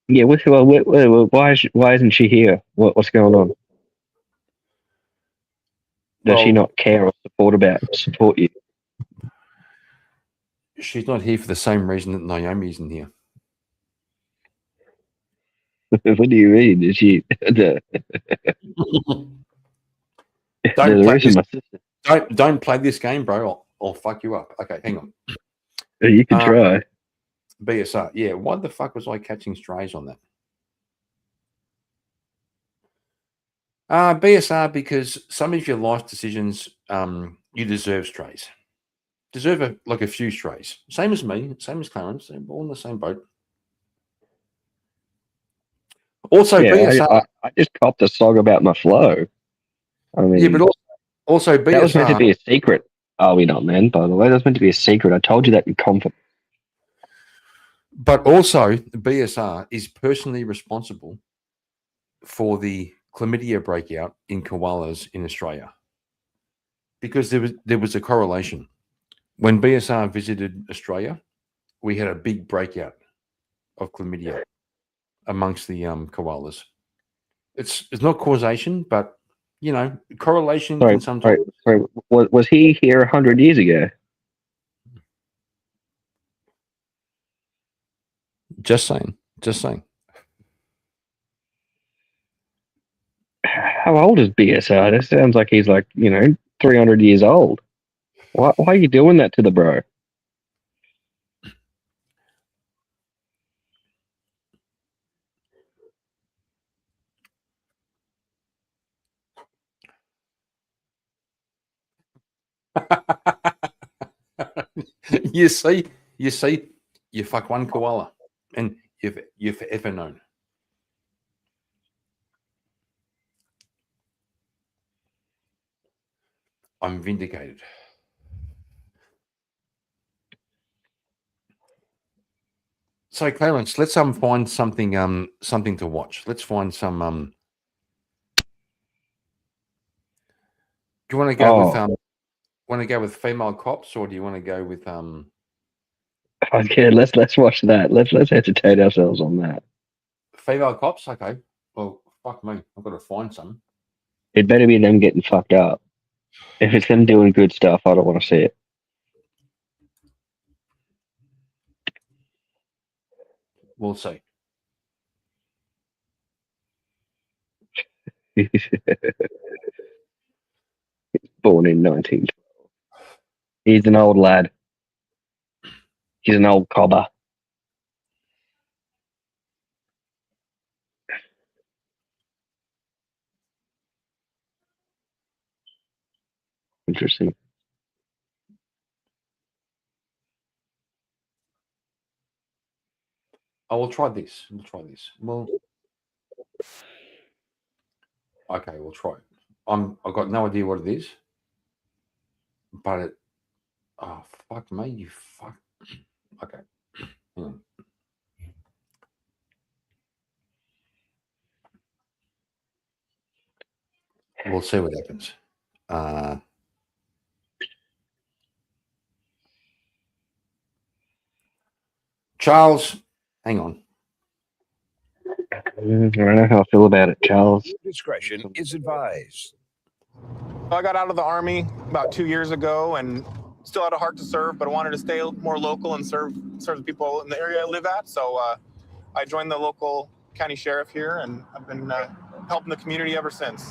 Yeah. Why isn't she here? What's going on? Does she Well, not care or support you? she's not here for the same reason that Naomi isn't here. What do you mean? Is she the Don't play reason this. my sister? Don't play this game, bro. I'll fuck you up. Okay, hang on. You can try. BSR. Yeah, why the fuck was I catching strays on that? BSR, because some of your life decisions, you deserve strays. Deserve a few strays. Same as me, same as Clarence. They're all in the same boat. Also, Yeah, BSR. I just copped a song about my flow. I mean, Yeah, but also BSR. that was meant to be a secret. Are we not, man? By the way, that was meant to be a secret. I told you that in confidence. But also, BSR is personally responsible for the chlamydia breakout in koalas in Australia, because there was a correlation. When BSR visited Australia, we had a big breakout of chlamydia amongst the koalas. It's not causation, but correlation can sometimes. Sorry. Was he here 100 years ago? Just saying. Just saying. How old is BSR? That sounds like he's 300 years old. Why are you doing that to the bro? you see, you fuck one koala, and you're forever known. I'm vindicated. So, Clarence, let's find something to watch. Let's find some. Do you want to go with Want to go with female cops, or do you want to go with Okay, let's watch that. Let's entertain ourselves on that. female cops? Okay. Well, fuck me. I've got to find some. It better be them getting fucked up. If it's them doing good stuff, I don't want to see it. We'll see. Born in 1912. He's an old lad. He's an old cobber. Interesting. Oh, we'll try this. Well, okay, we'll try it. I've got no idea what it is, but it. Oh fuck me, you fuck. Okay. Hang on. We'll see what happens. Charles, hang on. I don't know how I feel about it, Charles. Discretion is advised. I got out of the Army about 2 years ago and still had a heart to serve, but I wanted to stay more local and serve the people in the area I live at. So I joined the local county sheriff here, and I've been helping the community ever since.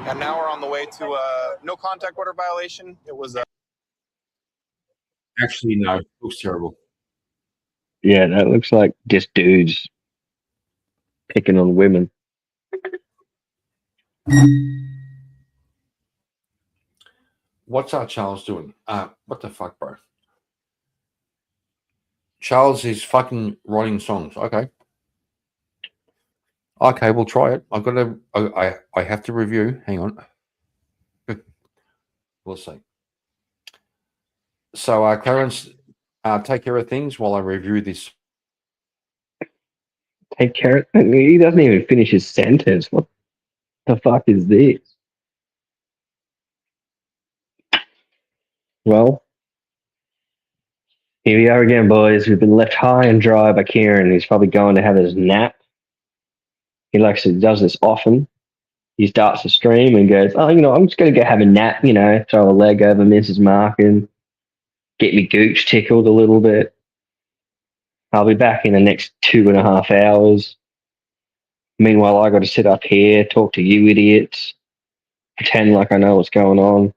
And now we're on the way to a no contact order violation. It was Actually, no, it looks terrible. Yeah, that looks like just dudes picking on women. What's our Charles doing? What the fuck, bro? Charles is fucking writing songs. Okay. Okay, we'll try it. I've got to. I have to review. Hang on. We'll see. So, Clarence, take care of things while I review this. Take care. He doesn't even finish his sentence. What the fuck is this? Well, here we are again, boys. We've been left high and dry by Kieran. He's probably going to have his nap. He does this often. He starts to stream and goes, "Oh, I'm just going to go have a nap, throw a leg over Mrs. Markin, get me gooch tickled a little bit. I'll be back in the next 2.5 hours. Meanwhile, I got to sit up here, talk to you idiots, pretend like I know what's going on,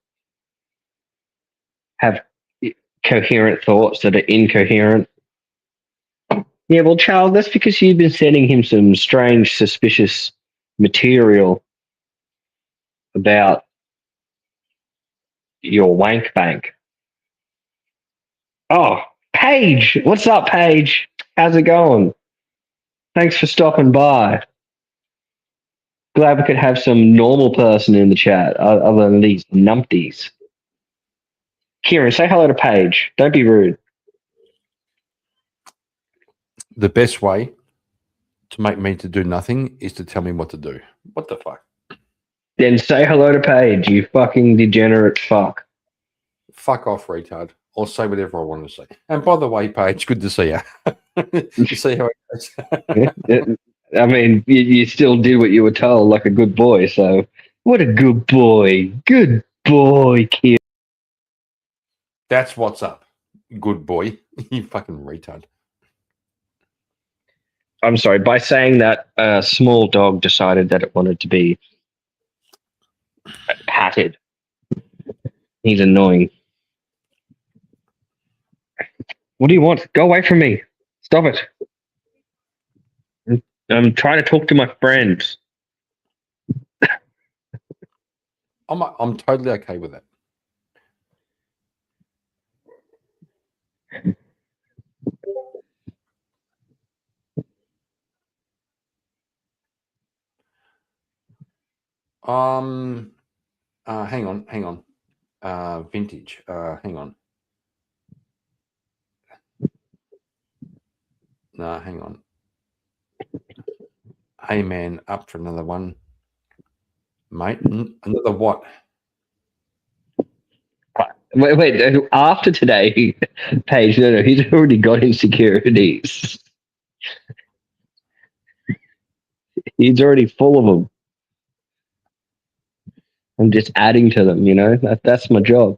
have coherent thoughts that are incoherent." Yeah, well, Charles, that's because you've been sending him some strange, suspicious material about your wank bank. Oh, Paige! What's up, Paige? How's it going? Thanks for stopping by. Glad we could have some normal person in the chat other than these numpties. Kieran, say hello to Paige. Don't be rude. The best way to make me to do nothing is to tell me what to do. What the fuck? Then say hello to Paige, you fucking degenerate fuck. Fuck off, retard. I'll say whatever I want to say. And by the way, Paige, good to see you. You see how it goes? I mean, you still did what you were told like a good boy, so what a good boy. Good boy, Kieran. That's what's up. Good boy. You fucking retard. I'm sorry, by saying that, a small dog decided that it wanted to be patted. He's annoying. What do you want? Go away from me. Stop it. I'm trying to talk to my friends. I'm totally okay with that. Hang on. Vintage. Hang on. No, hang on. Hey man, up for another one, mate. Another what? Wait. After today, Paige, no, he's already got insecurities. He's already full of them. I'm just adding to them, That's my job.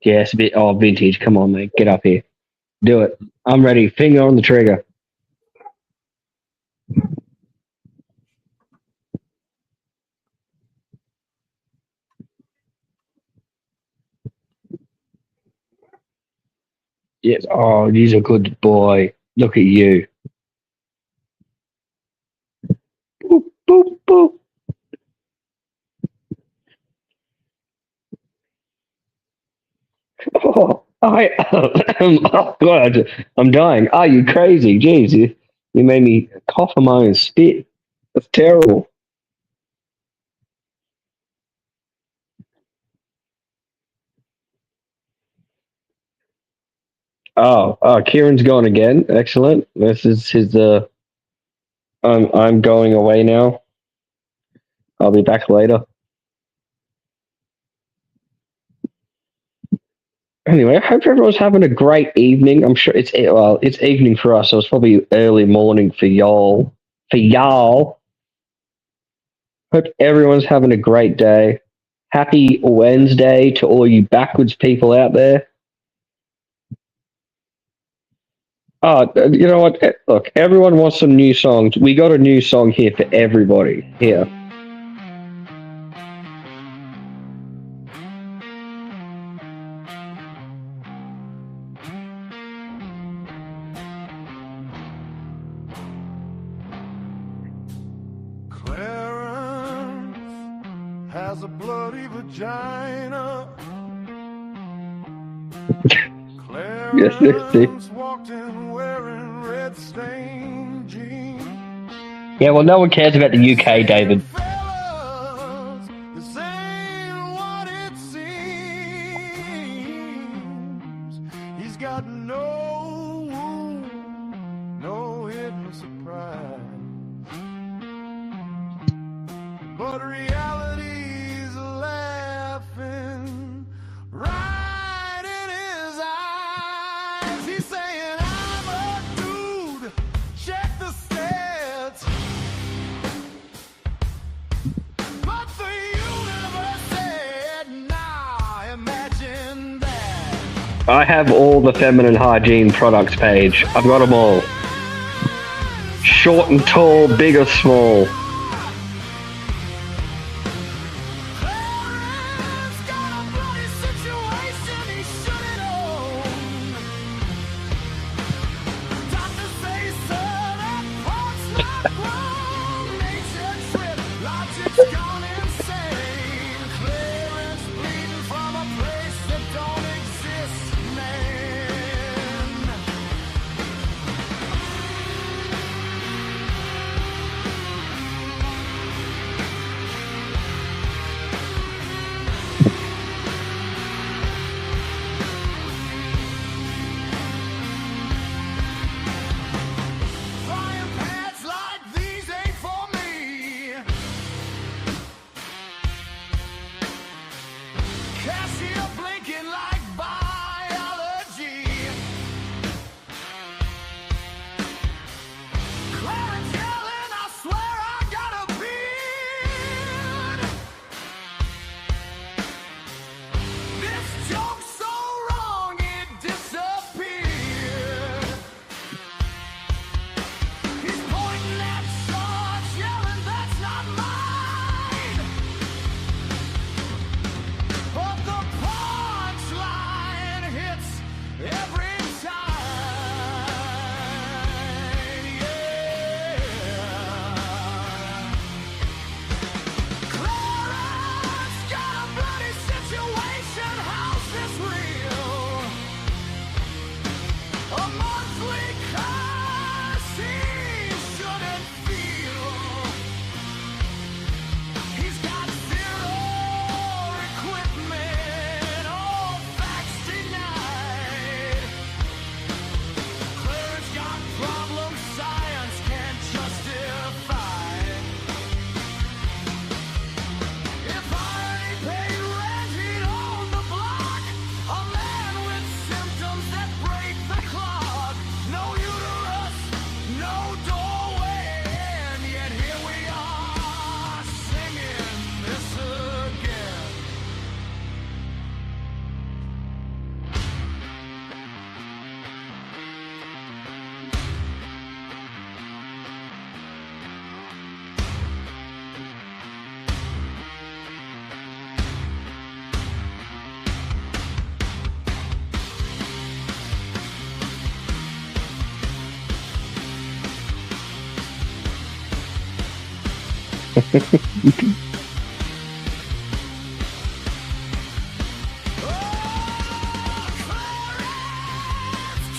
Yeah, it's a bit vintage. Come on, mate. Get up here. Do it. I'm ready. Finger on the trigger. Yes. Oh, he's a good boy. Look at you. Boop, boop, boop. Oh, oh God, I'm dying. Are you crazy? Jeez, you made me cough on my own spit. That's terrible. Oh, Kieran's gone again. Excellent. This is his. I'm going away now. I'll be back later. Anyway, I hope everyone's having a great evening. I'm sure it's evening for us, so it's probably early morning for y'all. Hope everyone's having a great day. Happy Wednesday to all you backwards people out there. Oh, you know what? Look, everyone wants some new songs. We got a new song here for everybody. Here. Clarence has a bloody vagina. Yes, Clarence walked in wearing red stained jeans. Yeah, well, no one cares about the UK, David. Fellas, this ain't what it seems. He's got no wound, no hidden surprise. But reality's laughing right in his eyes. He's saying, I'm a dude, check the stats. But the universe said, nah, imagine that. I have all the feminine hygiene products page. I've got them all. Short and tall, big or small. Clarence got a bloody situation he shouldn't own. Doctors say, sir, that part's not wrong. Nature trip, logic's gone insane. Clarence bleeding from a place that don't exist, man. Frying pans like these ain't for me. Cashier blinking like biology. Clarence yelling, I swear I got a beard. This joke's so wrong it disappeared. He's pointing at shots, yelling, that's not mine. But the punchline hits every time. Yeah. Clarence got a bloody situation. How's this real? A monthly curse he shouldn't feel. He's got zero equipment, all facts denied. Clarence got problems science can't justify. If irony paid rent, he'd own the block. A man with symptoms that break the clock. No uterus, no doorway, and yet here we are singing this again.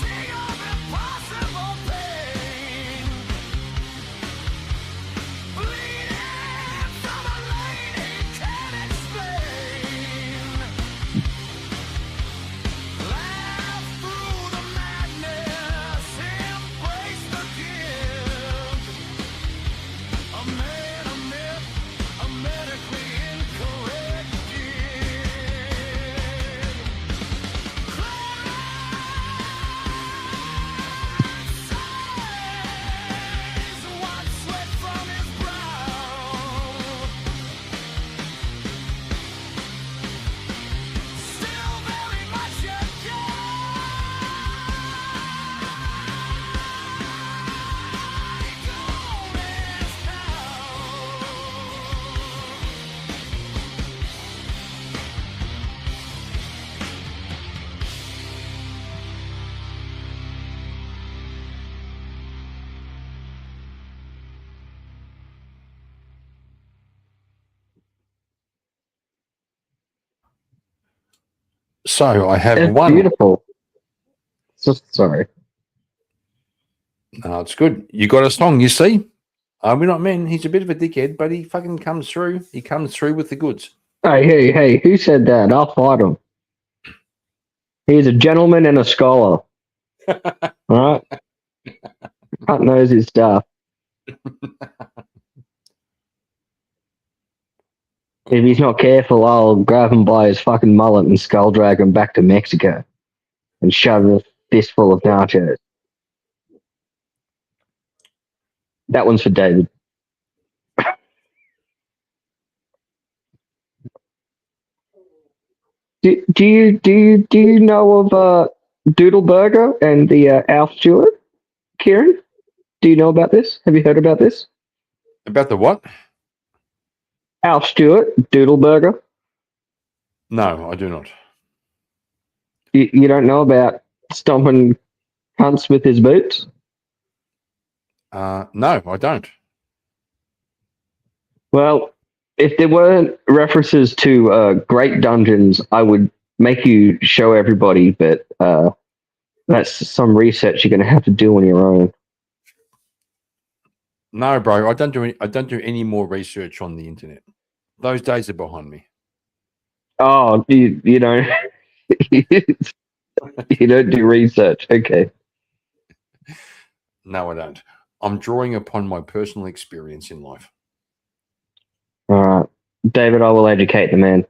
King of impossible pain. Bleeding from a lane he can't explain. Laugh through the madness, embrace the gift. A man, a myth, a man. So I have It's one. beautiful. Sorry. No, it's good. You got a song, you see? We're not men. He's a bit of a dickhead, but he fucking comes through. He comes through with the goods. Hey, who said that? I'll fight him. He's a gentleman and a scholar. Alright? Cunt knows his stuff. If he's not careful, I'll grab him by his fucking mullet and skull drag him back to Mexico and shove a fistful of nachos. That one's for David. Do you know of Doodle Burger and the Alf Stewart? Kieran? Do you know about this? Have you heard about this? About the what? Alf Stewart, Doodle Burger. No, I do not. You don't know about stomping cunts with his boots? No, I don't. Well, if there weren't references to Great Dungeons, I would make you show everybody, but that's some research you're going to have to do on your own. No, bro, I don't do any more research on the internet. Those days are behind me. Oh, you don't you don't do research. Okay. No, I don't. I'm drawing upon my personal experience in life. All right. David, I will educate the man.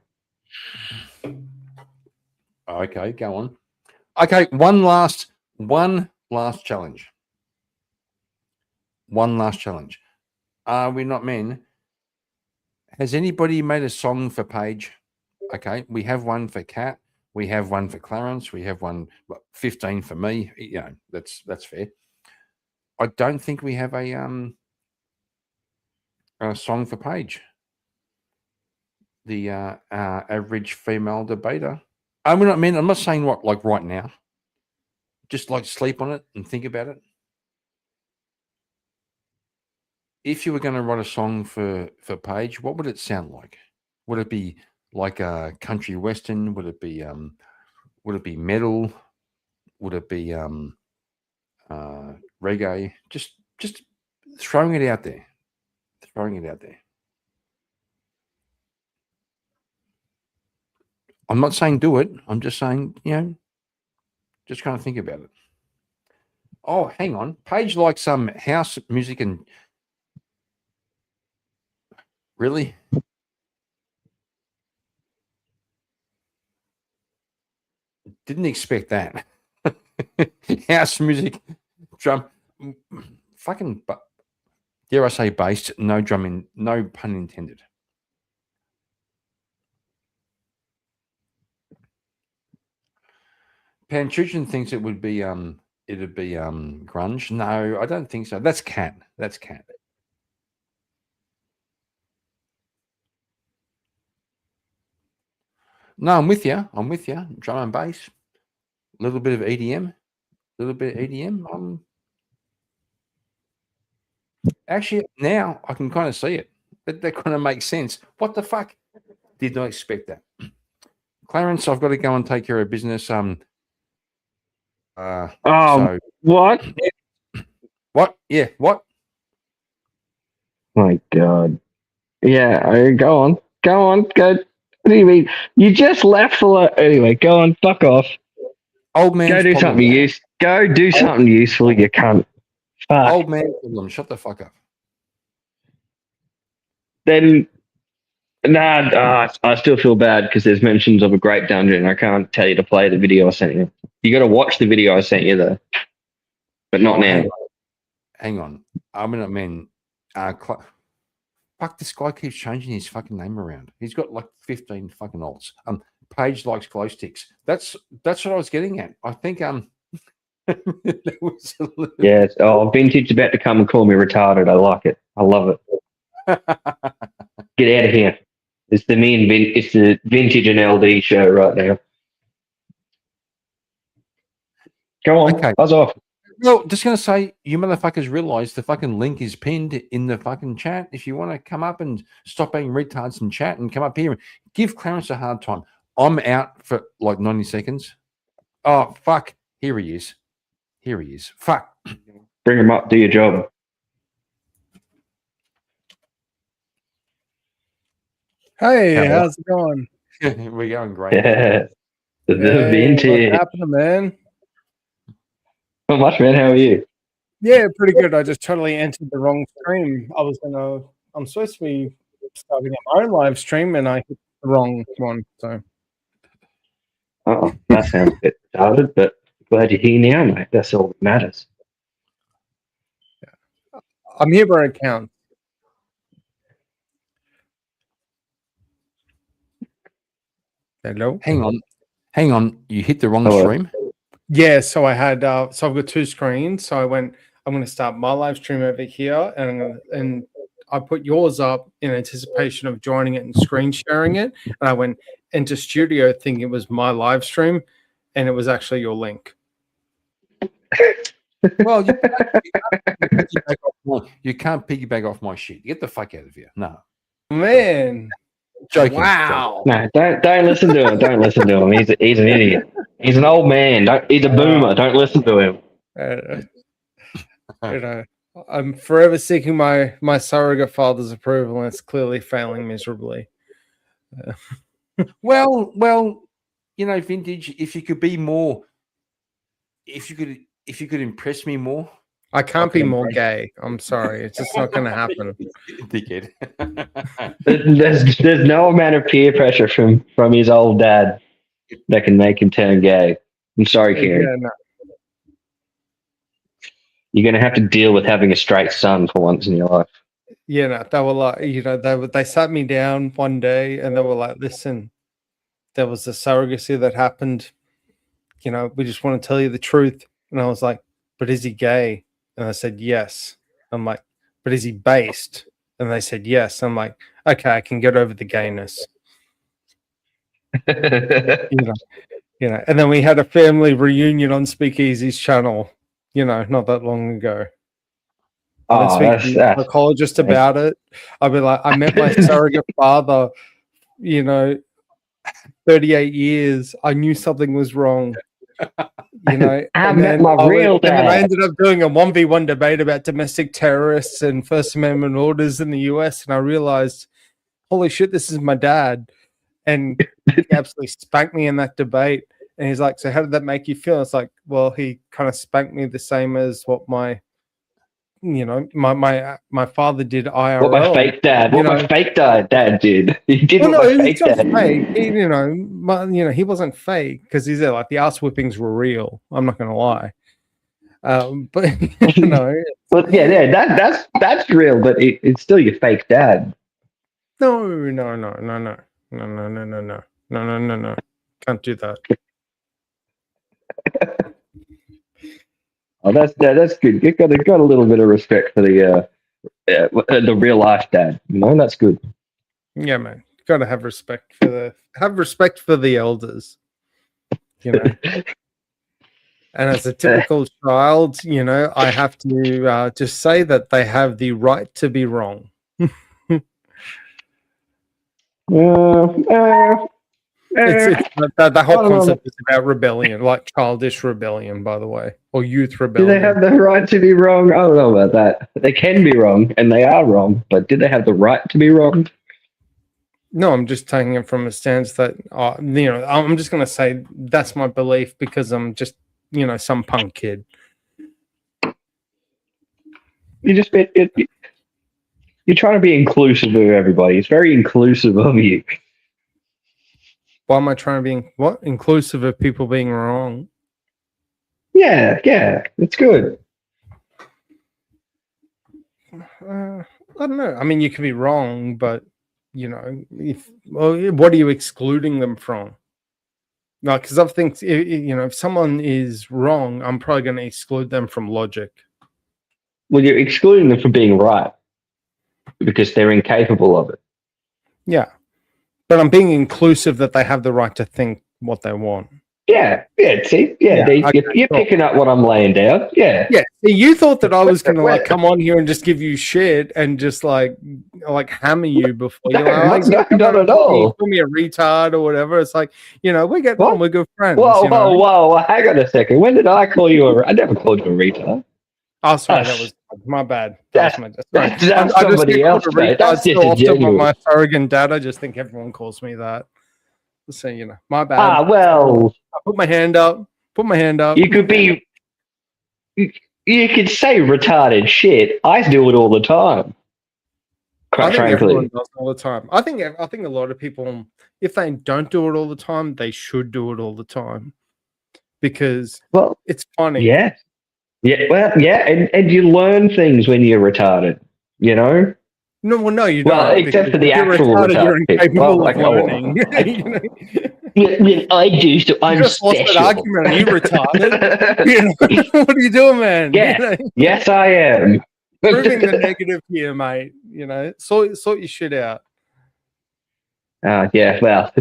Okay, go on. Okay, one last challenge. One last challenge. Are we not men? Has anybody made a song for Paige? Okay, we have one for Kat. We have one for Clarence. We have one, 15 for me. You know, that's fair. I don't think we have a song for Paige. The average female debater. I mean, I'm not saying what like right now. Just like sleep on it and think about it. If you were going to write a song for Paige, what would it sound like? Would it be like a country western? Would it be metal? Would it be reggae? Just throwing it out there. Throwing it out there. I'm not saying do it. I'm just saying, just kind of think about it. Oh, hang on. Paige likes some house music and really? Didn't expect that. House music, drum, fucking, dare I say bass, no drumming, no pun intended. Panchuchin thinks it would be it'd be grunge. No, I don't think so. That's Cat. That's Cat. No, I'm with you. I'm with you. Drum and bass, a little bit of EDM, a little bit of EDM. Actually, now I can kind of see it. That kind of makes sense. What the fuck? Did not expect that. Clarence, I've got to go and take care of business. So What? what? Yeah, what? My God. Yeah, go on. Go. What do you mean? You just left for anyway. Go on. Fuck off. Old man. Go do something useful. Go do something useful. You cunt. Fuck. Old man problem. Shut the fuck up. Then, I still feel bad because there's mentions of a great dungeon. I can't tell you to play the video I sent you. You got to watch the video I sent you though, but not now. Hang on. I'm gonna mean. Fuck, this guy keeps changing his fucking name around. He's got like 15 fucking alts. Paige likes glow sticks. That's what I was getting at. I think that was a little... Yes. Oh, Vintage about to come and call me retarded. I like it. I love it. Get out of here. It's the it's the Vintage and LD show right now. Go on. Okay. Buzz off. Well, just going to say, you motherfuckers realize the fucking link is pinned in the fucking chat. If you want to come up and stop being retards in chat and come up here and give Clarence a hard time. I'm out for like 90 seconds. Oh, fuck. Here he is. Fuck. Bring him up. Do your job. Hey, Hello. how's it going? We're going great. Yeah. The Hey, vintage. what's happening, man? Not much, man. How are you? Yeah, pretty good. I just totally entered the wrong stream. I'm supposed to be starting my own live stream, and I hit the wrong one. So Oh, that sounds a bit retarded, but glad you're here now, mate. That's all that matters. I'm here where it counts. Hello. Hang on. You hit the wrong Hello. stream. Yeah, so I had so I've got two screens. So I'm going to start my live stream over here, and I put yours up in anticipation of joining it and screen sharing it. And I went into studio thinking it was my live stream, and it was actually your link. Well, you can't piggyback off my shit. Get the fuck out of here. No. Man, Joking. wow. No, don't listen to him. Don't listen to him. He's an idiot. He's an old man. He's a boomer. Don't listen to him. You know, I'm forever seeking my surrogate father's approval, and it's clearly failing miserably. Well, vintage. If you could be more, if you could impress me more, I can't be Okay, more great. gay. I'm sorry, it's just not going to happen. dickhead. There's no amount of peer pressure from his old dad that can make him turn gay. I'm sorry, Kieran. Yeah, no. You're gonna have to deal with having a straight son for once in your life. Yeah, no, they were like, they sat me down one day and they were like, listen, there was a surrogacy that happened. We just want to tell you the truth. And I was like, but is he gay? And I said, yes. I'm like, but is he based? And they said, yes. I'm like, okay, I can get over the gayness. And then we had a family reunion on Speakeasy's channel, not that long ago. I've Oh, been speaking to a psychologist about it. I'll be like, I met my surrogate father, 38 years. I knew something was wrong. I and met then my I real went- and then I dad. ended up doing a 1v1 debate about domestic terrorists and First Amendment orders in the US, and I realized, holy shit, this is my dad. And he absolutely spanked me in that debate. And he's like, so how did that make you feel? It's like, well, he kind of spanked me the same as what my father did IRL. What my fake dad? What my fake dad did? He did Well, what no, my he's fake not dad. fake. He wasn't fake because he's there. Like the ass whippings were real. I'm not going to lie. But Well, yeah, that's real, but it's still your fake dad. no. Can't do that. Oh, that's good. You got a little bit of respect for the real life dad. That's good. Yeah, man. Got to have respect for the elders. And as a typical child, I have to just say that they have the right to be wrong. It's the whole concept is about rebellion, like childish rebellion, by the way, or youth Do rebellion. they have the right to be wrong? I don't know about that. They can be wrong, and they are wrong, but do they have the right to be wrong? No, I'm just taking it from a stance that, I'm just going to say that's my belief because I'm just, some punk kid. You're trying to be inclusive of everybody. It's very inclusive of you. Why am I trying to be inclusive of people being wrong? Yeah, it's good. I don't know. I mean, you can be wrong, but what are you excluding them from? No, because I think if someone is wrong, I'm probably going to exclude them from logic. Well, you're excluding them from being right because they're incapable of it. Yeah, but I'm being inclusive that they have the right to think what they want. Yeah. See, Yeah, okay, you're cool. picking up what I'm laying down. Yeah. Yeah, see, you thought that I was gonna like come on here and just give you shit and just like hammer you before. You're like, No, not at all. Call me a retard or whatever. It's like, we're getting What? on, we're good friends. Whoa! Hang on a second. When did I call you I never called you a retard. Oh, sorry, that That's- was my bad. That's sorry. that's I just somebody get else, called a mate. That's retard so often with disingenuous. my surrogate dad. I just think everyone calls me that. So my bad. Ah, well, I put my hand up. you could be. You could say retarded shit. I do it all the time. I Quite think everyone frankly. does all the time. I think a lot of people, if they don't do it all the time, they should do it all the time because Well, it's funny. yeah. Yeah, well, yeah, and you learn things when you're retarded, you know? No, you Well, don't. except because for the if you're actual retarded, you're retarded people. incapable Well, of like, learning. I do, so I'm You just lost that special. argument. Are you retarded? What are you doing, man? Yeah. Yes, I am. Proving the negative here, mate. Sort your shit out. Yeah, well,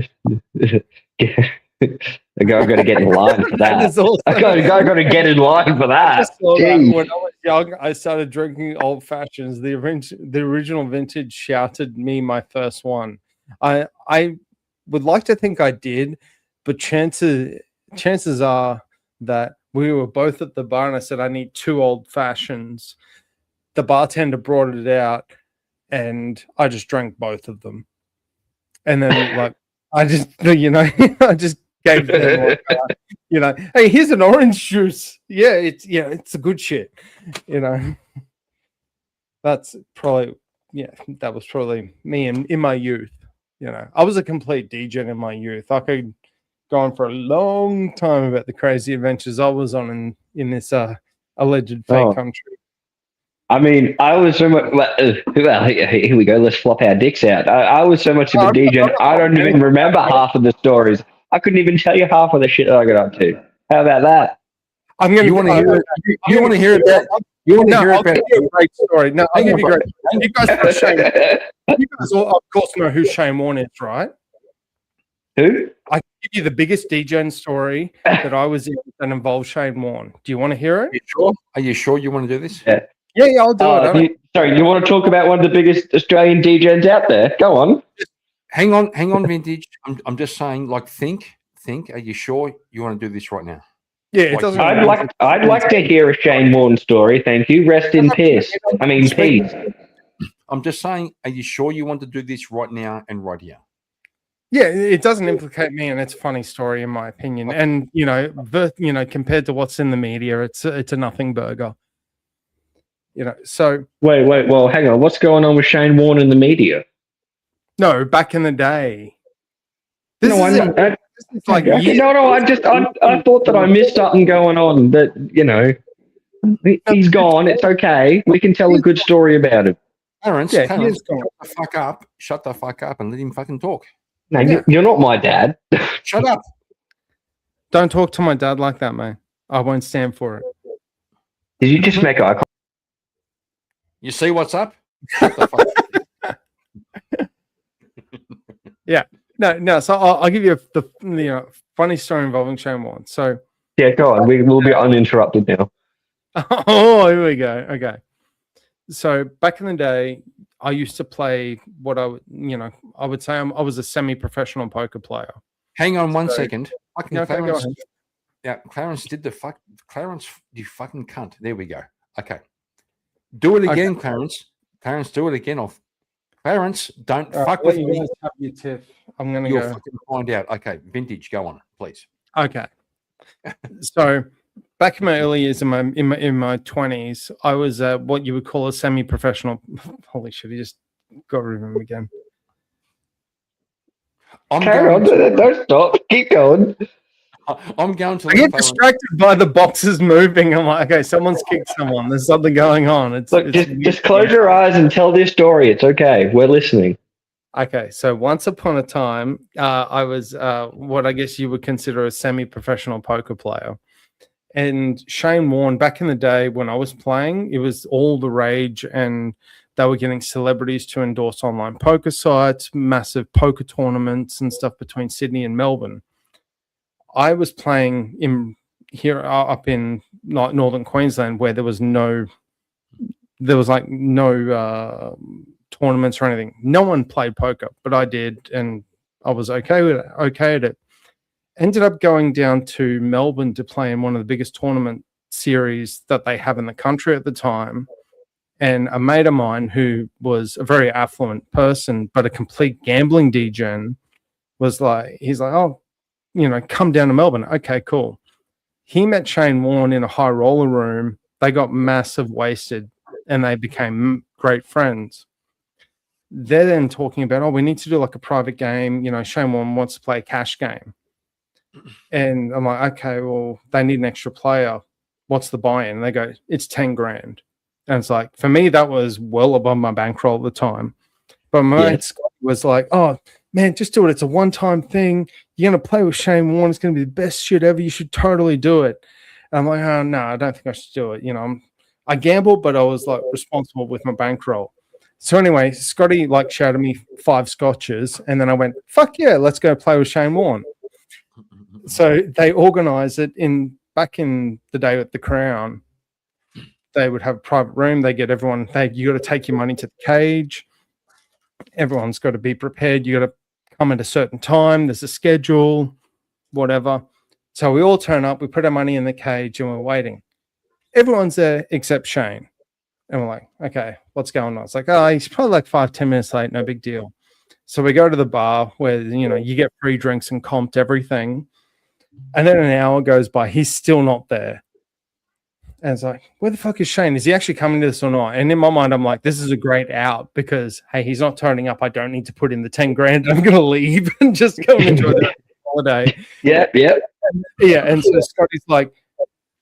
I got to get in line for That that. is awesome. I got to get in line for I that. just saw that Jeez. when I was young, I started drinking old fashions. The original vintage shouted me my first one. I would like to think I did, but chances are that we were both at the bar and I said I need 2 old fashions. The bartender brought it out and I just drank both of them. And then like I just I just gave them hey, here's an orange juice. Yeah, it's a good shit. That's probably that was probably me in my youth. I was a complete degen in my youth. I could go on for a long time about the crazy adventures I was on in this alleged fake country. I mean, I was so much. Well, here we go. Let's flop our dicks out. I was so much of a DJ. I don't even remember half of the stories. I couldn't even tell you half of the shit that I got up to. How about that? I'm gonna. You want to hear it? You want to hear about? You want to hear I'll about? give you a great story. No, I'll give you a great. You guys know Shane. You guys all, of course, know who Shane Warne is, right? Who? I can give you the biggest DJ story that I was in that involved Shane Warne. Do you want to hear it? Are you sure you want to do this? Yeah. Yeah, I'll do it. Sorry, you want to talk about one of the biggest Australian DJs out there? Go on. Hang on, vintage. I'm just saying, like, think. Are you sure you want to do this right now? Yeah, it doesn't. I'd like to hear a Shane Warne story. Thank you. Rest in peace. I mean, peace. I'm just saying, are you sure you want to do this right now and right here? Yeah, it doesn't implicate me, and it's a funny story in my opinion. And compared to what's in the media, it's a nothing burger. So Wait. Well, hang on. What's going on with Shane Warne in the media? no, back in the day. I thought that I missed something going on. That he's gone. It's okay. We can tell a good story about him. Clarence, he is Clarence, gone. shut the fuck up, and let him fucking talk. No, you're not my dad. Shut up. Don't talk to my dad like that, man. I won't stand for it. Did you just make eye contact? You see what's up? Shut the fuck up. No. So I'll give you the funny story involving Shane Warne. So Yeah, go on. We'll be uninterrupted now. oh, here we go. Okay. So back in the day, I used to play what I would say I was a semi-professional poker player. Hang on one second. Fucking Okay, go Clarence. ahead. Yeah, Clarence did the fuck. Clarence, you fucking cunt. There we go. Okay. Do it again, Clarence. Clarence, do it again. Off. Clarence, don't fuck with me. Have your tiff. I'm gonna You'll go. fucking find out. Okay, vintage, go on, please. Okay. So back in my early years in my 20s, I was what you would call a semi-professional. Holy shit! He just got rid of him again. Carry on. Don't stop. Keep going. I'm going to I get distracted by the boxes moving. I'm like, okay, someone's kicked someone. There's something going on. Look, just close your eyes and tell this story. It's okay. We're listening. Okay, so once upon a time, I was what I guess you would consider a semi-professional poker player. And Shane Warne, back in the day when I was playing, it was all the rage, and they were getting celebrities to endorse online poker sites, massive poker tournaments and stuff between Sydney and Melbourne. I was playing in here up in northern Queensland where there was no tournaments or anything. No one played poker, but I did, and I was okay with it. Okay at it. Ended up going down to Melbourne to play in one of the biggest tournament series that they have in the country at the time. And a mate of mine who was a very affluent person, but a complete gambling degen, was like, he's like, oh, come down to Melbourne. Okay, cool. He met Shane Warne in a high roller room. They got massive wasted and they became great friends. They're then talking about, oh, we need to do like a private game. Shane Warne wants to play a cash game. And I'm like, okay, well, they need an extra player. What's the buy-in? And they go, it's 10 grand. And it's like, for me, that was well above my bankroll at the time. But my mate Scott was like, oh, man, just do it. It's a one-time thing. You're going to play with Shane Warne. It's going to be the best shit ever. You should totally do it. And I'm like, oh, no, I don't think I should do it. I gambled, but I was like responsible with my bankroll. So anyway, Scotty shouted me 5 scotches. And then I went, fuck yeah, let's go play with Shane Warne. So they organized it back in the day at the Crown. They would have a private room. They get everyone. You got to take your money to the cage. Everyone's got to be prepared. You got to come at a certain time. There's a schedule, whatever. So we all turn up. We put our money in the cage and we're waiting. Everyone's there except Shane. And we're like, okay, what's going on? It's like, oh, he's probably like 5-10 minutes late. No big deal. So we go to the bar where, you get free drinks and comped everything. And then an hour goes by. He's still not there. And it's like, where the fuck is Shane? Is he actually coming to this or not? And in my mind, I'm like, this is a great out because, hey, he's not turning up. I don't need to put in the 10 grand. I'm going to leave and just go and enjoy the holiday. Yeah. Yeah. And so Scotty's like,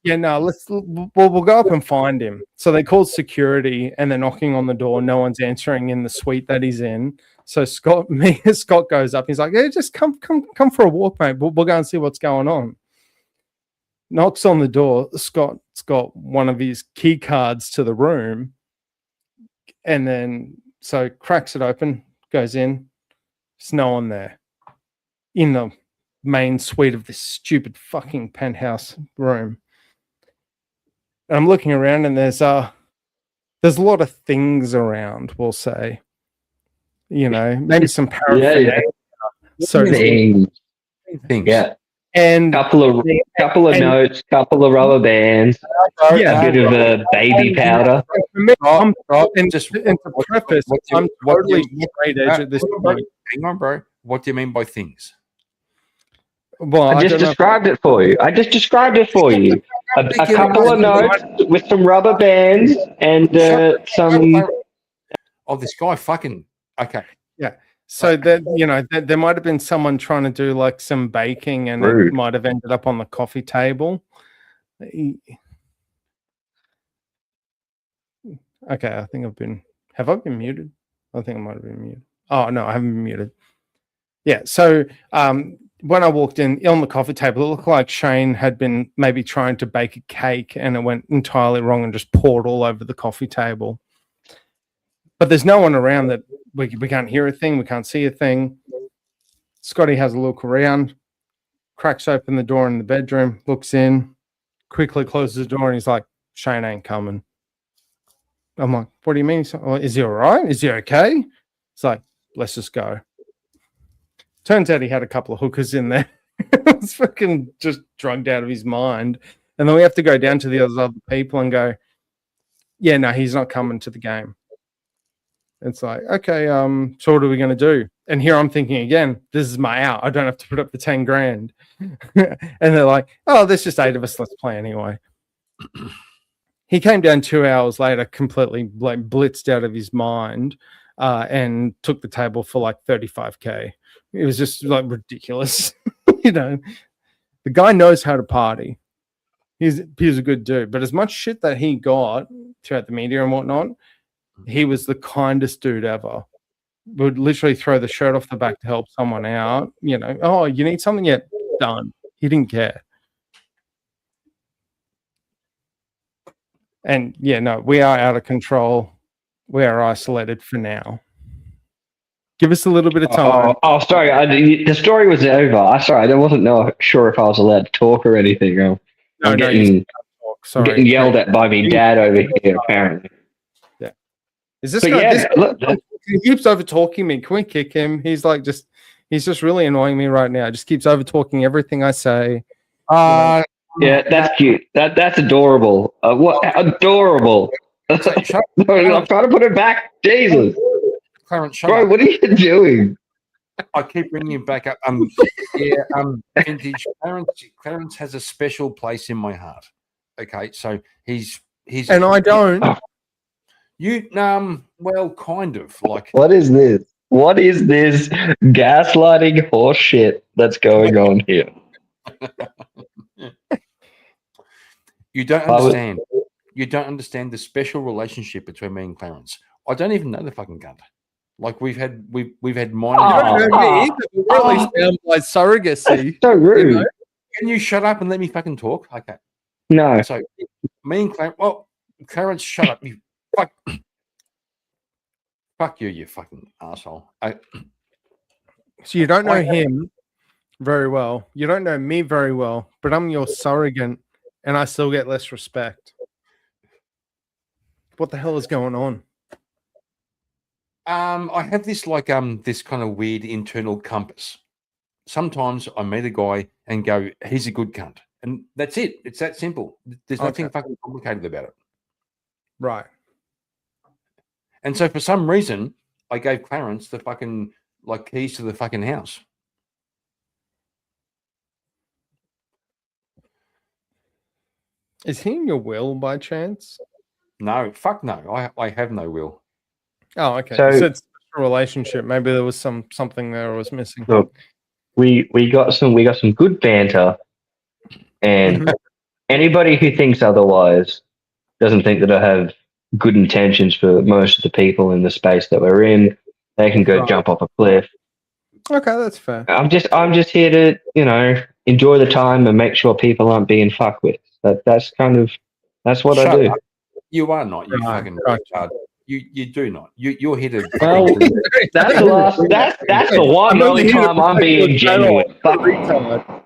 yeah, no, we'll go up and find him. So they called security and they're knocking on the door. No one's answering in the suite that he's in. So Scott goes up. He's like, yeah, just come for a walk, mate. We'll go and see what's going on. Knocks on the door. Scott's got one of his key cards to the room. And then, so cracks it open, goes in. There's no one there. In the main suite of this stupid fucking penthouse room. And I'm looking around and there's a lot of things around, we'll say. Maybe some paraphernalia. So Things. Yeah. And Couple of notes, couple of rubber bands, yeah, a bit of a baby powder. For me, and to preface, I'm totally straight edge at this point. Hang on, bro. What do you mean by things? Well, I just described it for you. A couple of notes with some rubber bands and some. Oh, this guy fucking. Okay. Yeah. So that there might have been someone trying to do like some baking, and Rude. it might have ended up on the coffee table. Okay, I think have I been muted? I think I might have been muted. Oh no, I haven't been muted. Yeah. So when I walked in on the coffee table, it looked like Shane had been maybe trying to bake a cake, and it went entirely wrong and just poured all over the coffee table. But there's no one around that we can't hear a thing, we can't see a thing. Scotty has a look around, cracks open the door in the bedroom, looks in, quickly closes the door, and he's like, Shane ain't coming. I'm like, what do you mean? Is he all right? Is he okay? It's like, let's just go. Turns out he had a couple of hookers in there. He was fucking just drugged out of his mind. And then we have to go down to the other people and go, yeah, no, he's not coming to the game. It's like, okay, so what are we going to do? And here I'm thinking again, this is my out. I don't have to put up the 10 grand. And they're like, oh, there's just 8 of us. Let's play anyway. He came down 2 hours later, completely blitzed out of his mind, and took the table for like 35K. It was just like ridiculous. The guy knows how to party. He's a good dude. But as much shit that he got throughout the media and whatnot, he was the kindest dude ever. Would literally throw the shirt off the back to help someone out. Oh, you need something? Yeah, done. He didn't care. And yeah, no, we are out of control. We are isolated for now. Give us a little bit of time. Sorry. The story was over. I wasn't sure if I was allowed to talk or anything. I'm No, you getting, can't talk. Sorry. getting yelled at by me dad over here, apparently. Is this But guy? yeah, This look, he keeps over talking me. Can we kick him? He's just really annoying me right now. Just keeps over talking everything I say. yeah, that's cute. That's adorable. What adorable? Shut up, No, I'm trying to put it back. Jesus, Clarence. Shut bro, up. what are you doing? I keep bringing him back up. Vintage. Clarence has a special place in my heart. Okay, so he's And I don't. You well, kind of like What is this? What is this gaslighting horse shit that's going on here? you don't I was- understand. You don't understand the special relationship between me and Clarence. I don't even know the fucking cunt. Like we've had minor. You don't know me Oh. either. but We're at least bound by surrogacy. So rude. know? Can you shut up and let me fucking talk? Okay. No. So me and Clarence. Well, Clarence, shut up. You fuck. Fuck you, you fucking asshole. So you don't know him very well. You don't know me very well, but I'm your surrogate, and I still get less respect. What the hell is going on? I have this this kind of weird internal compass. Sometimes I meet a guy and go, he's a good cunt. And that's it. It's that simple. There's nothing Okay. fucking complicated about it. Right. And so for some reason, I gave Clarence the fucking keys to the fucking house. Is he in your will by chance? No, fuck no. I have no will. Oh, okay. So- So it's a relationship. Maybe there was something there I was missing. Look, we got some good banter, and anybody who thinks otherwise doesn't think that I have good intentions for most of the people in the space that we're in. They can go Right. jump off a cliff. Okay, that's fair. I'm just here to enjoy the time and make sure people aren't being fucked with. That's what Shut I do. up. You are not. You Right, fucking right. retard. You do not. You're here to. Well, that's the last. That's the one I'm only only here to time I'm protect your being channel. genuine. Fuck. Retard.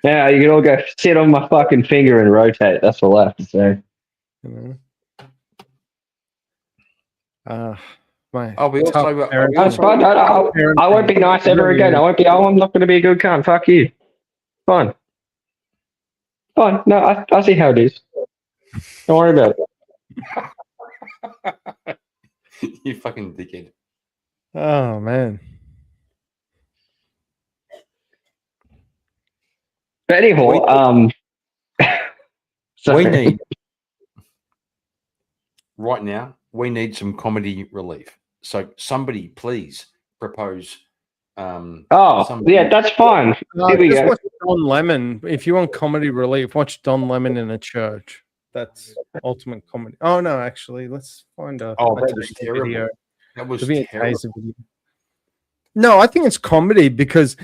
Yeah, you can all go sit on my fucking finger and rotate. That's all I have to say. You know? My Oh, we also tough got- parents- we That's also- fine. I won't be nice ever again. I'm not going to be a good cunt. Fuck you. Fine. Fine. No, I see how it is. Don't worry about it. You fucking dickhead. Oh man. But anyhow, sorry. We need right now. We need some comedy relief. So somebody, please propose. Oh, somebody- yeah, that's fine. Here we Just go. watch Don Lemon. If you want comedy relief, watch Don Lemon in a church. That's ultimate comedy. Oh no, actually, let's find a. Oh, a that was taser terrible. video. That was There'll be a terrible. taser video. No, I think it's comedy because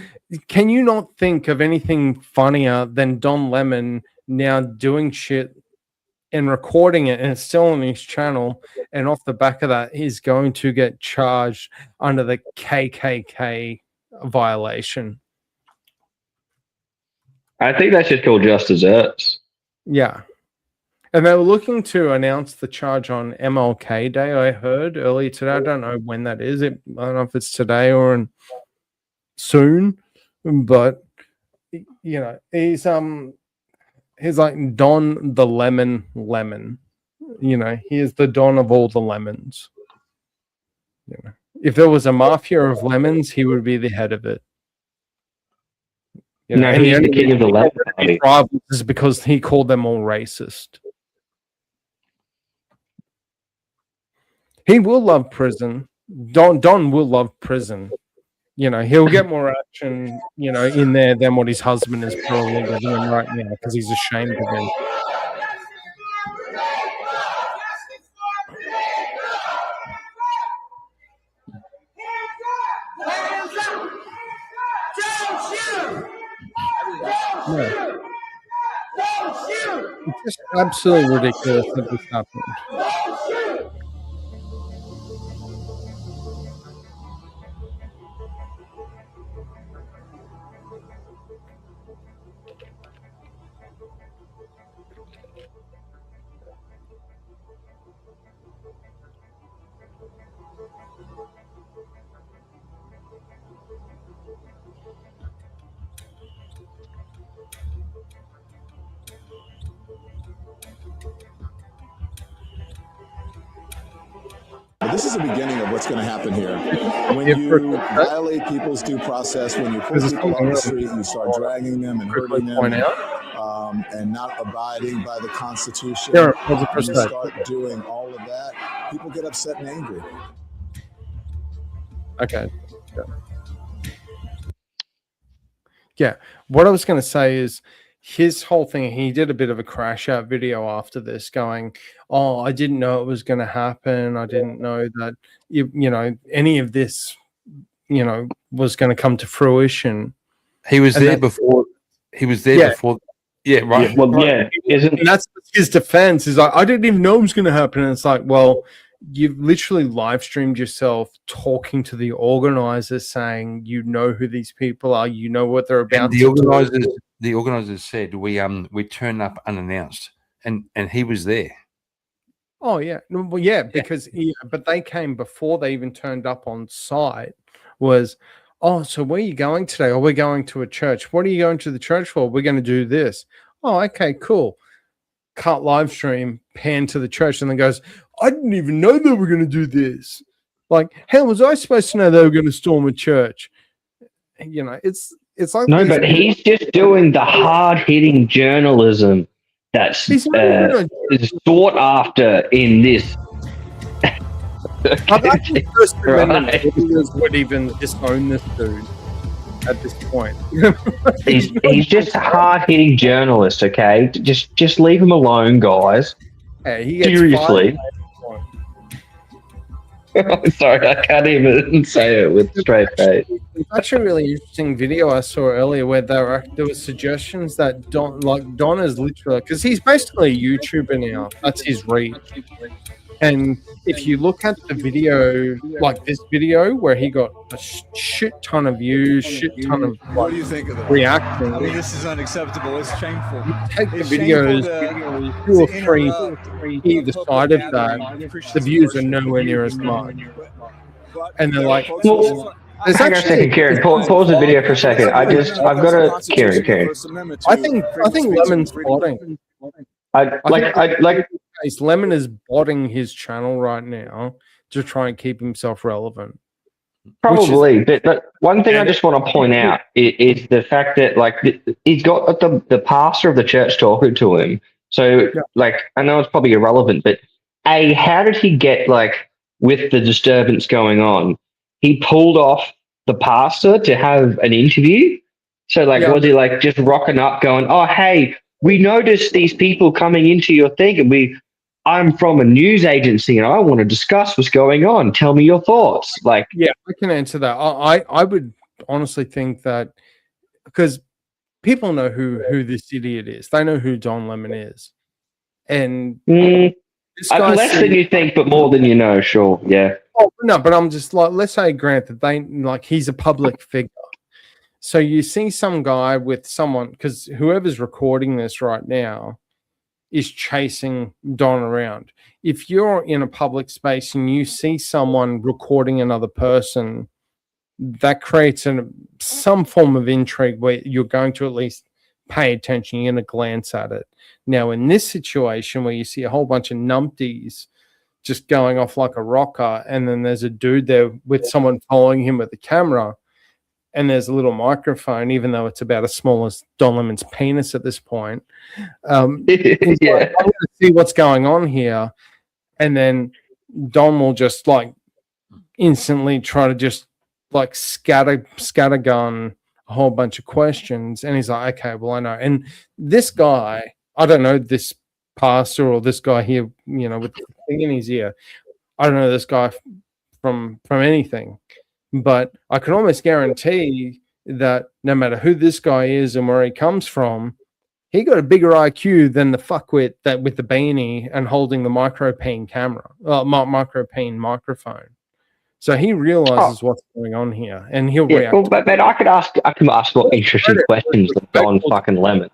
can you not think of anything funnier than Don Lemon now doing shit and recording it and it's still on his channel, and off the back of that, he's going to get charged under the KKK violation. I think that's just called Just Desserts. Yeah. And they were looking to announce the charge on MLK Day, I heard earlier today. I don't know when that is. I don't know if it's today or soon, but you know, he's like Don the Lemon. You know, he is the Don of all the lemons. You know, if there was a mafia of lemons, he would be the head of it. You No, and he's the only king of the lemon party. rivals is because he called them all racist. He will love prison. Don will love prison. You know, he'll get more action, you know, in there than what his husband is probably doing right now because he's ashamed of him. No. It's just absolutely ridiculous that this happened. this is the beginning of what's going to happen here. When Yeah, for- you violate people's due process, when you pull This is people something on the else street, you start dragging them and quickly hurting point them, out. and not abiding by the Constitution. There, pause it for a When you sec. start doing all of that, people get upset and angry. Okay. Yeah. What I was going to say is his whole thing, he did a bit of a crash out video after this going, oh, I didn't know it was going to happen. I didn't know that, you know, any of this, you know, was going to come to fruition. He was And there that- before. He was there Yeah. before. Yeah, right. Yeah, well, yeah, isn't And that's his defense is like, I didn't even know it was going to happen. And it's like, well, you've literally live streamed yourself talking to the organizers saying, you know who these people are, you know what they're about. And the to organizers, do. the organizers said we turned up unannounced, and he was there. Oh yeah, no, well, yeah, because but they came before they even turned up on site. Was so where are you going today? Oh, we're going to a church. What are you going to the church for? We're going to do this. Oh, okay, cool. Cut live stream, pan to the church, and then goes, I didn't even know they were going to do this. Like, how was I supposed to know they were going to storm a church? You know, it's like no, these but people- he's just doing the hard hitting journalism that's He's not even is sought after in this. I think the First Amendment Right. lawyers would even disown this dude at this point. He's just a hard hitting journalist. Okay, just leave him alone, guys. Hey, he gets Seriously. fired. Sorry, I can't even say it with a straight face. It's actually a really interesting video I saw earlier where there were suggestions that Don is literally, because he's basically a YouTuber now. That's his reach. And if you look at the video, like this video where he got a shit ton of views, shit ton of What do you think of that? reactions, I mean, this is unacceptable. It's shameful. take the It's videos, shameful two or to three interrupt either a side of public that, gathering. the views are nowhere near as much. And they're like, Well, there's hang on a second, Kieran. Pause the video for a second. I've got to, Kieran. I think Lemon's botting. Lemon is botting his channel right now to try and keep himself relevant. Probably, but one thing I just want to point out is the fact that he's got the pastor of the church talking to him. So I know it's probably irrelevant, but how did he get with the disturbance going on? He pulled off the pastor to have an interview. So was he just rocking up, going, "Oh hey, we noticed these people coming into your thing, and I'm from a news agency and I want to discuss what's going on. Tell me your thoughts." Yeah, I can answer that. I would honestly think that because people know who this idiot is. They know who Don Lemon is. And this guy less than you think, but more than you know, sure. Yeah. Oh, no, but I'm just let's say granted he's a public figure. So you see some guy with someone, because whoever's recording this right now is chasing Don around. If you're in a public space and you see someone recording another person, that creates some form of intrigue where you're going to at least pay attention, you're going to glance at it. Now, in this situation where you see a whole bunch of numpties just going off like a rocker, and then there's a dude there with someone following him with a camera, and there's a little microphone, even though it's about as small as Don Lemon's penis at this point. He's like, I'm going to see what's going on here. And then Don will just instantly try to just scattergun a whole bunch of questions. And he's like, okay, well, I know. And this guy, I don't know this pastor or this guy here, with the thing in his ear. I don't know this guy from anything. But I can almost guarantee that no matter who this guy is and where he comes from, he got a bigger IQ than the fuckwit that with the beanie and holding the micropene camera, micropene microphone. So he realizes what's going on here, and he'll react. Well, but I can ask more interesting questions than Don fucking Lemon.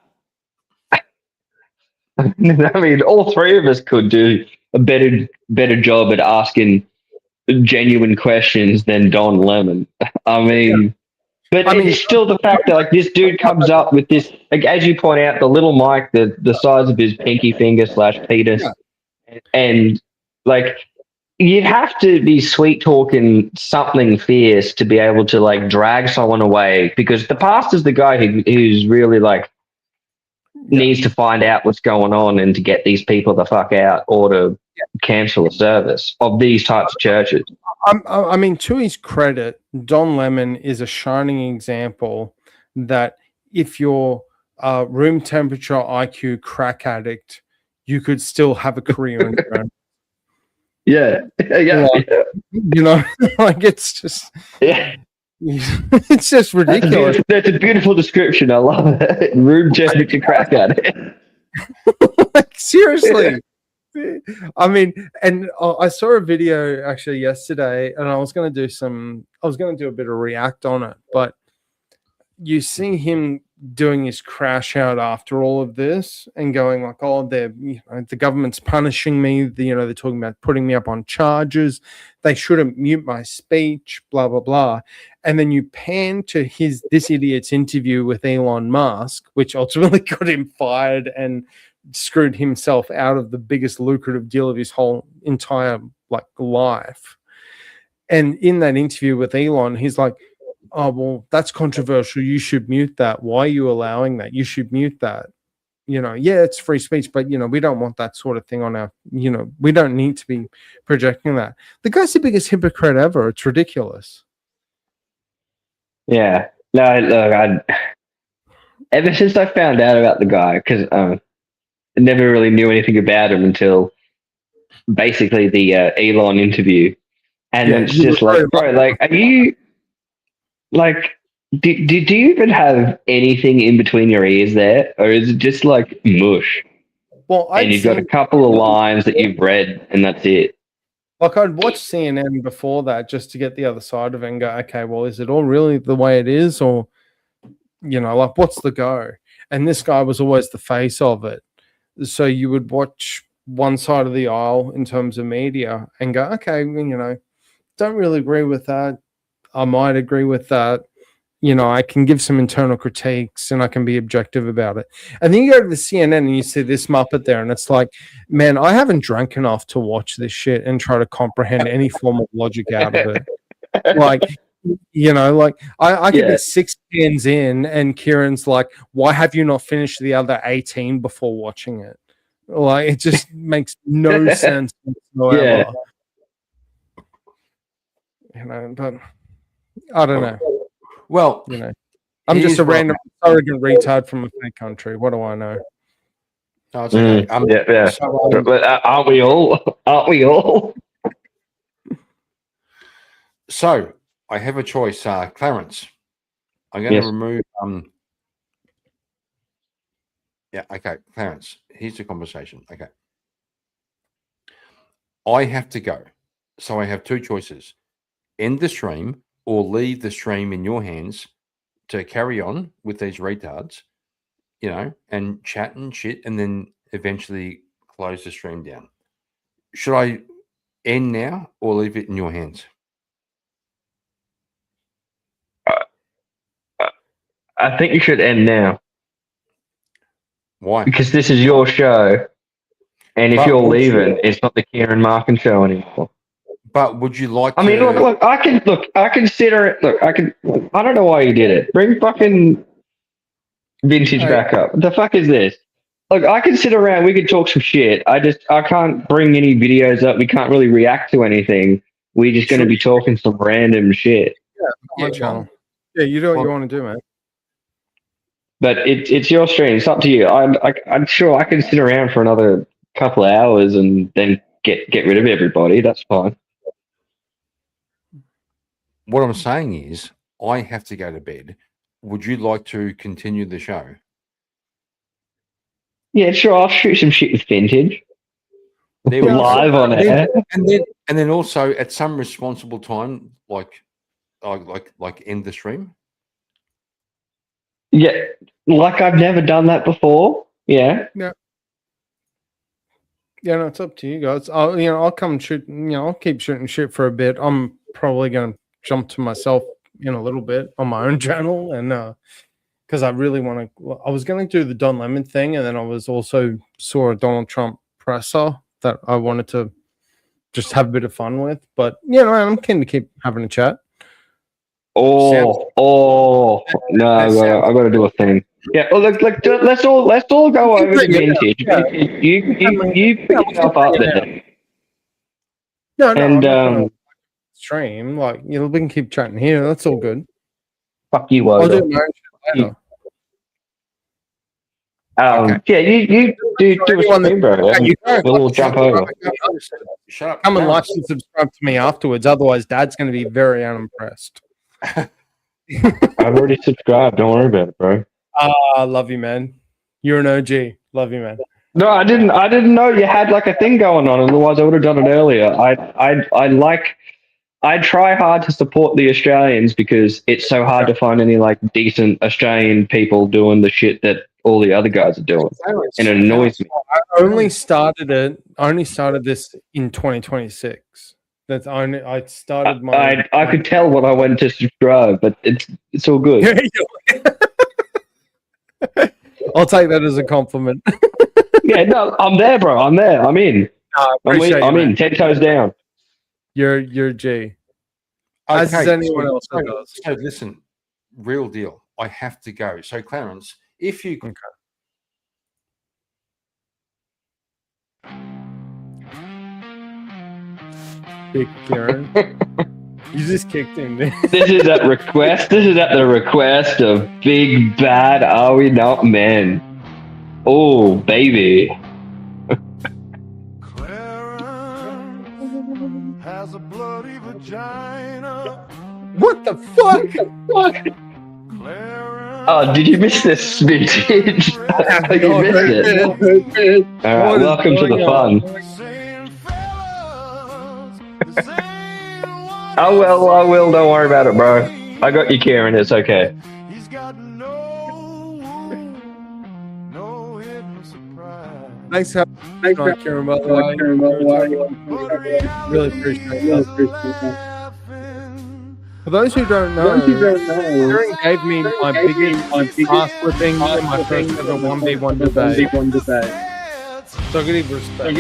I mean, all three of us could do a better job at asking genuine questions than Don Lemon. I mean, it's still the fact that this dude comes up with this, as you point out, the little mic, the size of his pinky finger / penis, and you'd have to be sweet talking something fierce to be able to like drag someone away, because the pastor's the guy who's really like needs to find out what's going on and to get these people the fuck out or to cancel a service of these types of churches. I mean, to his credit, Don Lemon is a shining example that if you're a room temperature IQ crack addict, you could still have a career in your own. Yeah. Yeah. Like, you know, like it's just, Yeah. it's just ridiculous. That's a beautiful description. I love it. Room temperature crack at it. Like, seriously. I mean, and I saw a video actually yesterday, and I was going to do a bit of react on it, but you see him doing his crash out after all of this and going like, oh, the government's punishing me. They're talking about putting me up on charges. They shouldn't mute my speech, blah, blah, blah. And then you pan to this idiot's interview with Elon Musk, which ultimately got him fired and screwed himself out of the biggest lucrative deal of his whole entire life. And in that interview with Elon, he's like, oh, well, that's controversial. You should mute that. Why are you allowing that? You should mute that. Yeah, it's free speech, but we don't want that sort of thing on our, we don't need to be projecting that. The guy's the biggest hypocrite ever. It's ridiculous. Yeah. No, look, ever since I found out about the guy, because I never really knew anything about him until basically the Elon interview. And it's just like, bro, like, are you, like, do you even have anything in between your ears there? Or is it just like mush? Well, and you've got a couple of lines that you've read and that's it. Like, I'd watch CNN before that just to get the other side of it and go, okay, well, is it all really the way it is? Or, like, what's the go? And this guy was always the face of it. So you would watch one side of the aisle in terms of media and go, okay, don't really agree with that. I might agree with that. I can give some internal critiques and I can be objective about it. And then you go to the CNN and you see this Muppet there, and it's like, man, I haven't drank enough to watch this shit and try to comprehend any form of logic out of it. Like, I could be 6 cans in, and Kieran's like, why have you not finished the other 18 before watching it? Like, it just makes no sense whatsoever. But I don't know. Well, I'm just a random arrogant retard from a fake country. What do I know? No, it's okay. But aren't we all? Aren't we all? So I have a choice, Clarence. I'm going to remove. Yeah. Okay, Clarence. Here's the conversation. Okay. I have to go, so I have two choices: end the stream or leave the stream in your hands to carry on with these retards, and chat and shit, and then eventually close the stream down. Should I end now or leave it in your hands? I think you should end now. Why? Because this is your show, and if you're leaving, it's not the Kieran Markin show anymore. But would you like? I mean, look. I consider it. Look, I don't know why you did it. Bring fucking vintage back up. What the fuck is this? Look, I can sit around. We can talk some shit. I can't bring any videos up. We can't really react to anything. We're just going to be talking some random shit. Yeah, you do what you want to do, man. But it's your stream. It's up to you. I'm sure I can sit around for another couple of hours and then get rid of everybody. That's fine. What I'm saying is, I have to go to bed. Would you like to continue the show? Yeah, sure. I'll shoot some shit with vintage. There we go. Live on air. And then also at some responsible time, like end the stream. Yeah, like I've never done that before. Yeah. Yeah. Yeah, no, it's up to you guys. I'll come shoot. I'll keep shooting shit for a bit. I'm probably going to jump to myself in a little bit on my own channel, and because I really want to. I was going to do the Don Lemon thing, and then I was also saw a Donald Trump presser that I wanted to just have a bit of fun with. But you know, I'm keen to keep having a chat. No, I got to do a thing. Yeah, well, look, let's all go over to Vintage. You pick yourself up there. No, And, I'm not gonna stream. Like, you know, we can keep chatting here. That's all good. Fuck you, I'll Wodo. do my own shit later. Yeah, you do a stream, bro. Yeah, you go. We'll jump over. Shut up. Come and Clarence. like and subscribe to me afterwards. Otherwise, Dad's going to be very unimpressed. I've already subscribed. Don't worry about it, bro. I love you, man. You're an OG. Love you, man. No, I didn't know you had like a thing going on. Otherwise, I would have done it earlier. I try hard to support the Australians because it's so hard to find any like decent Australian people doing the shit that all the other guys are doing, and it annoys me. I only started this in 2026. I started my. I could tell when I went to subscribe, but it's all good. I'll take that as a compliment. Yeah, no, I'm there, bro. I'm there. I'm in. I'm in. 10 toes down. You're G. As is anyone else that so, does. so listen, real deal. I have to go. So Clarence, if you Big Kieran. You just kicked him there. This is at request. This is at the request of Big Bad Are We Not Men. Oh, baby. Has a bloody vagina. What the fuck? Oh, did you miss this vintage? You missed it. All right, welcome to the fun. Oh well, I will. Don't worry about it, bro. I got you, Kieran. It's okay. He's got no hidden surprise. Thanks for Kieran, by the way. Really appreciate that. For those who don't know, Kieran gave me my biggest ass whipping in my first ever 1v1 debate. So give respect.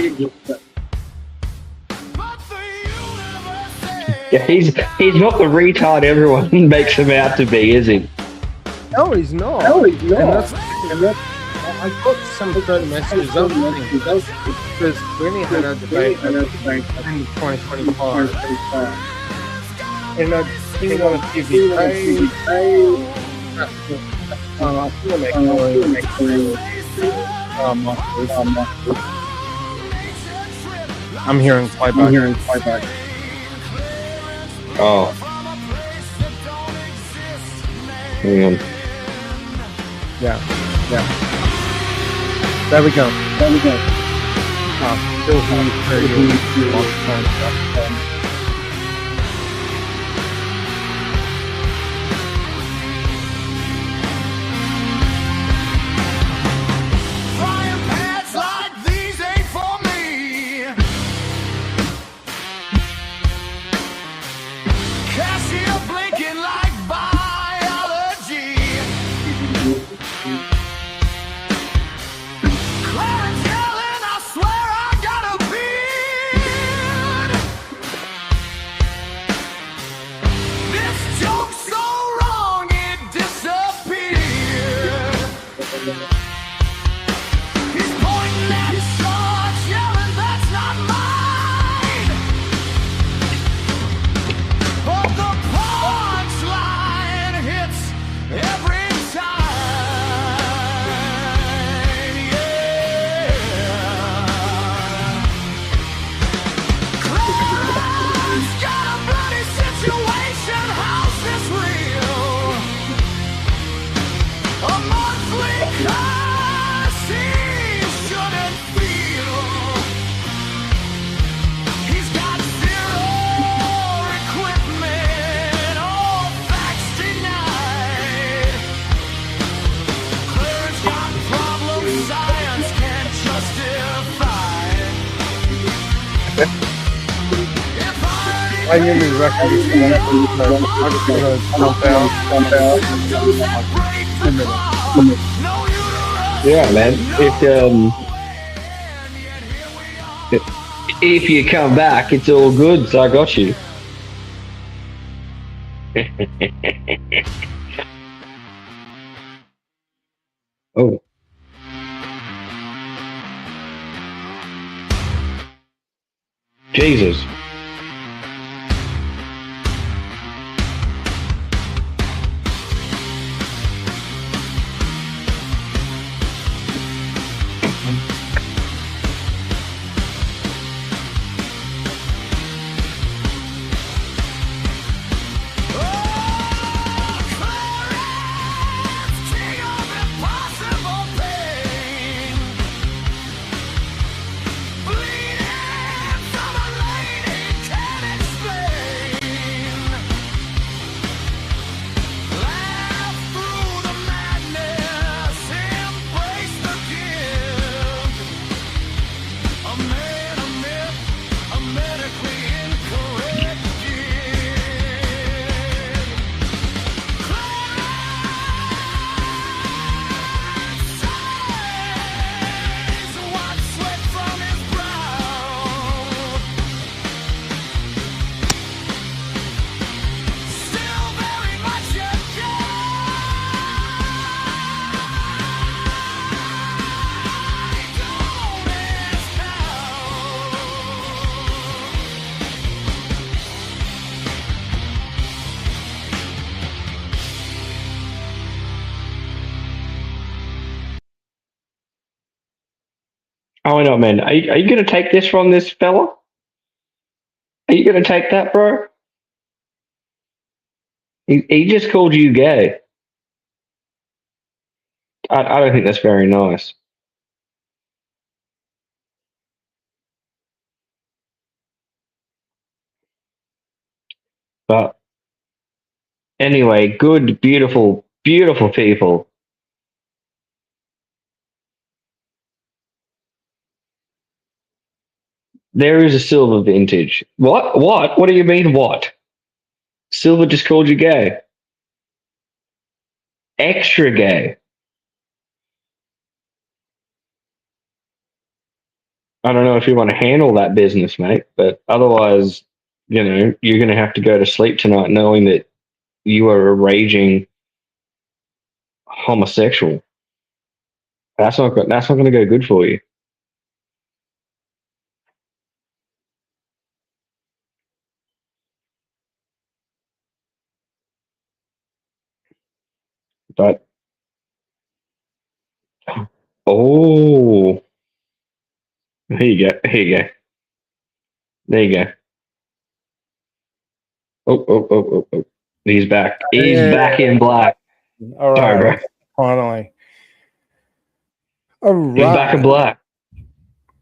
Yeah, he's not the retard everyone makes him out to be, is he? No, he's not. And that's I got some certain messages up because we only had our debate in 2025. And I didn't want to give you praise. I'm hearing playback. Oh. Hang on. Yeah. There we go. Still Frying pans like these ain't for me. Cassia blinking like biology. Clarence yelling, I swear I got a beard. This joke's so wrong it disappeared. He's pointing at shots, yelling, that's not mine. But the punchline hits every time. Yeah. Clarence got a bloody situation. How's this real? A monthly curse he shouldn't feel. He's got zero equipment, all facts denied. Clarence got problems science can't justify. If I nearly recognized that. I'm just gonna jump out. Yeah, man. If you come back, it's all good. So I got you. Oh. Jesus. Oh, I know, man. Are you going to take this from this fella? Are you going to take that, bro? He just called you gay. I don't think that's very nice. But anyway, good, beautiful, beautiful people. There is a Silver vintage. What? What do you mean, what? Silver just called you gay. Extra gay. I don't know if you want to handle that business, mate, but otherwise, you're going to have to go to sleep tonight knowing that you are a raging homosexual. That's not going to go good for you. But oh, here you go. Here you go. There you go. Oh. He's back. He's back in black. All Sorry, right. bro. Finally. All He's back in right. black.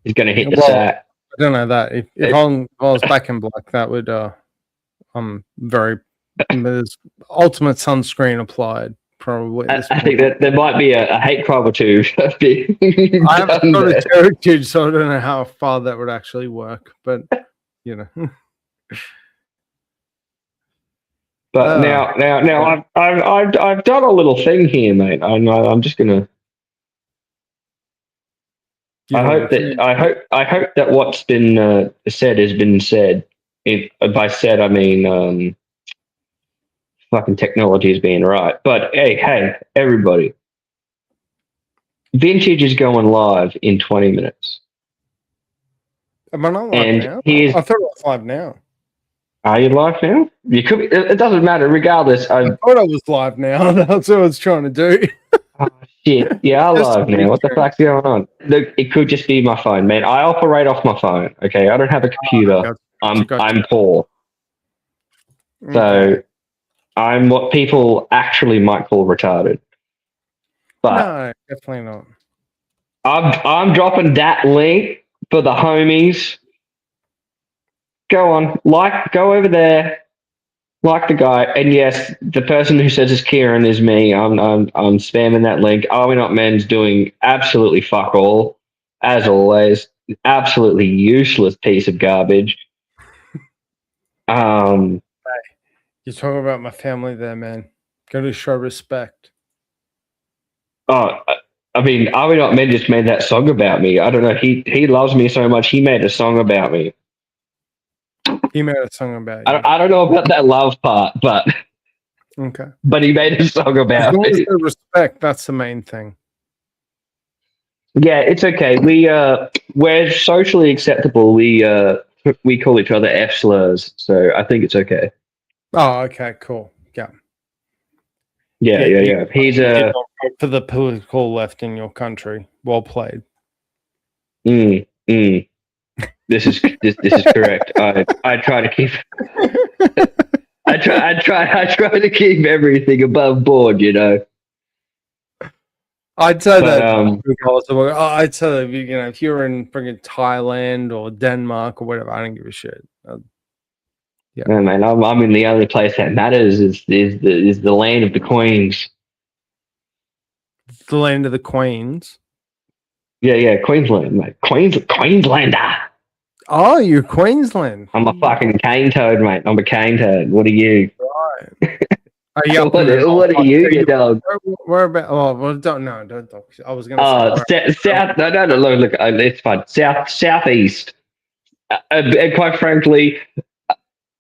He's going to hit the Well, sack. I don't know that. If I was back in black, that would I'm very there's ultimate sunscreen applied probably. At this I think that there might be a hate crime or two. I haven't got a heritage, so I don't know how far that would actually work. But you know. But now I've done a little thing here, mate. I'm just gonna. I hope that what's been said has been said. By said, I mean fucking technology is being right. But hey, everybody! Vintage is going live in 20 minutes. Am I not live And now? here's- I thought it was live now. Are you live now? You could. It doesn't matter. Regardless, I thought I was live now. That's what I was trying to do. Oh, shit. Yeah, I'm live now. What the fuck's going on? Look, it could just be my phone, man. I operate off my phone. Okay, I don't have a computer. I'm poor, so I'm what people actually might call retarded. But No, definitely not. I'm dropping that link for the homies. Go on, go over there, like the guy, and yes, the person who says it's Kieran is me. I'm spamming that link. Are We Not Men's doing absolutely fuck all, as always. Absolutely useless piece of garbage. You're talking about my family there, man. Got to show respect. Oh, I mean, Are We Not Men just made that song about me. I don't know. He loves me so much. He made a song about me. He made a song about you. I don't know about that love part, but Okay. he made a song As about long as me. they respect, that's the main thing. Yeah, it's okay. We're socially acceptable. We call each other F slurs, so I think it's okay. Oh, okay, cool. Yeah. Yeah. He's You did not vote for the political left in your country. Well played. This is correct. I try to keep I try to keep everything above board, you know. I'd say But, I'd say that, you know, if you're in freaking Thailand or Denmark or whatever, I don't give a shit. No, man, I'm in the only place that matters is the land of the queens. The land of the queens. Yeah, Queensland, mate. Queenslander. Oh, you're Queensland. I'm a fucking cane toad, mate. I'm a cane toad. What are you? Right. Are you up What in the- are you, you dog? Where about? Oh, well, don't talk. I was gonna say. South. No, look, it's fine. Southeast. And quite frankly,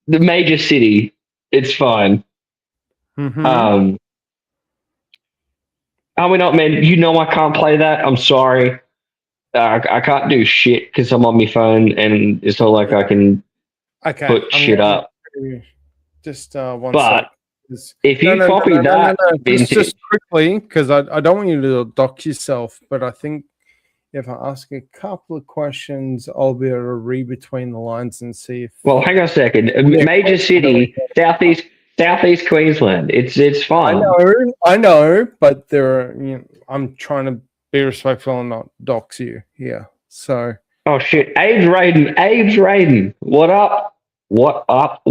the major city. It's fine. Mhm. Are We Not Men? You know I can't play that. I'm sorry. I can't do shit because I'm on my phone, and it's not like I can Okay. put I'm shit gonna up. do Just one But sec. if you copy that, Just quickly, because I don't want you to dock yourself, but I think if I ask a couple of questions, I'll be able to read between the lines and see if. Well, hang on a second. Major city, southeast Queensland. It's fine. I know, but there are. You know, I'm trying to be respectful and not dox you here. So. Oh shit, Abe's Raiden. What up? What up?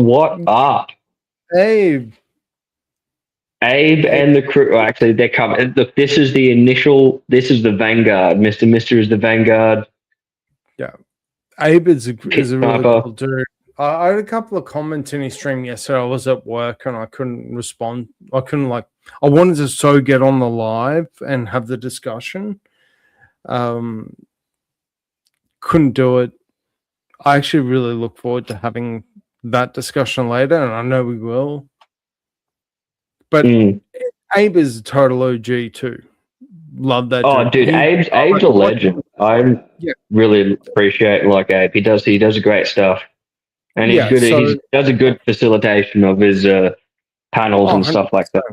Abe And the crew. Well, actually, they're coming. Look, this is the initial. This is the Vanguard. Mister is the Vanguard. Yeah, Abe is a really Sniper. cool dude. I had a couple of comments in his stream yesterday. I was at work and I couldn't respond. I I wanted to so get on the live and have the discussion. Couldn't do it. I actually really look forward to having that discussion later, and I know we will. But Abe is a total OG too. Love that. Oh, dude, Abe's a legend. I really appreciate Abe. He does great stuff, and he's good. He does a good facilitation of his panels and stuff like that.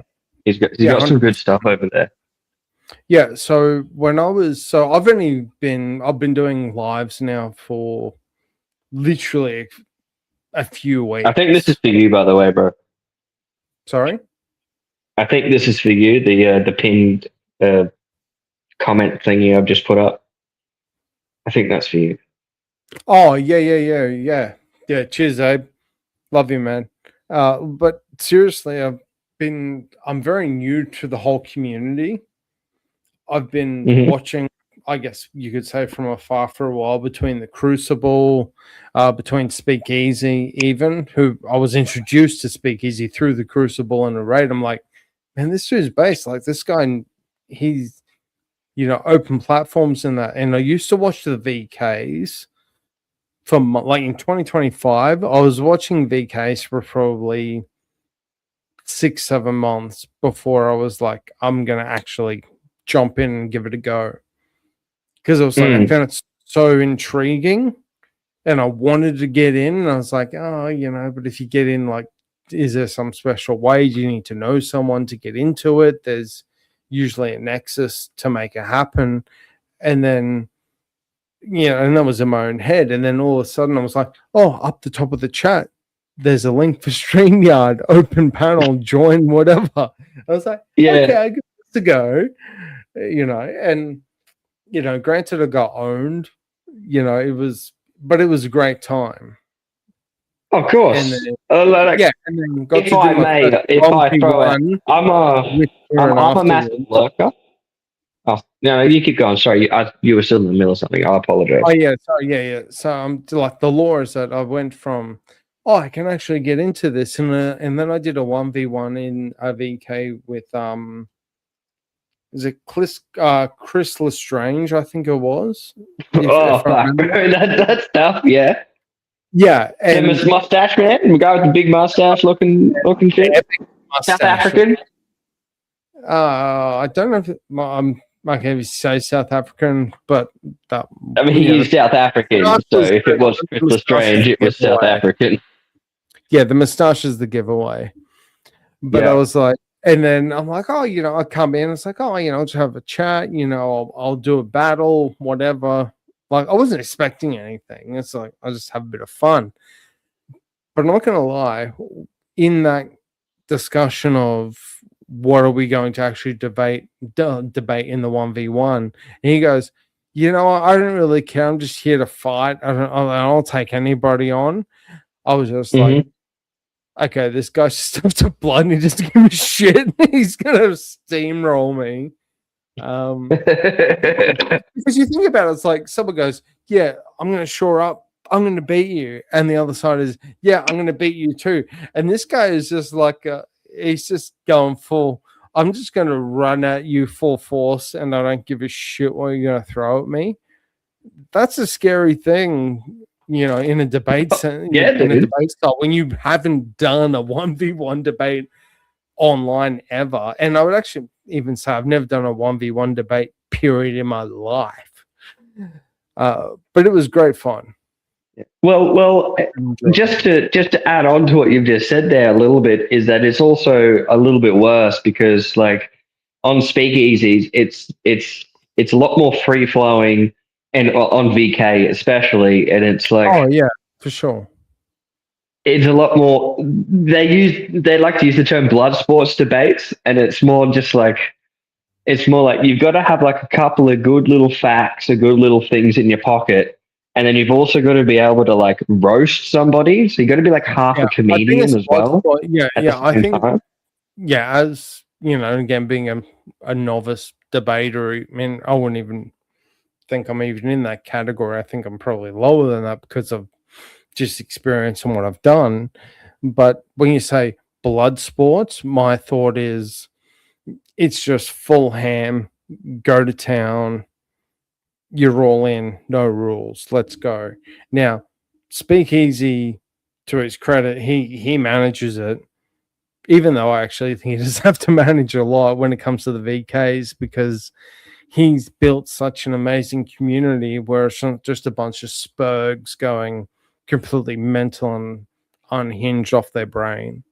He's got some good stuff over there. Yeah. So I've been doing lives now for literally a few weeks. I think this is for you, by the way, bro. Sorry. I think this is for you. The pinned comment thingy I've just put up. I think that's for you. Oh yeah. Cheers, Abe. Love you, man. But seriously, I'm very new to the whole community. I've been watching, I guess you could say, from afar for a while, between the Crucible, between Speakeasy, even, who I was introduced to Speakeasy through the Crucible and a raid. I'm like, man, this dude's based. Like, this guy, he's, open platforms and that. And I used to watch the VKs from, like, in 2025. I was watching VKs for probably 6-7 months before I was like, I'm going to actually jump in and give it a go. Because I was like, I found it so intriguing and I wanted to get in. And I was like, but if you get in, like, is there some special way? Do you need to know someone to get into it? There's usually a nexus to make it happen. And then, and that was in my own head. And then all of a sudden I was like, oh, up the top of the chat, there's a link for StreamYard, open panel, join whatever. I was like, okay, I give this a go, and, granted I got owned, it was a great time. Of course. And then, and then got if I throw it, I'm a massive lurker. Oh, no, you keep going. Sorry, you were still in the middle of something. I apologize. Oh, yeah. Sorry, So I'm like, the law is that I went from, I can actually get into this. And then I did a 1v1 in a VK with is it Chris Lestrange? I think it was. Oh, I fuck. remember. That's tough, yeah. Yeah, And and this mustache man, the guy with the big mustache looking shit. South mustache. African. I don't know if I'm okay if you say South African, but that I mean, you know, he's South African, so if it was Chris Lestrange, it was South African. yeah, the mustache is the giveaway. But I Yeah. was like, and then I'm like, oh, I come in. It's like, oh, just have a chat. I'll do a battle, whatever. Like, I wasn't expecting anything. It's like I just have a bit of fun. But I'm not gonna lie, in that discussion of what are we going to actually debate in the 1v1, and he goes, I don't really care. I'm just here to fight. I'll take anybody on. I was just like, okay, this guy's just up to blood and he doesn't give a shit. He's gonna steamroll me. Because you think about it, it's like someone goes, yeah, I'm gonna shore up, I'm gonna beat you, and the other side is, yeah, I'm gonna beat you too. And this guy is just like he's just going full, I'm just gonna run at you full force and I don't give a shit what you're gonna throw at me. That's a scary thing, in a debate in a debate style, when you haven't done a 1v1 debate online ever. And I would actually even say I've never done a 1v1 debate period in my life. But it was great fun. Well, just to add on to what you've just said there a little bit, is that it's also a little bit worse because, like, on speakeasies, it's a lot more free flowing, and on VK especially, and it's like, oh yeah, for sure. It's a lot more. They like to use the term blood sports debates, and it's more like you've got to have like a couple of good little facts, or good little things in your pocket, and then you've also got to be able to like roast somebody. So you got to be like half a comedian as well. I think as again, being a novice debater, I mean, I wouldn't even think I'm even in that category. I think I'm probably lower than that because of just experience and what I've done. But when you say blood sports, my thought is it's just full ham, go to town, you're all in, no rules, let's go. Now, Speakeasy, to his credit, he manages it, even though I actually think he does have to manage a lot when it comes to the VKs, because he's built such an amazing community where it's not just a bunch of spurgs going completely mental and unhinged off their brain.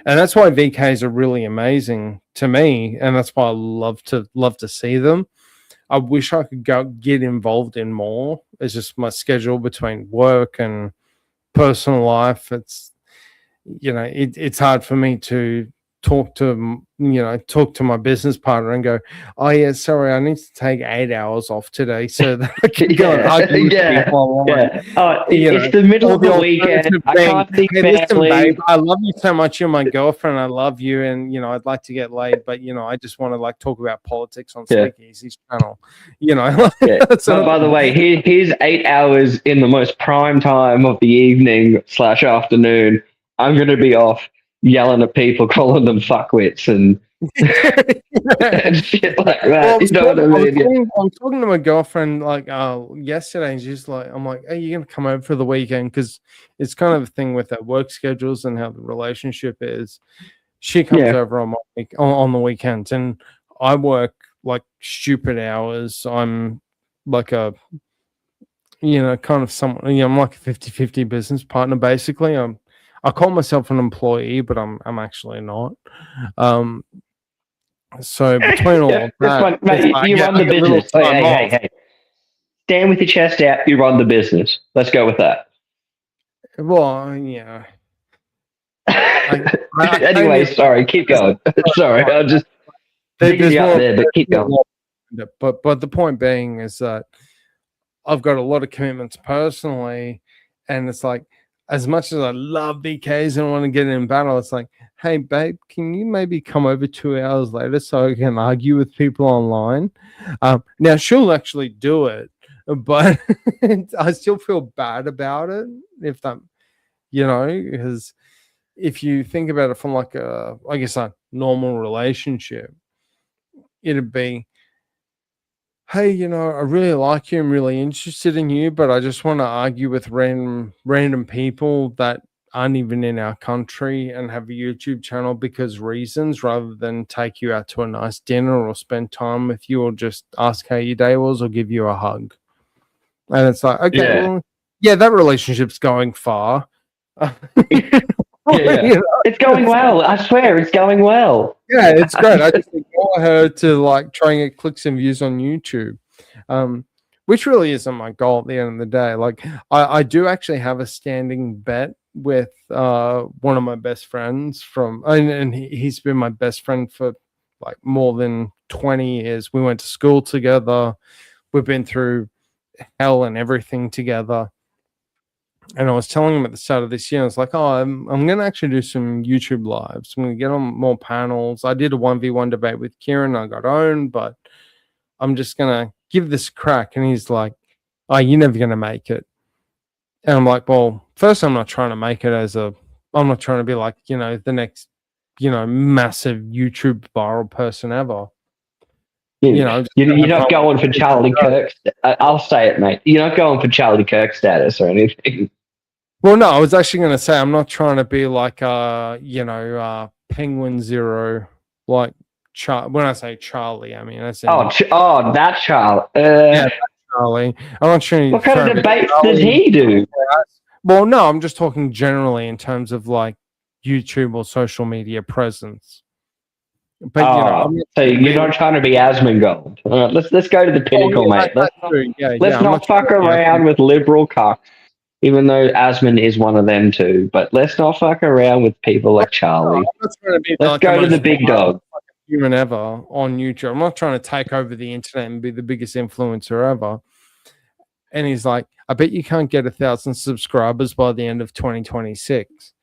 And that's why VKs are really amazing to me, and that's why I love to see them. I wish I could get involved in more. It's just my schedule between work and personal life. It's it's hard for me to talk to my business partner and go, oh yeah, sorry, I need to take 8 hours off today so that I can go and argue with people online. It's the middle of the weekend. I can't think listen, babe, I love you so much. You're my girlfriend. I love you, and I'd like to get laid, but I just want to like talk about politics on Speakeasy's channel. So, by the way, here's 8 hours in the most prime time of the evening / afternoon. I'm going to be off yelling at people, calling them fuckwits and shit like that. Well, I'm talking to my girlfriend like yesterday, and she's like, I'm like, hey, you're gonna come over for the weekend? Because it's kind of a thing with our work schedules and how the relationship is. She comes over on the weekends, and I work like stupid hours. I'm like a kind of someone, I'm like a 50-50 business partner basically. I call myself an employee, but I'm actually not. So between all of that, mate, you run the business. Hey. Stand with your chest out. You run the business. Let's go with that. Well, yeah. Anyway, sorry. Keep going. Sorry, I'll just digging you out there, but keep going. But the point being is that I've got a lot of commitments personally, and it's like, as much as I love VKs and want to get in battle, it's like, hey, babe, can you maybe come over 2 hours later so I can argue with people online? Now, she'll actually do it, but I still feel bad about it. If that, because if you think about it from like a normal relationship, it'd be, hey, you know, I really like you, I'm really interested in you, but I just want to argue with random people that aren't even in our country and have a YouTube channel because reasons, rather than take you out to a nice dinner or spend time with you or just ask how your day was or give you a hug. And it's like, okay, Yeah. well, yeah, that relationship's going far. Yeah. You know? It's going well. I swear, it's going well. Yeah, it's great. I just ignore her to like try and get clicks and views on YouTube, which really isn't my goal at the end of the day. Like, I do actually have a standing bet with one of my best friends and he's been my best friend for like more than 20 years. We went to school together. We've been through hell and everything together. And I was telling him at the start of this year, I was like, oh, I'm going to actually do some YouTube lives. I'm going to get on more panels. I did a 1v1 debate with Kieran. I got owned, but I'm just going to give this a crack. And he's like, oh, you're never going to make it. And I'm like, well, first, I'm not trying to make it I'm not trying to be like, you know, the next, you know, massive YouTube viral person ever. You know, You're not going for Charlie Kirk. I'll say it, mate. You're not going for Charlie Kirk status or anything. Well, no, I was actually going to say I'm not trying to be like Penguin Zero, like when I say Charlie, I mean that's that Charlie. yeah, Charlie. I'm not sure. What kind of debates does he do? Well, no, I'm just talking generally in terms of like YouTube or social media presence. But you know, so you're not trying to be Asmongold. All right, let's go to the pinnacle, mate. Let's not fuck around with liberal cocks, even though Asmon is one of them too. But let's not fuck around with people like Charlie. Let's go to the big dog. Human ever on YouTube. I'm not trying to take over the internet and be the biggest influencer ever. And he's like, I bet you can't get 1,000 subscribers by the end of 2026.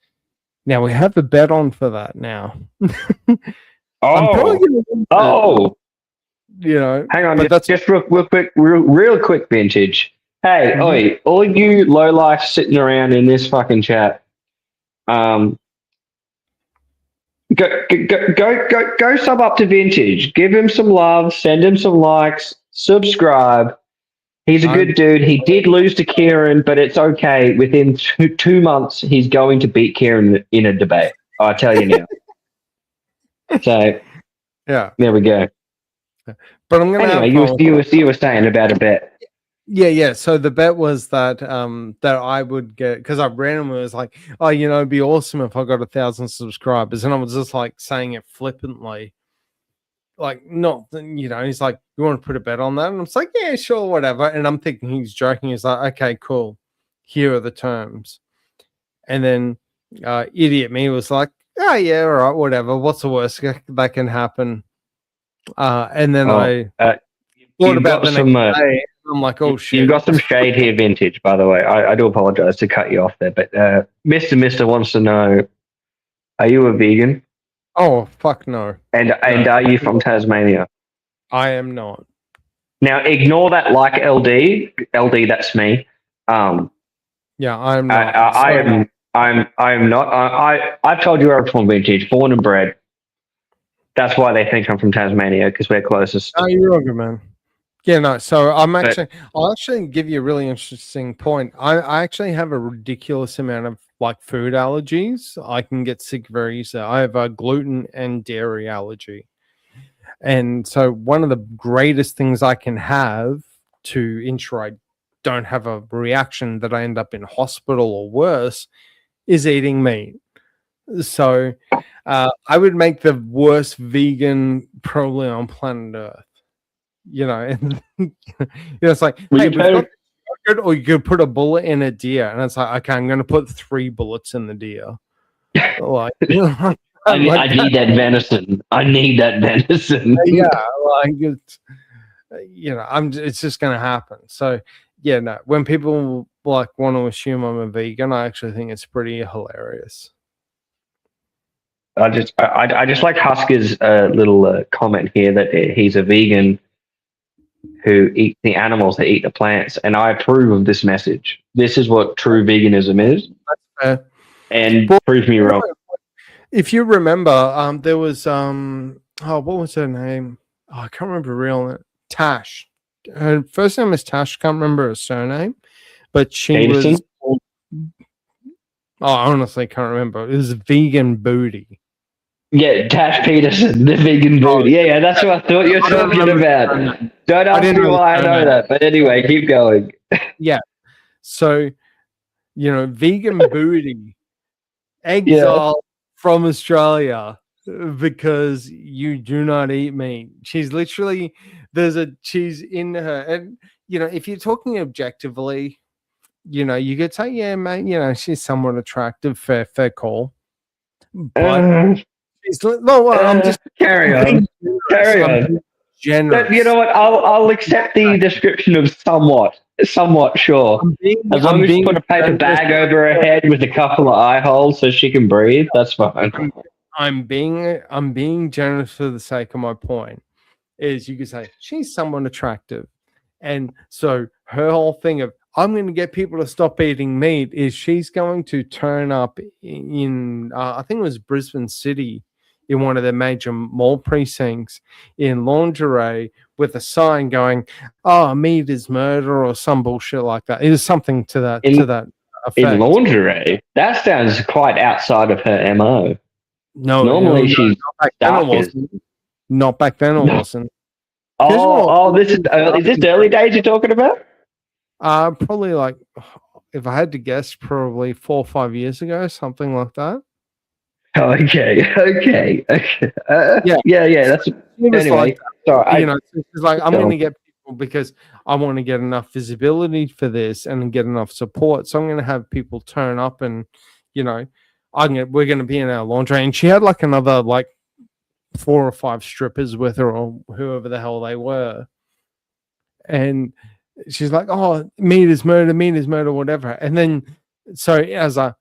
Now we have a bet on for that now. You know, hang on, but that's just real quick, vintage. Hey, oi, all you low life sitting around in this fucking chat, go sub up to Vintage. Give him some love, send him some likes, subscribe. He's a good dude. He did lose to Kieran, but it's okay. Within 2 months, he's going to beat Kieran in a debate. I tell you now. So, yeah, there we go. But I'm gonna anyway. You were saying about a bet. Yeah. So the bet was that that I would get, because I randomly was like, oh, you know, it'd be awesome if I got 1,000 subscribers, and I was just like saying it flippantly, like not, you know. He's like, you want to put a bet on that? And I'm just like, yeah, sure, whatever. And I'm thinking he's joking. He's like, okay, cool. Here are the terms. And then idiot me was like, oh yeah, all right, whatever. What's the worst that can happen? And then I thought about the next day. I'm like, oh shit. You've got some shade here, Vintage, by the way. I do apologize to cut you off there, but Mr. wants to know, are you a vegan? Oh, fuck no. And are you from Tasmania? I am not. Now, ignore that like LD. LD, that's me. Yeah, I'm not. I'm not. I've told you I'm from Vintage, born and bred. That's why they think I'm from Tasmania, because we're closest. Oh, you're good, man. Yeah, no. So I'll actually give you a really interesting point. I actually have a ridiculous amount of like food allergies. I can get sick very easily. I have a gluten and dairy allergy. And so one of the greatest things I can have to ensure I don't have a reaction that I end up in hospital or worse is eating meat. So I would make the worst vegan probably on planet Earth. You know, and it's like, hey, we've got yogurt, or you could put a bullet in a deer, and it's like, okay, I'm going to put 3 bullets in the deer. Like, I need that venison. I need that venison. Yeah, like it's, you know, it's just going to happen. So yeah, no. When people like want to assume I'm a vegan, I actually think it's pretty hilarious. I just like Husker's little comment here that he's a vegan who eat the animals that eat the plants, and I approve of this message. This is what true veganism is. And prove me wrong. If you remember, there was what was her name? I can't remember her real name. Tash. Her first name is Tash. Can't remember her surname, but she was. Peterson? I honestly can't remember. It was Vegan Booty. Yeah, Tash Peterson, the vegan dude. Yeah, that's what I thought you were I don't talking remember about. the surname. Don't I ask didn't me know the why I know surname. that. But anyway, keep going. So, Vegan Booty exiled from Australia because you do not eat meat. She's literally she's in her, and if you're talking objectively, you could say, yeah, mate, she's somewhat attractive, fair call. But she's I'm just Carry on. Carry on. I'm generous. You know what? I'll accept the description of somewhat sure. As long as you put a paper bag over her head with a couple of eye holes so she can breathe, that's fine. I'm being generous for the sake of my point. Is you could say she's someone attractive, and so her whole thing of I'm going to get people to stop eating meat is she's going to turn up in I think it was Brisbane City in one of their major mall precincts in lingerie with a sign going, "Oh, meat is murder" or some bullshit like that. It was something to that effect. In lingerie? That sounds quite outside of her MO. No, Normally she's darkest. Not back then. It wasn't. This is this early days you're talking about? Probably like, if I had to guess, probably 4 or 5 years ago, something like that. Okay. Yeah. That's anyway. Like, sorry, it's like I'm going to get people because I want to get enough visibility for this and get enough support. So I'm going to have people turn up, and we're going to be in our laundry. And she had like another 4 or 5 strippers with her, or whoever the hell they were, and she's like, "Oh, meat is murder, whatever." And then, so as a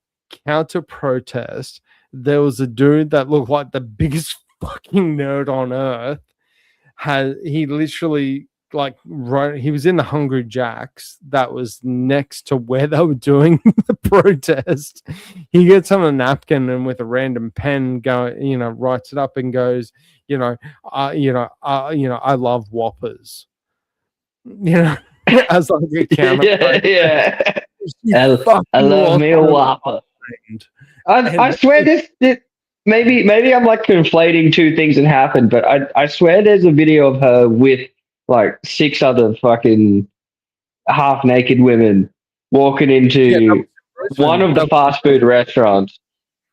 counter protest, there was a dude that looked like the biggest fucking nerd on earth. He literally he was in the Hungry Jacks that was next to where they were doing the protest. He gets on a napkin and with a random pen writes it up and goes, I love Whoppers. As like a counter. yeah. I love me a Whopper. I swear this maybe I'm conflating two things that happened, but I swear there's a video of her with 6 other fucking half naked women walking into one of the fast food restaurants,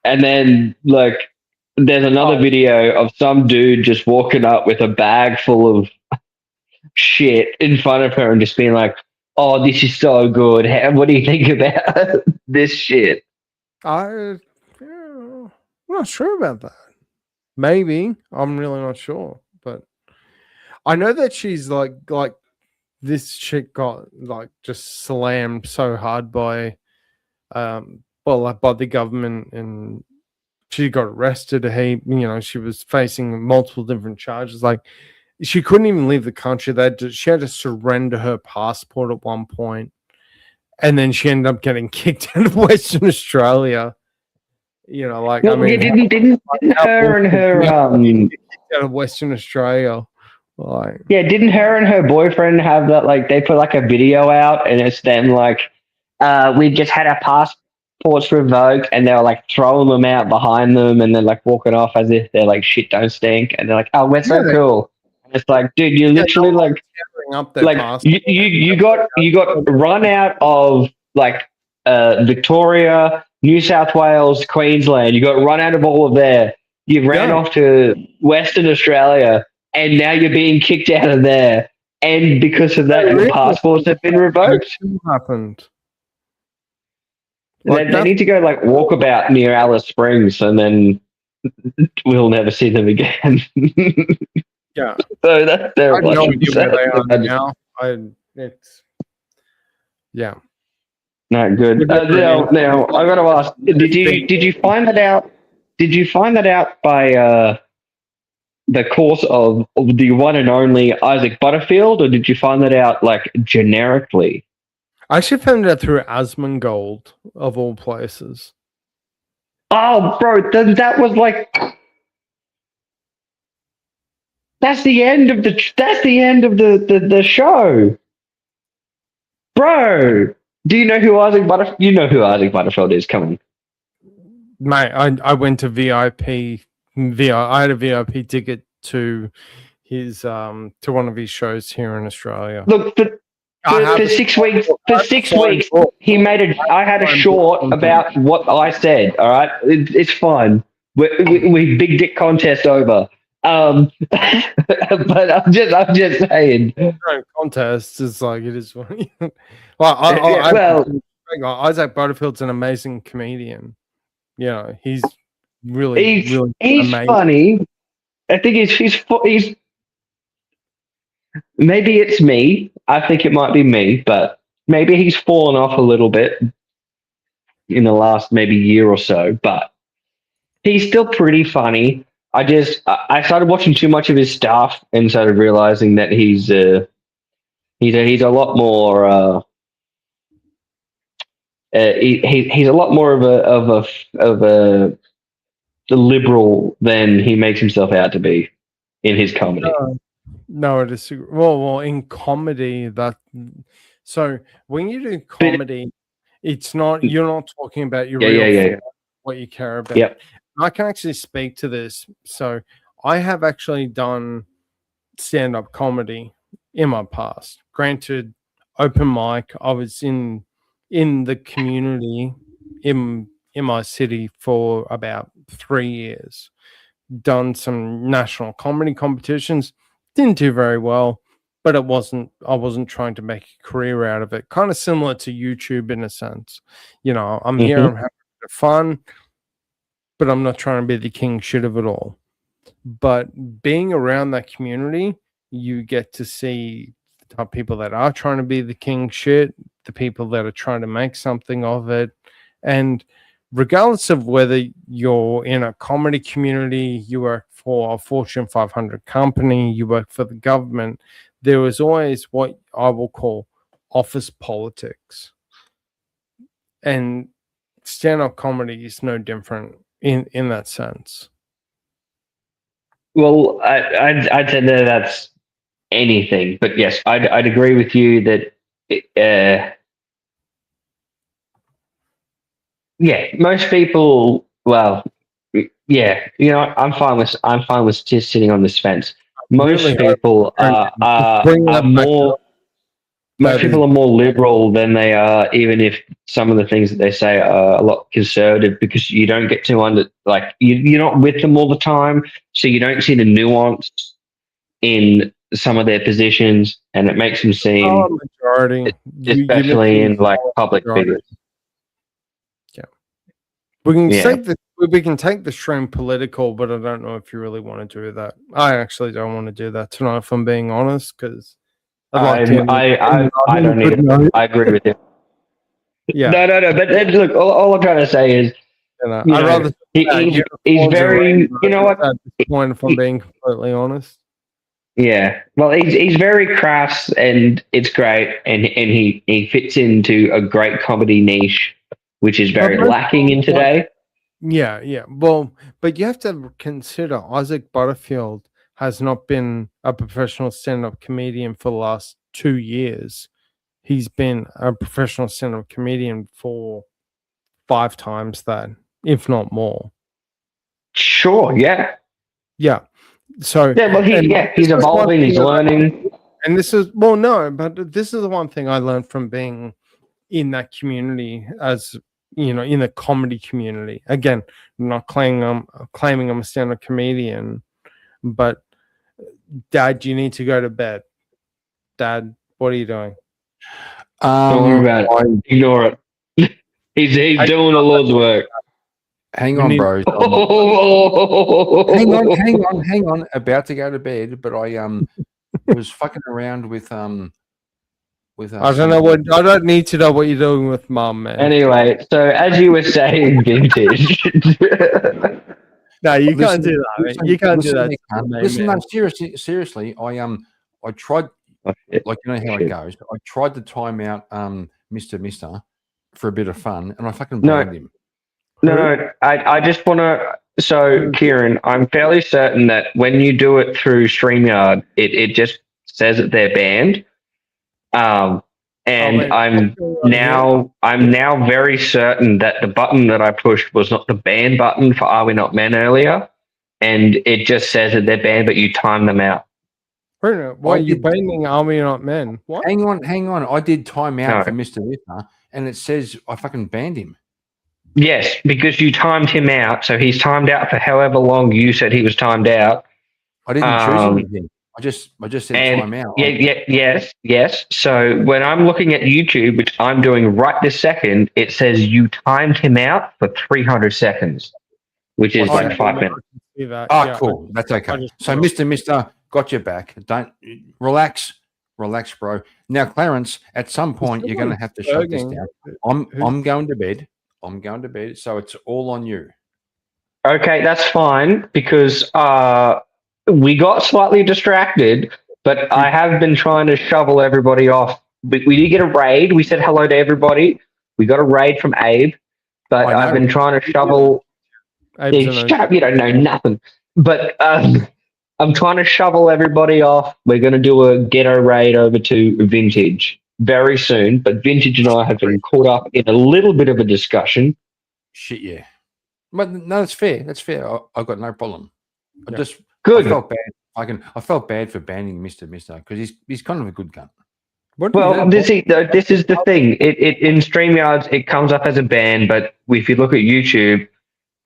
and then there's another video of some dude just walking up with a bag full of shit in front of her and just being like, "Oh, this is so good. What do you think about this shit?" I'm not sure about that. Maybe. I'm really not sure. But I know that she's like this chick got just slammed so hard by by the government, and she got arrested. She was facing multiple different charges. She couldn't even leave the country. She had to surrender her passport at one point, and then she ended up getting kicked out of Western Australia. Didn't her and her kicked out of Western Australia? Didn't her and her boyfriend have that? They put a video out, and it's them we just had our passports revoked, and they're throwing them out behind them, and they're walking off as if they're shit don't stink, and they're like, "Oh, we're so cool." And it's dude, you literally you got run out of Victoria, New South Wales, Queensland. You got run out of all of there. You ran off to Western Australia, and now you're being kicked out of there. And because of that, your passports have been revoked. What happened? They need to go walkabout near Alice Springs, and then we'll never see them again. Yeah. So that's their. I have no idea where they are now. Yeah. Not good. Now I got to ask: Did you find that out? Did you find that out by the course of the one and only Isaac Butterfield, or did you find that out generically? I actually found it out through Asmongold, of all places. Oh, bro, that was That's the end of the show, bro. Do you know who Isaac Butterfield? You know who Isaac Butterfield is coming. Mate, I went to VIP. I had a VIP ticket to his to one of his shows here in Australia. Look, for 6 weeks. For 6 weeks, he made a. I had a short about what I said. All right, it's fine. We big dick contest over. But I'm just saying. Contest is like it is. Well, Isaac Butterfield's an amazing comedian. You know, he's really amazing. Funny. I think he's maybe it's me. I think it might be me, but maybe he's fallen off a little bit in the last maybe year or so, but he's still pretty funny. I started watching too much of his stuff and started realizing that he's a lot more he's a lot more of a liberal than he makes himself out to be in his comedy. No, I disagree. Well, in comedy, so when you do comedy, it's not you're not talking about your what you care about. Yep. I can actually speak to this. So I have actually done stand-up comedy in my past. Granted, open mic. I was in the community in my city for about 3 years. Done some national comedy competitions. Didn't do very well, but I wasn't trying to make a career out of it. Kind of similar to YouTube in a sense. You know, I'm here, I'm having a bit of fun, but I'm not trying to be the king shit of it all. But being around that community, you get to see the type of people that are trying to be the king shit, the people that are trying to make something of it. And regardless of whether you're in a comedy community, you work for a Fortune 500 company, you work for the government, there is always what I will call office politics. And stand-up comedy is no different in that sense. Well, I'd say that that's anything, but yes, I'd agree with you that most people. Well, yeah, you know, I'm fine with just sitting on this fence. Most people are more. Most people are more liberal than they are, even if some of the things that they say are a lot conservative, because you don't get to you're not with them all the time, so you don't see the nuance in some of their positions, and it makes them seem majority, especially in like public figures. Yeah, we can take the stream political, but I don't know if you really want to do that. I actually don't want to do that tonight, if I'm being honest, because. I don't either. I agree with you. Yeah. No. But look, all I'm trying to say is, I'd rather he's very. You know what? At this point, if I'm being completely honest. Yeah. Well, he's very crass, and it's great, and he fits into a great comedy niche, which is very lacking in today. Yeah. Well, but you have to consider Isaac Butterfield has not been a professional stand-up comedian for the last 2 years. He's been a professional stand-up comedian for 5 times that, if not more. Sure, yeah. Yeah. So he's evolving, he's learning. And this is this is the one thing I learned from being in that community, as you know, in the comedy community. Again, I'm not claiming I'm a stand-up comedian, but Dad, you need to go to bed. Dad, what are you doing? Don't worry about it. Ignore it. He's doing the Lord's work. Hang on, bro. Hang on. About to go to bed, but I was fucking around with I don't need to know what you're doing with Mum, man. Anyway, so as you were saying, vintage. No, you can't do that. Mate. You can't do that. Listen, no, seriously. I tried, like, you know how it goes. I tried to time out Mr. for a bit of fun, and I fucking blamed him. No. I just want to. So, Kieran, I'm fairly certain that when you do it through StreamYard, it just says that they're banned. And wait, I'm now very certain that the button that I pushed was not the ban button for Are We Not Men earlier, and it just says that they're banned, but you time them out. Bruno, why I are you did- banning Army Not Men? What? Hang on. I did time out No. for Mr. Mister, and it says I fucking banned him. Yes, because you timed him out, so he's timed out for however long you said he was timed out. I didn't choose Um, anything. I just said And time out. yes. So when I'm looking at YouTube, which I'm doing right this second, it says you timed him out for 300 seconds, which is like 5 minutes. See that? Oh, Yeah, cool. That's okay. just So, thought- Mister, got your back. Don't relax, bro. Now, Clarence, at some point, you're going to have to shut this Berging. down. I'm going to bed. So it's all on you. Okay, that's fine because we got slightly distracted, but I have been trying to shovel everybody off. We did get a raid. We said hello to everybody. We got a raid from Abe, but I know. I've been trying to shovel. Abe's Yeah, an shut up, you don't know nothing. But I'm trying to shovel everybody off. We're going to do a ghetto raid over to Vintage very soon. But Vintage and I have been caught up in a little bit of a discussion. Shit, yeah. But no, that's fair. I've got no problem. I Good. felt bad. I felt bad for banning Mister because he's kind of a good gun. Well, this is the thing. It in StreamYards it comes up as a ban, but if you look at YouTube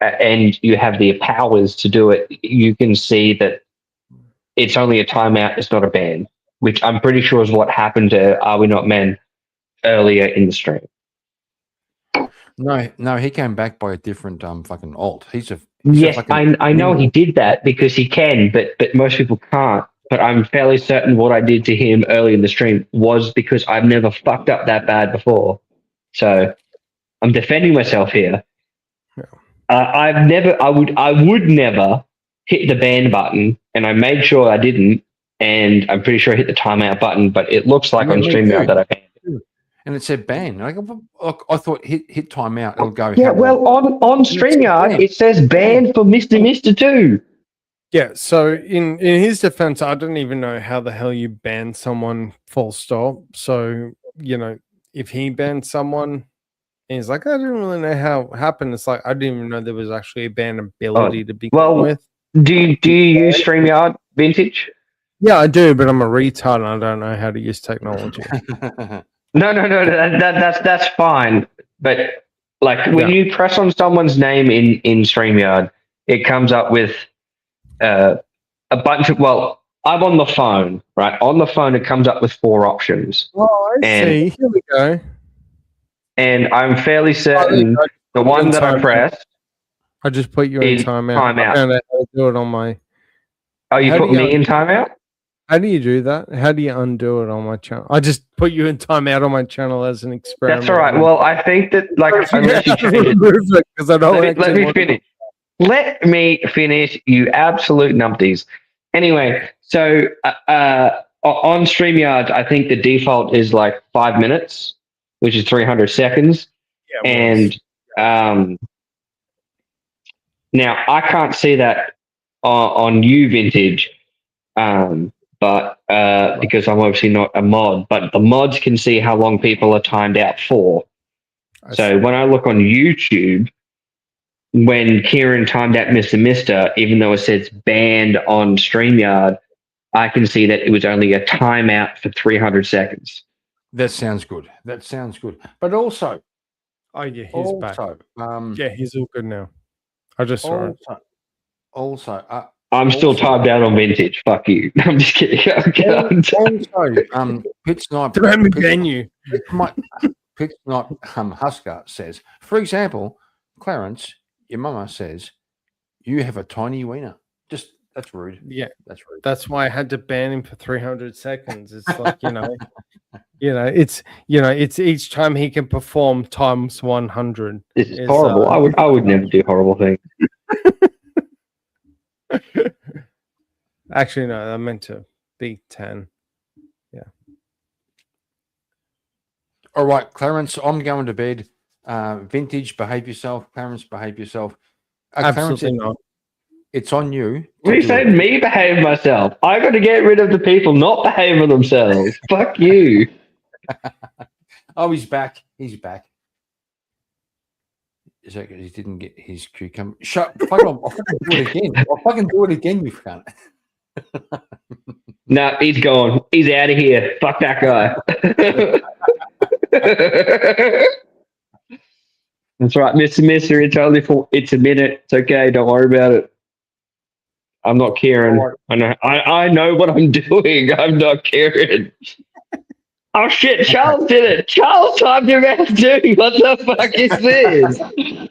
and you have the powers to do it, you can see that it's only a timeout. It's not a ban, which I'm pretty sure is what happened to Are We Not Men earlier in the stream. No, he came back by a different fucking alt. Yes, I know he did that because he can, but most people can't. But I'm fairly certain what I did to him early in the stream was because I've never fucked up that bad before. So I'm defending myself here. I would never hit the ban button, and I made sure I didn't. And I'm pretty sure I hit the timeout button, but it looks like Yeah, on me StreamYard too. that I banned. And it said ban. I thought hit timeout. It'll go. Yeah, how well, long? on StreamYard it says ban for Mr. too. Yeah, so in his defense, I don't even know how the hell you ban someone full stop. So, if he banned someone and he's like, I didn't really know how it happened. It's like I didn't even know there was actually a ban ability to begin with. Do you use StreamYard Vintage? Yeah, I do, but I'm a retard and I don't know how to use technology. No, that's fine. But like when you press on someone's name in StreamYard, it comes up with a bunch of. Well, I'm on the phone, right? On the phone, it comes up with 4 options. Oh, I see. Here we go. And I'm fairly certain the one that I pressed. I just put you in is timeout. timeout. I found out how to do it on my. Oh, you How put do you me in timeout? How do you do that? How do you undo it on my channel? I just put you in timeout on my channel as an experiment. That's all right. Well, I think that unless you change it, because I don't let me finish. Let me finish, you absolute numpties. Anyway, so on StreamYard, I think the default is like 5 minutes, which is 300 seconds. Yeah, and now I can't see that on you, Vintage, but because I'm obviously not a mod, but the mods can see how long people are timed out for. So when I look on YouTube, when Kieran timed out Mr. Mister, even though it says banned on StreamYard, I can see that it was only a timeout for 300 seconds. That sounds good. But also, oh yeah, he's back. Yeah, he's all good now. I just saw it. Also, I'm still timed out on Vintage. Fuck you. I'm just kidding. Pit Snipe. Let me ban you. Pit Snipe Husker says, for example, Clarence, your mama says, you have a tiny wiener. That's rude. Yeah, that's rude. That's why I had to ban him for 300 seconds. It's like, it's each time he can perform times 100. This is horrible. I would never do horrible things. Actually, no, I meant to be 10. Yeah. All right, Clarence, I'm going to bed. Vintage, behave yourself. Clarence, behave yourself. Clarence, Absolutely not. it's on you. What are you saying? Me behave myself. I got to get rid of the people not behaving themselves. Fuck you. Oh, he's back. He's back. Is that 'cause he didn't get his cucumber? Shut. Fuck off. I'll fucking do it again. I'll fucking do it again, you cunt. Nah, he's gone. He's out of here. Fuck that guy. That's right, Mr. Mister. It's only for it's a minute. It's okay. Don't worry about it. I'm not caring. I know what I'm doing. I'm not caring. Oh shit! Charles did it. Charles typed him out doing. What the fuck is this?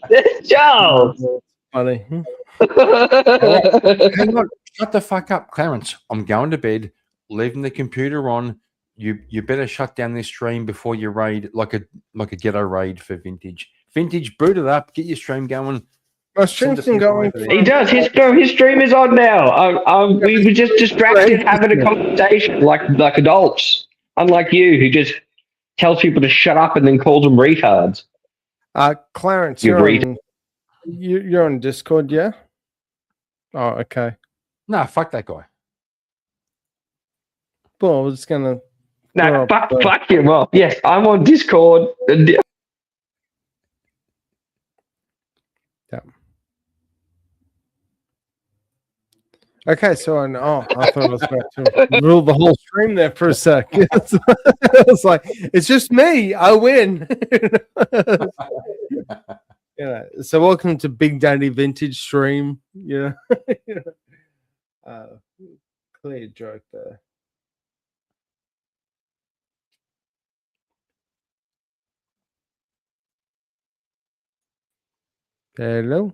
It's Charles. Funny. Hang on. Shut the fuck up, Clarence. I'm going to bed, leaving the computer on. You better shut down this stream before you raid like a ghetto raid for Vintage. Vintage, boot it up, get your stream going. My stream's been going. He does. His stream is on now. We were just distracted having a conversation like adults. Unlike you, who just tells people to shut up and then calls them retards. Clarence, You you're on Discord, yeah? Oh, okay. Nah, fuck that guy. Well, I was gonna. No, fuck him off. Yes, I'm on Discord. Yeah. Okay, so I thought I was about to rule the whole stream there for a sec. It's like it's just me. I win. Yeah. So welcome to Big Daddy Vintage stream. Yeah. Clear joke there. Hello.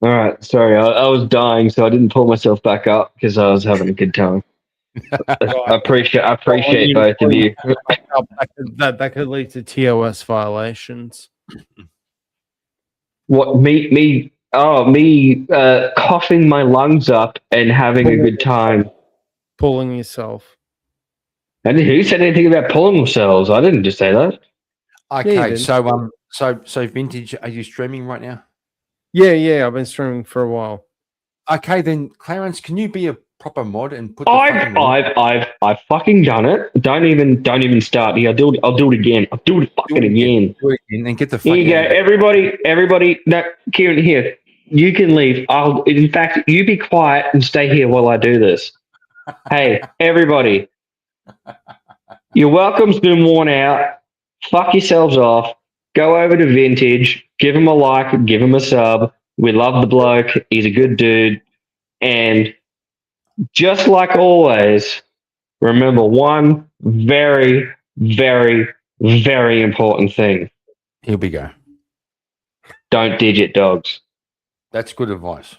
All right, sorry, I was dying, so I didn't pull myself back up because I was having a good time. I appreciate both of you. That could lead to TOS violations. What me coughing my lungs up and having a good time. Pulling yourself. And who said anything about pulling themselves? I didn't just say that. Okay, so Vintage, are you streaming right now? Yeah, I've been streaming for a while. Okay, then Clarence, can you be a proper mod and put? I've fucking done it. Don't even start here. I'll do it again. I'll do it fucking again. Do it again and get the. Here you go, everybody. No, Kieran, here. You can leave. In fact, you be quiet and stay here while I do this. Hey, everybody. Your welcome's been worn out. Fuck yourselves off. Go over to Vintage. Give him a like. Give him a sub. We love the bloke. He's a good dude. And just like always, remember one very, very, very important thing. Here we go. Don't digit dogs. That's good advice.